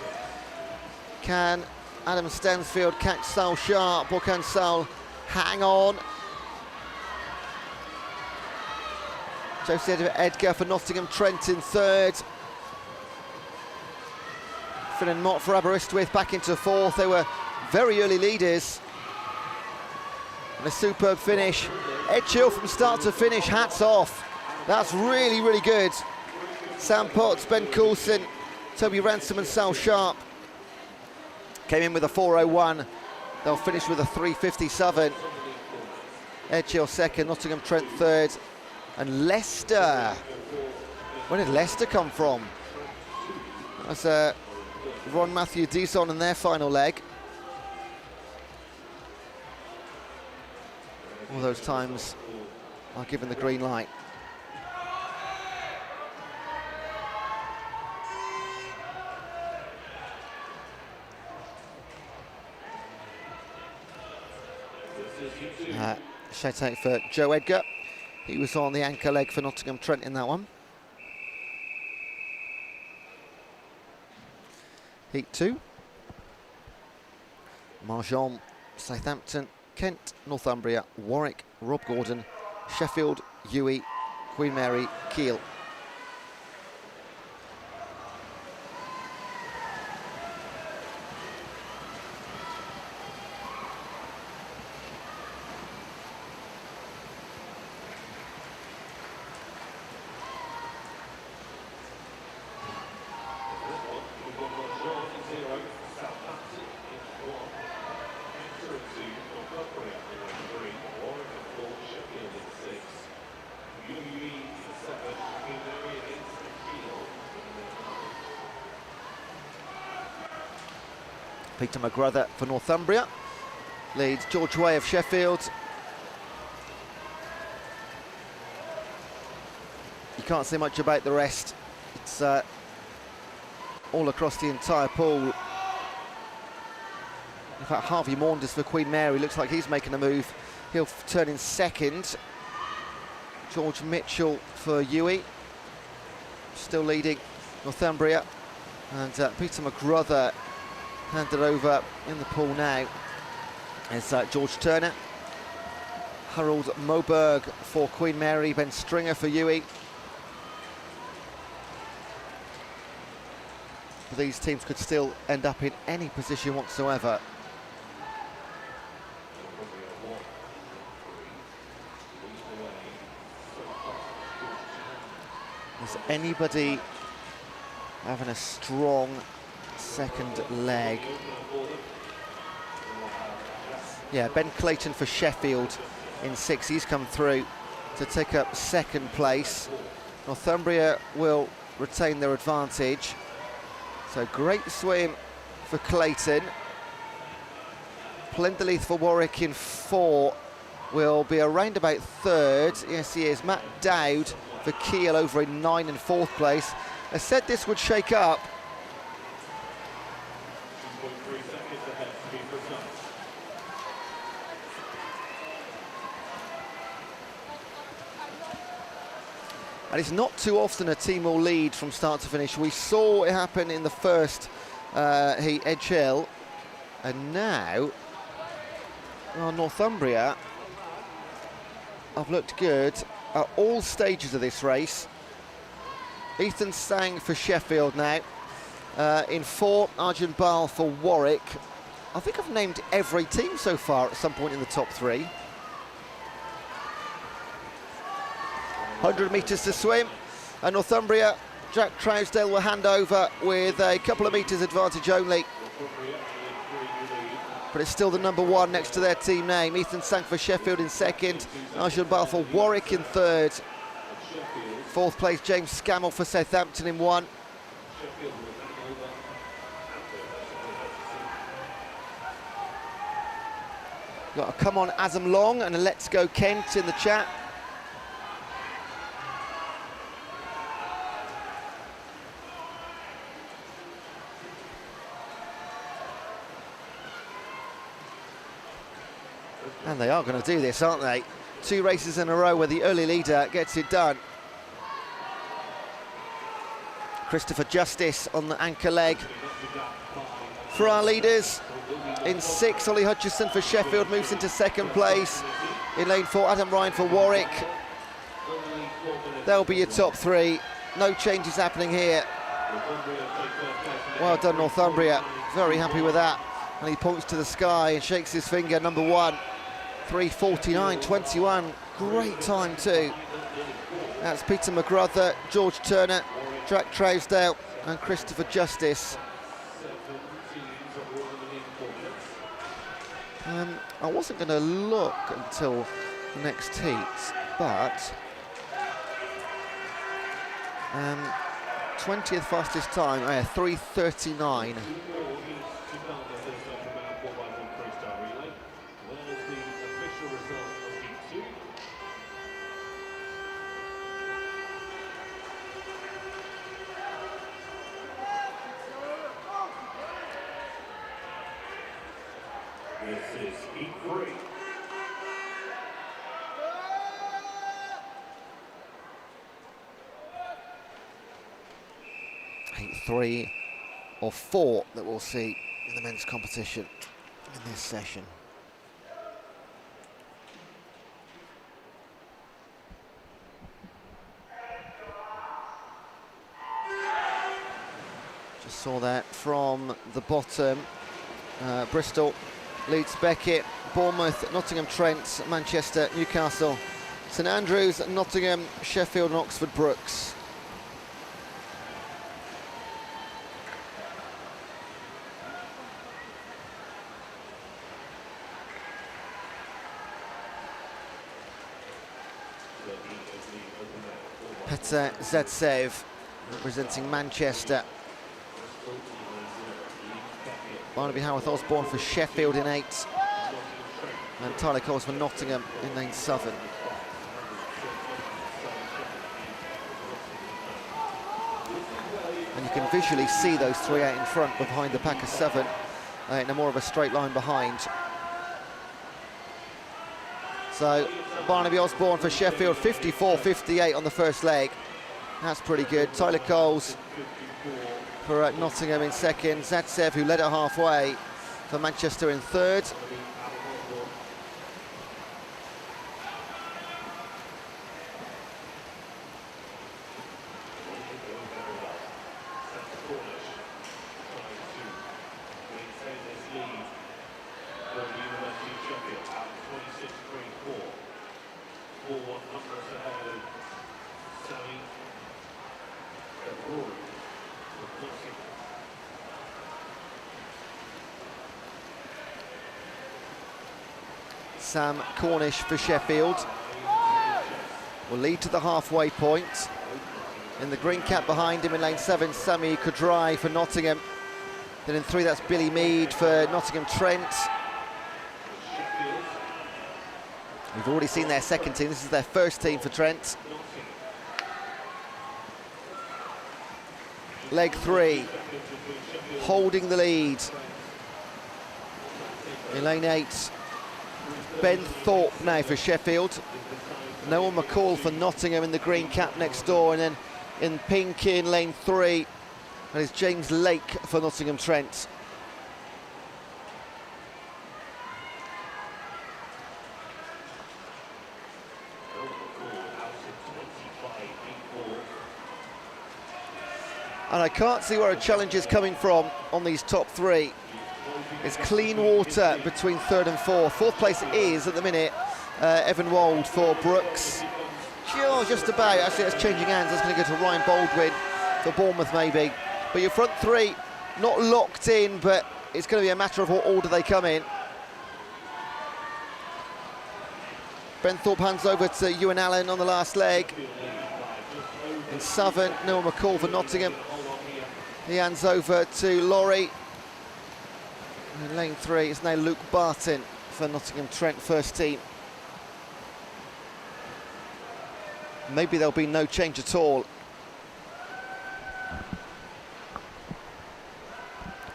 Can Adam Stansfield catch Sal Sharp, or can Sal hang on? Joseph Edgar for Nottingham Trent in third. Finn and Mott for Aberystwyth back into fourth. They were very early leaders. And a superb finish. Edgehill from start to finish, hats off. That's really, really good. Sam Potts, Ben Coulson, Toby Ransom and Sal Sharp came in with a 4:01. They'll finish with a 3:57. Edgehill second, Nottingham Trent third. And Leicester. Where did Leicester come from? That's Ron Matthew Deason in their final leg. All those times are given the green light. Shout out for Joe Edgar. He was on the anchor leg for Nottingham Trent in that one. Heat 2. Marjon, Southampton, Kent, Northumbria, Warwick, Rob Gordon, Sheffield, Ewey, Queen Mary, Kiel. Peter McGrother for Northumbria leads George Way of Sheffield. You can't say much about the rest. It's all across the entire pool. In fact, Harvey Maunders for Queen Mary looks like he's making a move. He'll turn in second. George Mitchell for Ewey, still leading Northumbria. And Peter McGrother handed over in the pool now is George Turner. Harold Moberg for Queen Mary, Ben Stringer for Ewey. These teams could still end up in any position whatsoever. Is anybody having a strong second leg? Yeah, Ben Clayton for Sheffield in 6. He's come through to take up second place. Northumbria will retain their advantage. So great swim for Clayton. Plenderleith for Warwick in 4 will be around about third. Yes, he is. Matt Dowd for Kiel over in 9 and 4th place. I said this would shake up. And it's not too often a team will lead from start to finish. We saw it happen in the first heat, Edgehill, and now Northumbria have looked good at all stages of this race. Ethan Sang for Sheffield now. In 4, Arjun Bal for Warwick. I think I've named every team so far at some point in the top 3. 100 metres to swim, and Northumbria Jack Trousdale will hand over with a couple of metres advantage only. But it's still the number one next to their team name. Ethan Sank for Sheffield in second. Arjun Bal for Warwick in third. Fourth place, James Scammell for Southampton in one. Got a come on Azam Long and a let's go Kent in the chat. And they are going to do this, aren't they? 2 races in a row where the early leader gets it done. Christopher Justice on the anchor leg for our leaders. In 6, Ollie Hutchison for Sheffield moves into second place. In lane 4, Adam Ryan for Warwick. They'll be your top 3. No changes happening here. Well done, Northumbria. Very happy with that. And he points to the sky and shakes his finger, number 1. 3:49.21, great time too. That's Peter McGrother, George Turner, Jack Trousdale and Christopher Justice. I wasn't going to look until the next heat, but 20th fastest time, 3:39.
This is heat 3.
Heat 3 or 4 that we'll see in the men's competition in this session. Just saw that from the bottom. Bristol, Leeds, Beckett, Bournemouth, Nottingham, Trent, Manchester, Newcastle, St Andrews, Nottingham, Sheffield and Oxford Brooks. Petr Zedsev representing Manchester. Barnaby Howarth Osborne for Sheffield in 8. And Tyler Coles for Nottingham in lane 7. And you can visually see those 3 out in front behind the pack of 7 in a more of a straight line behind. So Barnaby Osborne for Sheffield, 54.58 on the first leg. That's pretty good. Tyler Coles for Nottingham in second. Zatsev, who led it halfway, for Manchester in third. Sam Cornish for Sheffield will lead to the halfway point. In the green cap behind him in lane 7, Sami Kudrai for Nottingham. Then in 3, that's Billy Mead for Nottingham Trent. We've already seen their second team. This is their first team for Trent. Leg 3, holding the lead. In lane 8, Ben Thorpe now for Sheffield. Noel McCall for Nottingham in the green cap next door. And then in pink in lane 3, that is James Lake for Nottingham Trent. And I can't see where a challenge is coming from on these top 3. It's clean water between 3rd and 4th. 4th place is, at the minute, Evan Wold for Brooks. Just about. Actually, that's changing hands. That's going to go to Ryan Baldwin for Bournemouth maybe. But your front three, not locked in, but it's going to be a matter of what order they come in. Ben Thorpe hands over to Ewan Allen on the last leg. In Southern, Noah McCall for Nottingham. He hands over to Laurie. And in lane 3, it's now Luke Barton for Nottingham Trent first team. Maybe there'll be no change at all.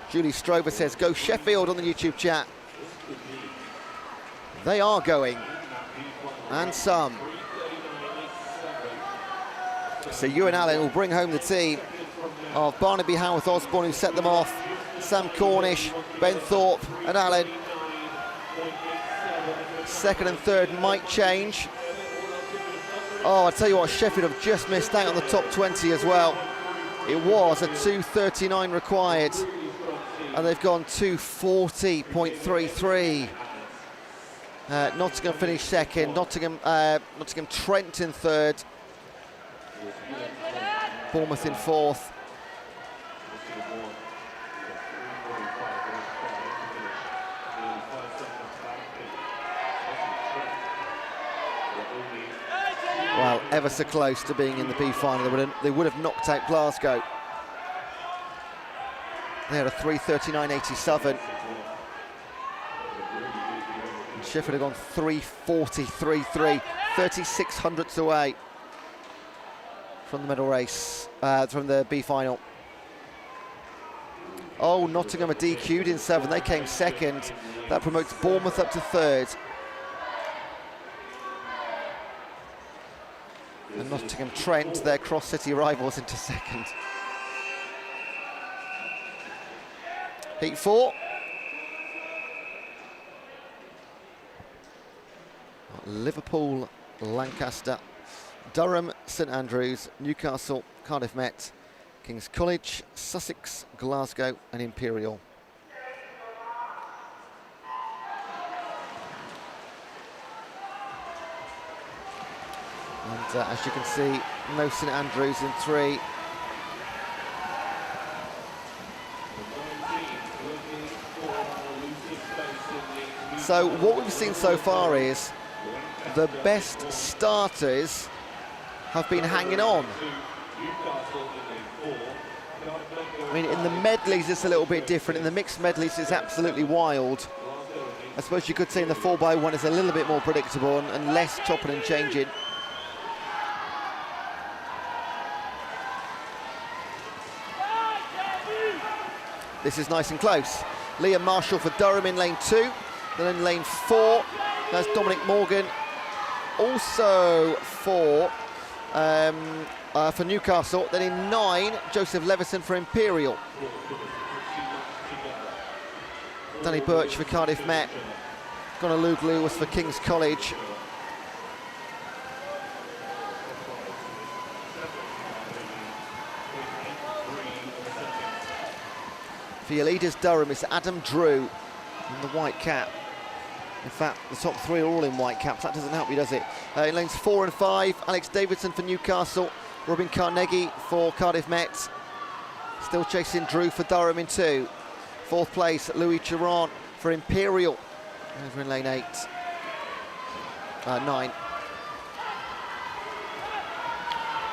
Julie Strover says, go Sheffield on the YouTube chat. They are going. And some. So Ewan Allen will bring home the team of Barnaby, Howarth, Osborne, who set them off. Sam Cornish, Ben Thorpe and Allen. Second and third might change. Oh, I tell you what, Sheffield have just missed out on the top 20 as well. It was a 2:39 required, and they've gone 2:40.33. Nottingham finished second, Nottingham Trent in third, Bournemouth in fourth. Well, ever so close to being in the B final. They would have knocked out Glasgow. They had a 3:39.87. Sheffield have gone 3:43.33, 36 hundredths away from the medal race, from the B final. Oh, Nottingham are DQ'd in 7. They came second. That promotes Bournemouth up to third. And Nottingham Trent, their cross-city rivals, into second. Heat 4. Liverpool, Lancaster, Durham, St Andrews, Newcastle, Cardiff Met, King's College, Sussex, Glasgow and Imperial. And as you can see, no St Andrews in 3. So what we've seen so far is the best starters have been hanging on. I mean, in the medleys it's a little bit different. In the mixed medleys it's absolutely wild. I suppose you could say in the 4x1 it's a little bit more predictable and less chopping and changing. This is nice and close. Liam Marshall for Durham in lane 2. Then in lane 4, there's Dominic Morgan. Also for Newcastle. Then in 9, Joseph Levison for Imperial. Danny Birch for Cardiff Met. Gonaluglu was for King's College. For your leaders, Durham, it's Adam Drew in the white cap. In fact, the top 3 are all in white caps. That doesn't help you, does it? In lanes 4 and 5, Alex Davidson for Newcastle, Robin Carnegie for Cardiff Met. Still chasing Drew for Durham in 2. 4th place, Louis Chiron for Imperial, over in lane 9.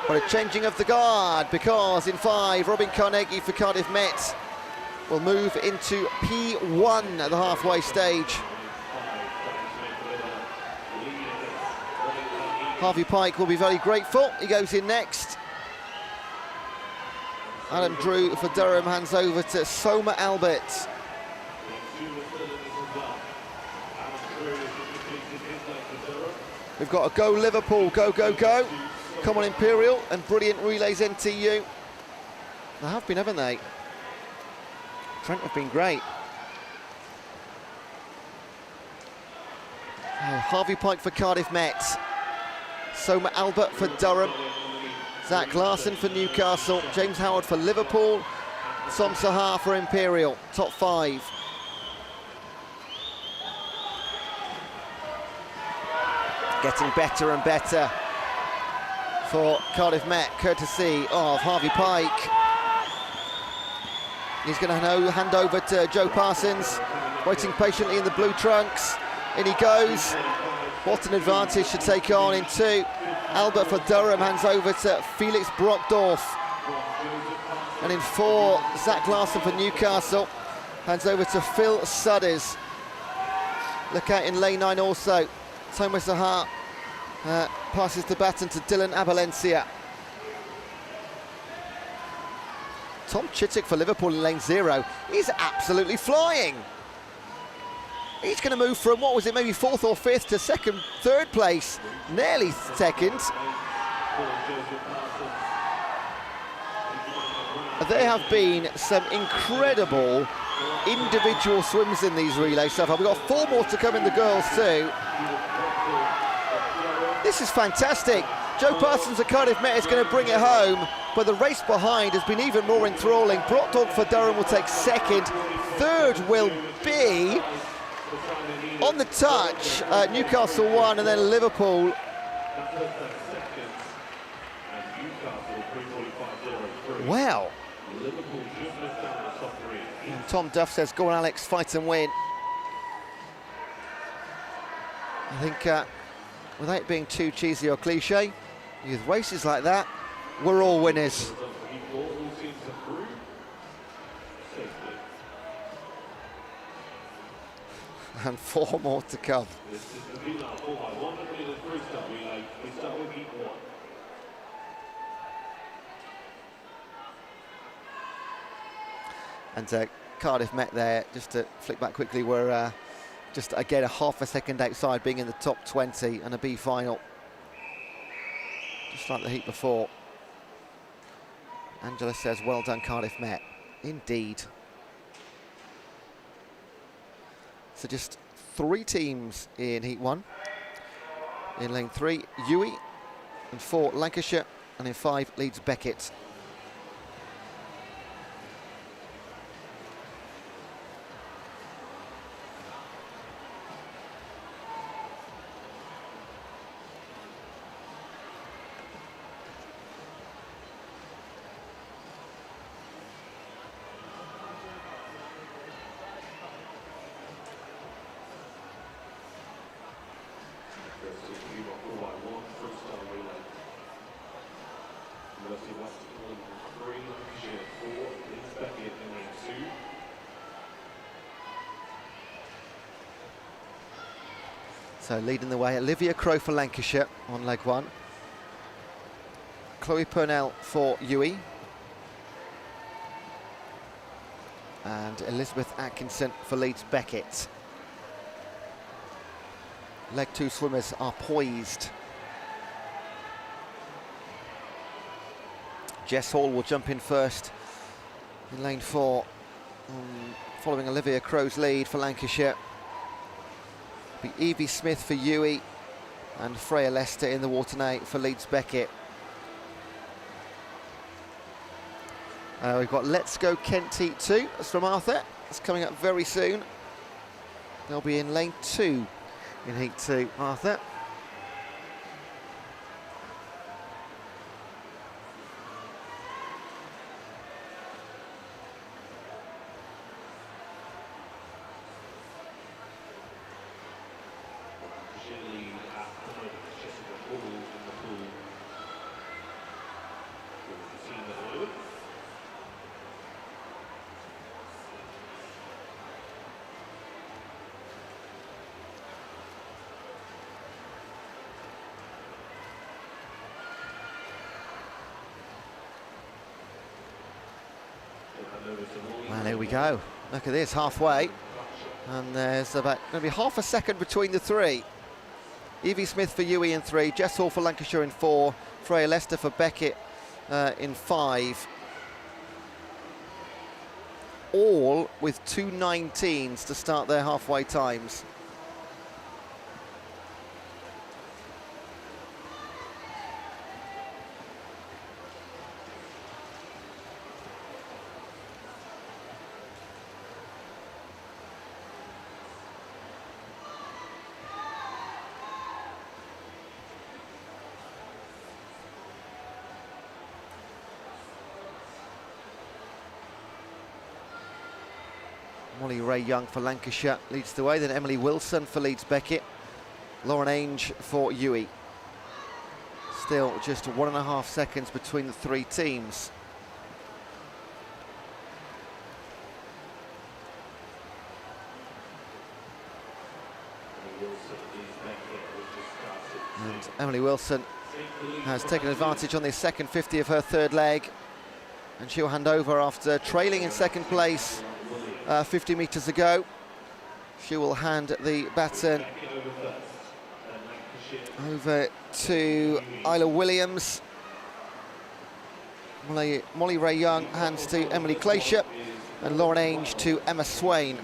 But a changing of the guard, because in 5, Robin Carnegie for Cardiff Met will move into P1 at the halfway stage. Harvey Pike will be very grateful. He goes in next. Adam Drew for Durham hands over to Soma Albert. We've got a go Liverpool, go, go, go. Come on Imperial, and brilliant relays NTU. They have been, haven't they? Trent have been great. Harvey Pike for Cardiff Met. Soma Albert for Durham. Zach Larson for Newcastle. James Howard for Liverpool. Som Sahar for Imperial. Top 5. Getting better and better for Cardiff Met, courtesy of Harvey Pike. He's going to hand over to Joe Parsons, waiting patiently in the blue trunks. In he goes. What an advantage to take on in 2. Albert for Durham hands over to Felix Brockdorf. And in 4, Zach Larson for Newcastle hands over to Phil Sudders. Look out in lane 9 also. Thomas Sahar passes the baton to Dylan Abalencia. Tom Chittick for Liverpool in lane 0. He's absolutely flying. He's going to move from, what was it, maybe 4th or 5th to 2nd, 3rd place, nearly 2nd. There have been some incredible individual swims in these relays so far. We've got 4 more to come in the girls too. This is fantastic. Joe Parsons of Cardiff Met is going to bring it home, but the race behind has been even more enthralling. Brockdorf for Durham will take 2nd. 3rd will be, on the touch, Newcastle 1, and then Liverpool. Well. And Tom Duff says, go on Alex, fight and win. I think, without being too cheesy or cliche, with races like that, we're all winners. And 4 more to come. And Cardiff Met there, just to flick back quickly, were just again a half a second outside being in the top 20 and a B final. Just like the heat before. Angela says, well done Cardiff Met. Indeed. So just 3 teams in Heat 1. In lane 3, Uwe. In 4, Lancashire. And in 5, Leeds Beckett. So leading the way, Olivia Crow for Lancashire on leg 1. Chloe Purnell for Uwe. And Elizabeth Atkinson for Leeds Beckett. Leg 2 swimmers are poised. Jess Hall will jump in first in lane 4, following Olivia Crow's lead for Lancashire. Be Evie Smith for Uwe and Freya Lester in the water now for Leeds Beckett. We've got Let's Go Kent Heat 2, that's from Arthur. It's coming up very soon. They'll be in lane 2 in Heat 2, Arthur. Well, here we go. Look at this, halfway. And there's about going to be half a second between the 3. Evie Smith for Uwe in 3, Jess Hall for Lancashire in 4, Freya Lester for Beckett in 5. All with 2:19s to start their halfway times. Molly Ray Young for Lancashire leads the way, then Emily Wilson for Leeds Beckett, Lauren Ainge for UE. Still just 1.5 seconds between the three teams. And Emily Wilson has taken advantage on the second 50 of her third leg, and she'll hand over after trailing in second place 50 metres ago. She will hand the baton over to Isla Williams. Molly Ray Young hands to Emily Glacier, and Lauren Ainge to Emma Swain.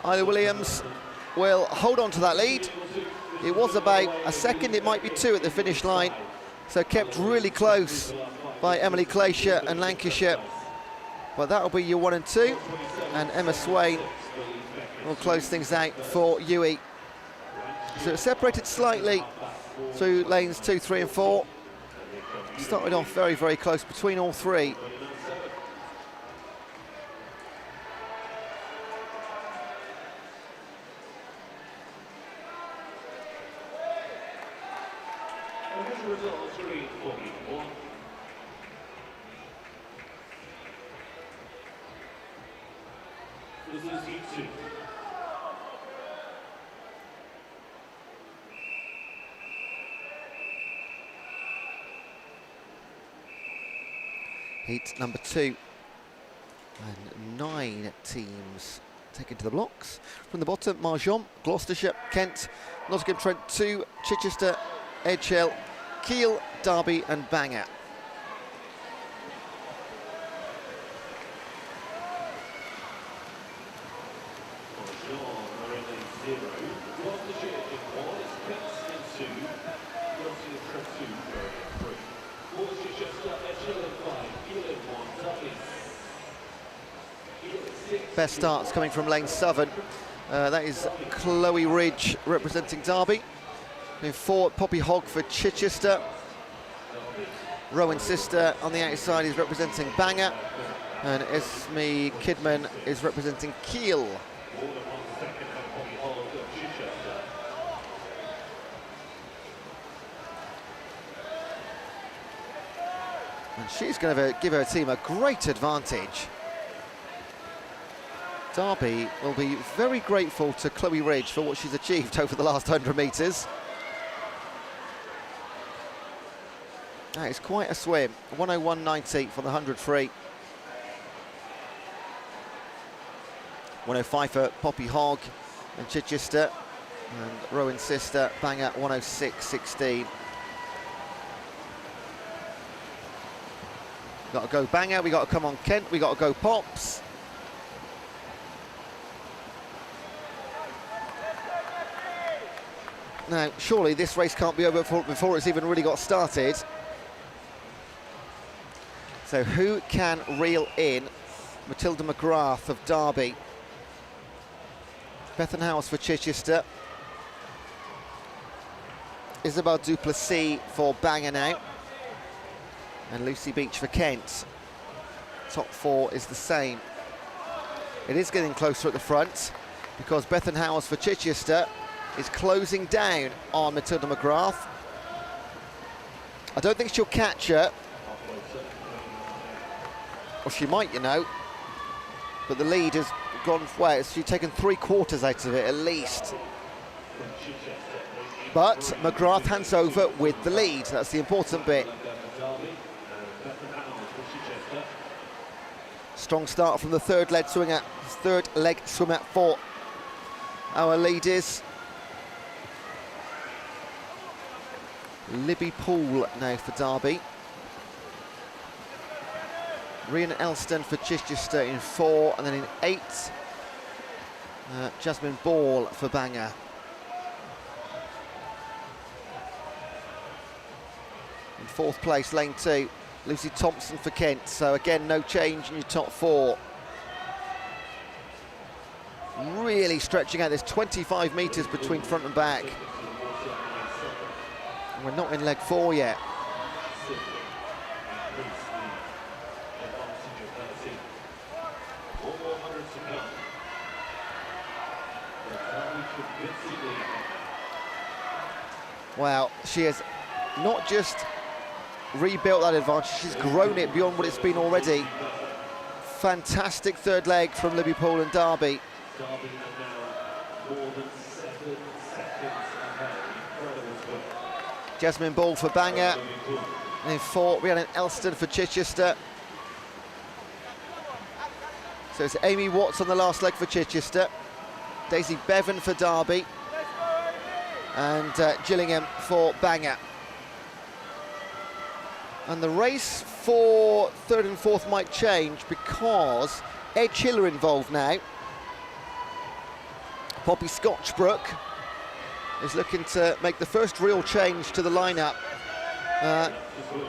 Isla Williams will hold on to that lead. It was about a second, it might be 2 at the finish line, so kept really close by Emily Glacier and Lancashire. But that'll be your 1 and 2, and Emma Swain will close things out for UE. So it's separated slightly through lanes 2, 3 and 4. Started off very, very close between all three. Heat number 2, and 9 teams taken to the blocks. From the bottom, Marjon, Gloucestershire, Kent, Nottingham-Trent 2, Chichester, Edgehill, Kiel, Derby and Bangor. Best starts coming from lane 7. That is Chloe Ridge representing Derby. In 4, Poppy Hogg for Chichester. Rowan Sister on the outside is representing Bangor. And Esme Kidman is representing Kiel. And she's going to give her team a great advantage. Derby will be very grateful to Chloe Ridge for what she's achieved over the last 100 metres. That is quite a swim. 101.90 for the 100 free. 105 for Poppy Hogg and Chichester. And Rowan Sister, Bangor, 106.16. Got to go Bangor, we got to come on Kent, we got to go Pops. Now, surely this race can't be over before it's even really got started. So who can reel in Matilda McGrath of Derby? Bethan House for Chichester. Isabel Duplessis for Bangor now. And Lucy Beach for Kent. Top 4 is the same. It is getting closer at the front because Bethan Howes for Chichester is closing down on Matilda McGrath. I don't think she'll catch her. Or she might, you know. But the lead has gone, well, she's taken 3/4 out of it at least. But McGrath hands over with the lead. That's the important bit. Strong start from the third leg swimmer for our leaders. Libby Poole now for Derby. Rhian Elston for Chichester in 4, and then in 8, Jasmine Ball for Bangor. In 4th place, lane 2, Lucy Thompson for Kent. So again, no change in your top 4. Really stretching out. There's 25 metres between front and back. And we're not in leg 4 yet. Wow, she has not just rebuilt that advantage, she's grown it beyond what it's been already. Fantastic third leg from Libby Poole and Derby. Jasmine Ball for Bangor. And in 4, we had an Elston for Chichester. So it's Amy Watts on the last leg for Chichester. Daisy Bevan for Derby. And Gillingham for Bangor. And the race for 3rd and 4th might change because Edge Hill are involved now. Poppy Scotchbrook is looking to make the first real change to the lineup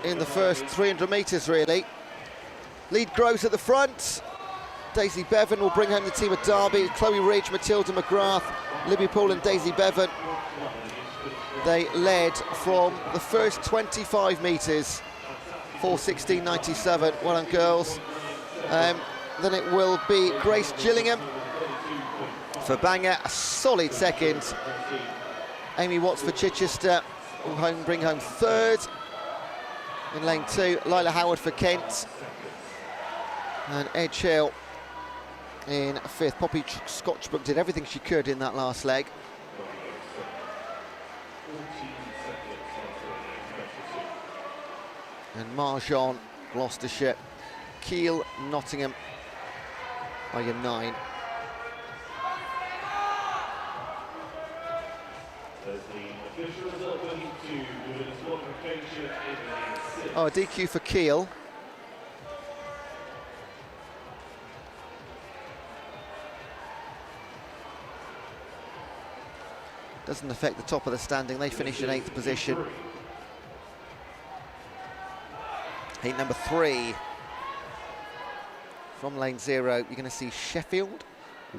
in the first 300 metres, really. Lead grows at the front. Daisy Bevan will bring home the team at Derby. Chloe Ridge, Matilda McGrath, Libby Poole and Daisy Bevan. They led from the first 25 metres, 4:16.97. Well done, girls. Then it will be Grace Gillingham for Bangor, a solid second. Amy Watts for Chichester will bring home 3rd. In lane 2, Lila Howard for Kent. And Edge Hill in 5th. Poppy Scotchbrook did everything she could in that last leg. And Marjon, Gloucestershire. Keele, Nottingham are your 9. Oh, a DQ for Keele. Doesn't affect the top of the standing. They finished in 8th position. Heat number 3. From lane 0, you're going to see Sheffield,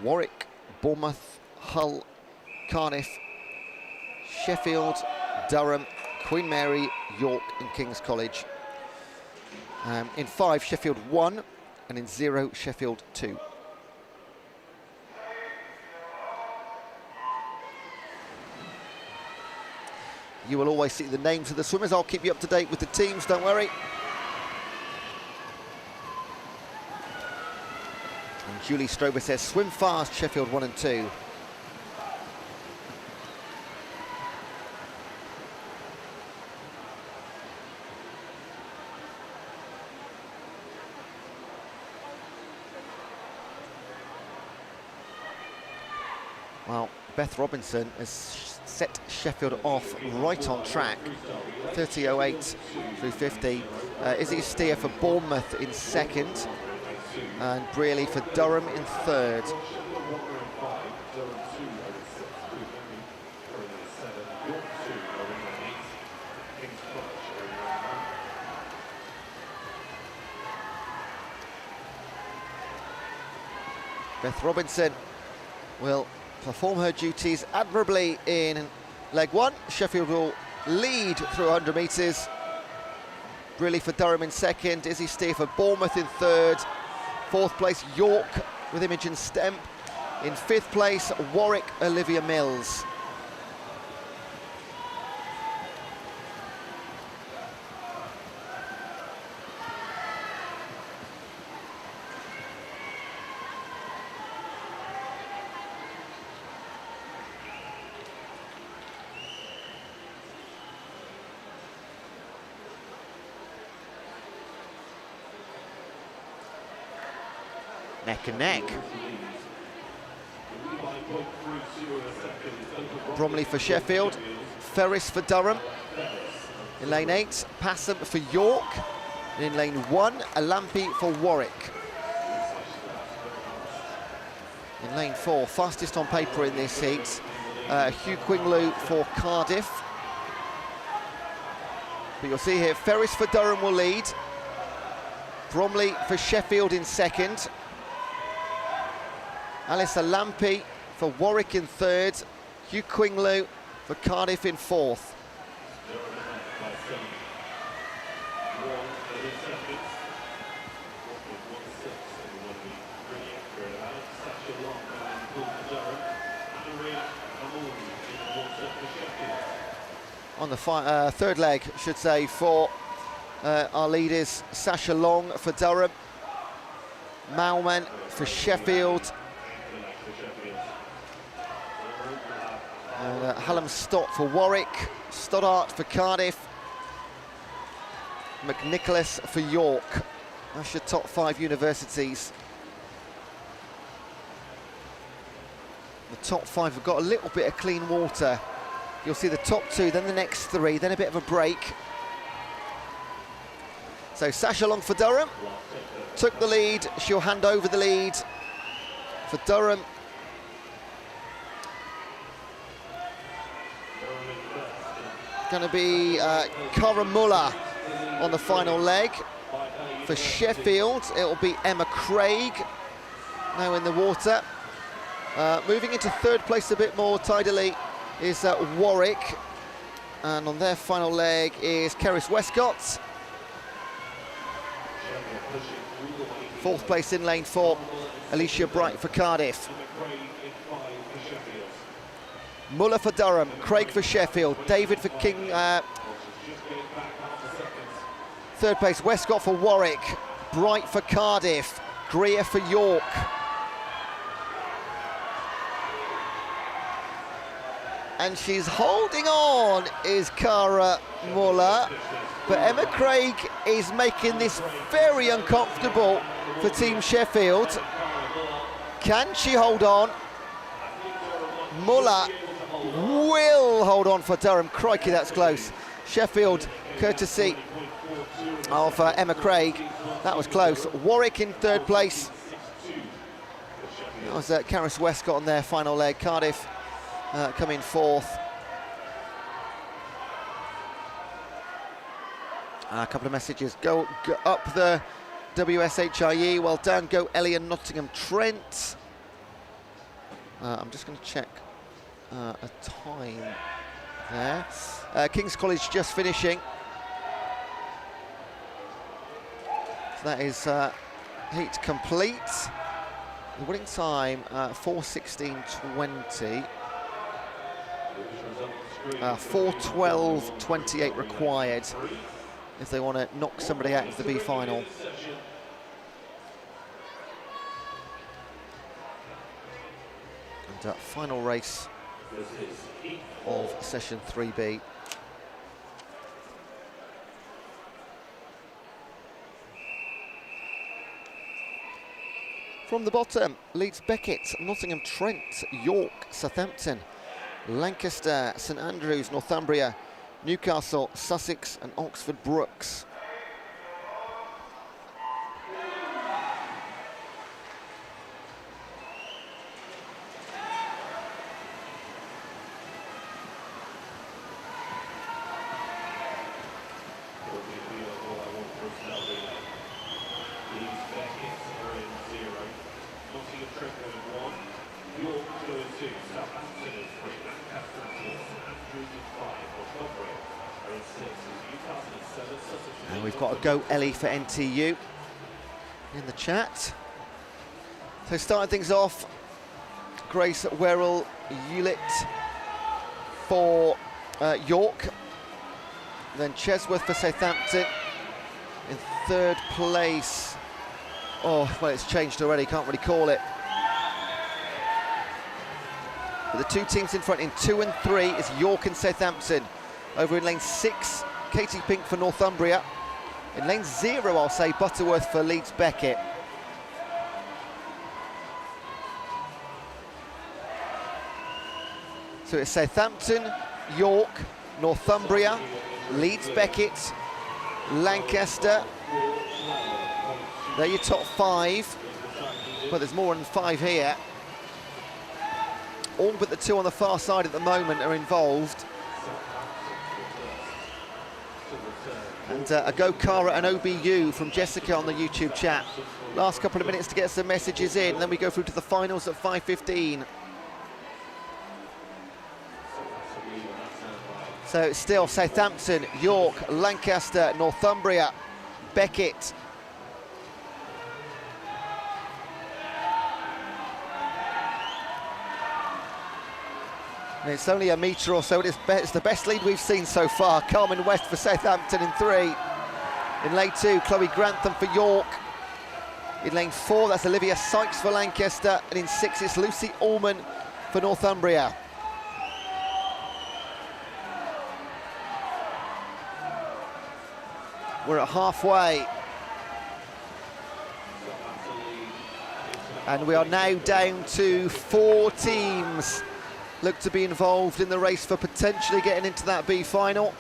Warwick, Bournemouth, Hull, Cardiff, Sheffield, Durham, Queen Mary, York and King's College. In 5, Sheffield 1, and in 0, Sheffield 2. You will always see the names of the swimmers. I'll keep you up to date with the teams, don't worry. And Julie Strober says, swim fast, Sheffield 1 and 2. Well, Beth Robinson has set Sheffield off right on track. 30.08 through 50. Izzy Steer for Bournemouth in 2nd. And Brearley for Durham in 3rd. Beth Robinson will perform her duties admirably in leg 1. Sheffield will lead through 100 metres. Brearley for Durham in 2nd. Izzy Steer for Bournemouth in 3rd. 4th place, York with Imogen Stemp. In 5th place, Warwick, Olivia Mills. Neck and neck. Bromley for Sheffield, Ferris for Durham. In lane 8, Passam for York. And in lane 1, Alampi for Warwick. In lane 4, fastest on paper in this heat, Hugh Quinglu for Cardiff. But you'll see here, Ferris for Durham will lead. Bromley for Sheffield in second. Alice Alampi for Warwick in third. Hugh Quinglu for Cardiff in fourth. On the third leg, I should say, for our leaders, Sasha Long for Durham, Mauman for Sheffield, and Hallam Stott for Warwick, Stoddart for Cardiff, McNicholas for York. That's your top 5 universities. The top 5 have got a little bit of clean water. You'll see the top 2, then the next 3, then a bit of a break. So Sasha Long for Durham took the lead. She'll hand over the lead for Durham. Going to be Cara Muller on the final leg. For Sheffield, it'll be Emma Craig now in the water. Moving into third place a bit more tidily is Warwick, and on their final leg is Keris Westcott. Fourth place in lane 4, Alicia Bright for Cardiff. Muller for Durham, Craig for Sheffield, David for King. Third place, Westcott for Warwick, Bright for Cardiff, Greer for York. And she's holding on, is Cara Muller. But Emma Craig is making this very uncomfortable for Team Sheffield. Can she hold on? Muller will hold on for Durham. Crikey, that's close. Sheffield, courtesy of Emma Craig. That was close. Warwick in third place. That was Keris Westcott on their final leg. Cardiff come in fourth. A couple of messages. Go up the WSHIE. Well done. Go Ellie and Nottingham Trent. I'm just going to check a time there. King's College just finishing. So that is heat complete. The winning time 4:16.20. 4:12.28 required if they want to knock somebody out of the B final. And final race of session 3B. From the bottom, Leeds Beckett, Nottingham Trent, York, Southampton, Lancaster, St Andrews, Northumbria, Newcastle, Sussex and Oxford Brookes. And we've got a Go Ellie for NTU in the chat. So starting things off, Grace Werrell Hewlett for York. Then Chesworth for Southampton in third place. Oh, well, it's changed already, can't really call it. But the two teams in front in 2 and 3 is York and Southampton. Over in lane 6, Katie Pink for Northumbria. In lane 0, I'll say Butterworth for Leeds Beckett. So it's Southampton, York, Northumbria, Leeds, Beckett, Lancaster. They're your top 5, but there's more than 5 here. All but the 2 on the far side at the moment are involved. And a go Cara and OBU from Jessica on the YouTube chat. Last couple of minutes to get some messages in, and then we go through to the finals at 5:15. So it's still Southampton, York, Lancaster, Northumbria, Beckett. And it's only a metre or so. It's the best lead we've seen so far. Carmen West for Southampton in 3. In lane 2, Chloe Grantham for York. In lane 4, that's Olivia Sykes for Lancaster. And in 6, it's Lucy Allman for Northumbria. We're at halfway. And we are now down to 4 teams look to be involved in the race for potentially getting into that B final.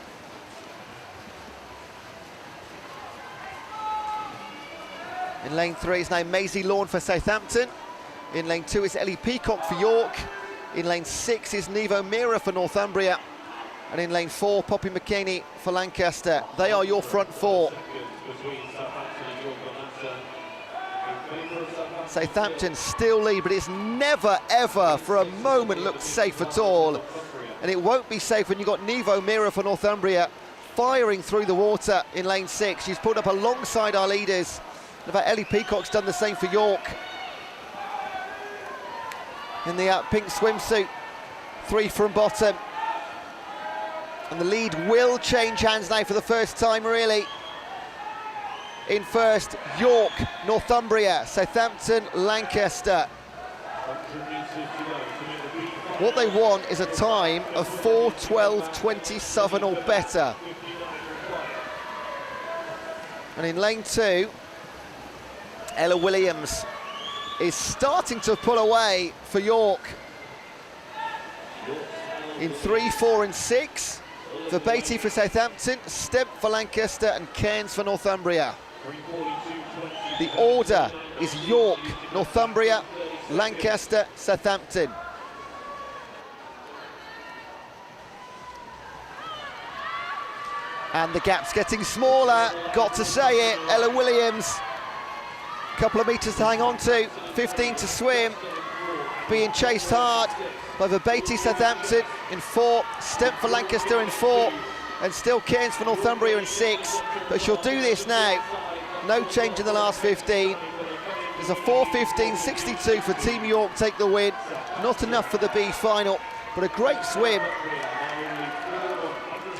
In lane 3 is now Maisie Lawn for Southampton. In lane 2 is Ellie Peacock for York. In lane 6 is Nevo Mira for Northumbria. And in lane 4, Poppy McKinney for Lancaster. They are your front 4. Southampton still lead, but it's never, ever for a moment looked safe at all. And it won't be safe when you've got Nevo Mira for Northumbria firing through the water in lane 6. She's pulled up alongside our leaders. In fact, Ellie Peacock's done the same for York. In the pink swimsuit, 3 from bottom. And the lead will change hands now for the first time, really. In first, York, Northumbria, Southampton, Lancaster. What they want is a time of 4:12:27 or better. And in lane 2, Ella Williams is starting to pull away for York. In 3, 4 and 6, Verbati for Southampton, Stemp for Lancaster and Cairns for Northumbria. The order is York, Northumbria, Lancaster, Southampton. And the gap's getting smaller, got to say it. Ella Williams, couple of metres to hang on to, 15 to swim, being chased hard by Verbati Southampton in 4, Stemp for Lancaster in 4, and still Cairns for Northumbria in 6. But she'll do this now. No change in the last 15. There's a 4:15.62 for Team York, take the win. Not enough for the B final, but a great swim.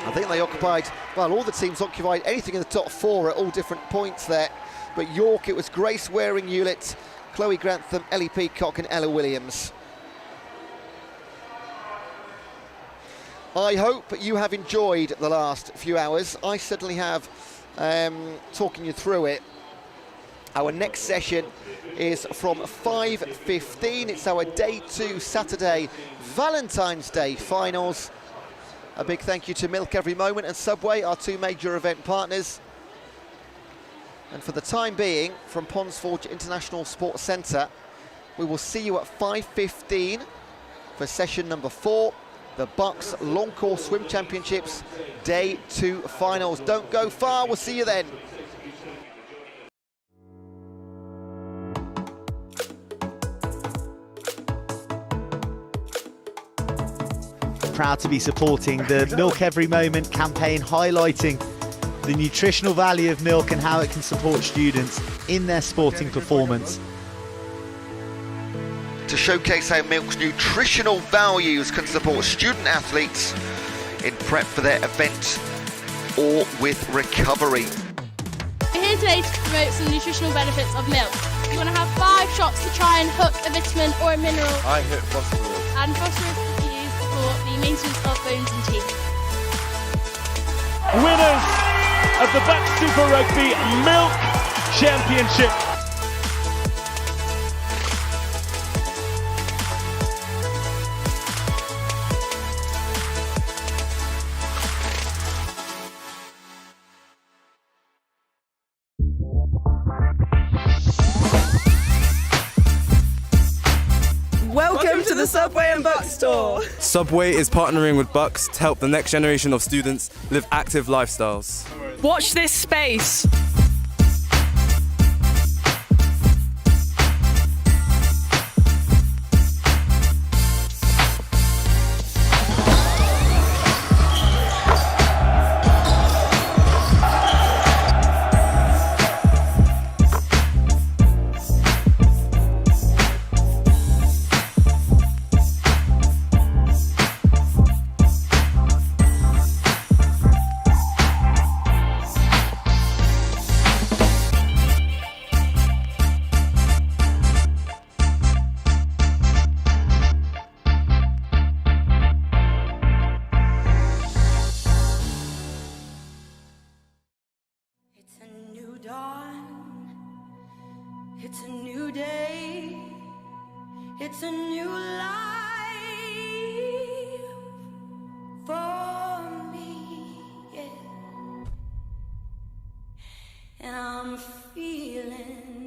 I think they occupied, well, all the teams occupied anything in the top 4 at all different points there. But York, it was Grace Waring-Hewlett, Chloe Grantham, Ellie Peacock and Ella Williams. I hope you have enjoyed the last few hours. I certainly have, talking you through it. Our next session is from 5:15. It's our Day 2 Saturday Valentine's Day finals. A big thank you to Milk Every Moment and Subway, our 2 major event partners. And for the time being, from Ponds Forge International Sports Centre, we will see you at 5:15 for session number 4, the BUCS Long Course Swim Championships Day 2 finals. Don't go far, we'll see you then.
Proud to be supporting the Milk Every Moment campaign, highlighting the nutritional value of milk and how it can support students in their sporting performance.
To showcase how milk's nutritional values can support student athletes in prep for their event or with recovery.
We're here today to promote some nutritional benefits of milk. You want to have 5 shots to try and hook a vitamin or a mineral.
I hit phosphorus.
And phosphorus is used for the maintenance of bones and teeth.
Winners of the BUCS Super Rugby Milk Championship.
Subway and BUCS store.
Subway is partnering with BUCS to help the next generation of students live active lifestyles.
Watch this space.
It's a new dawn, it's a new day, it's a new life for me, yeah. And I'm feeling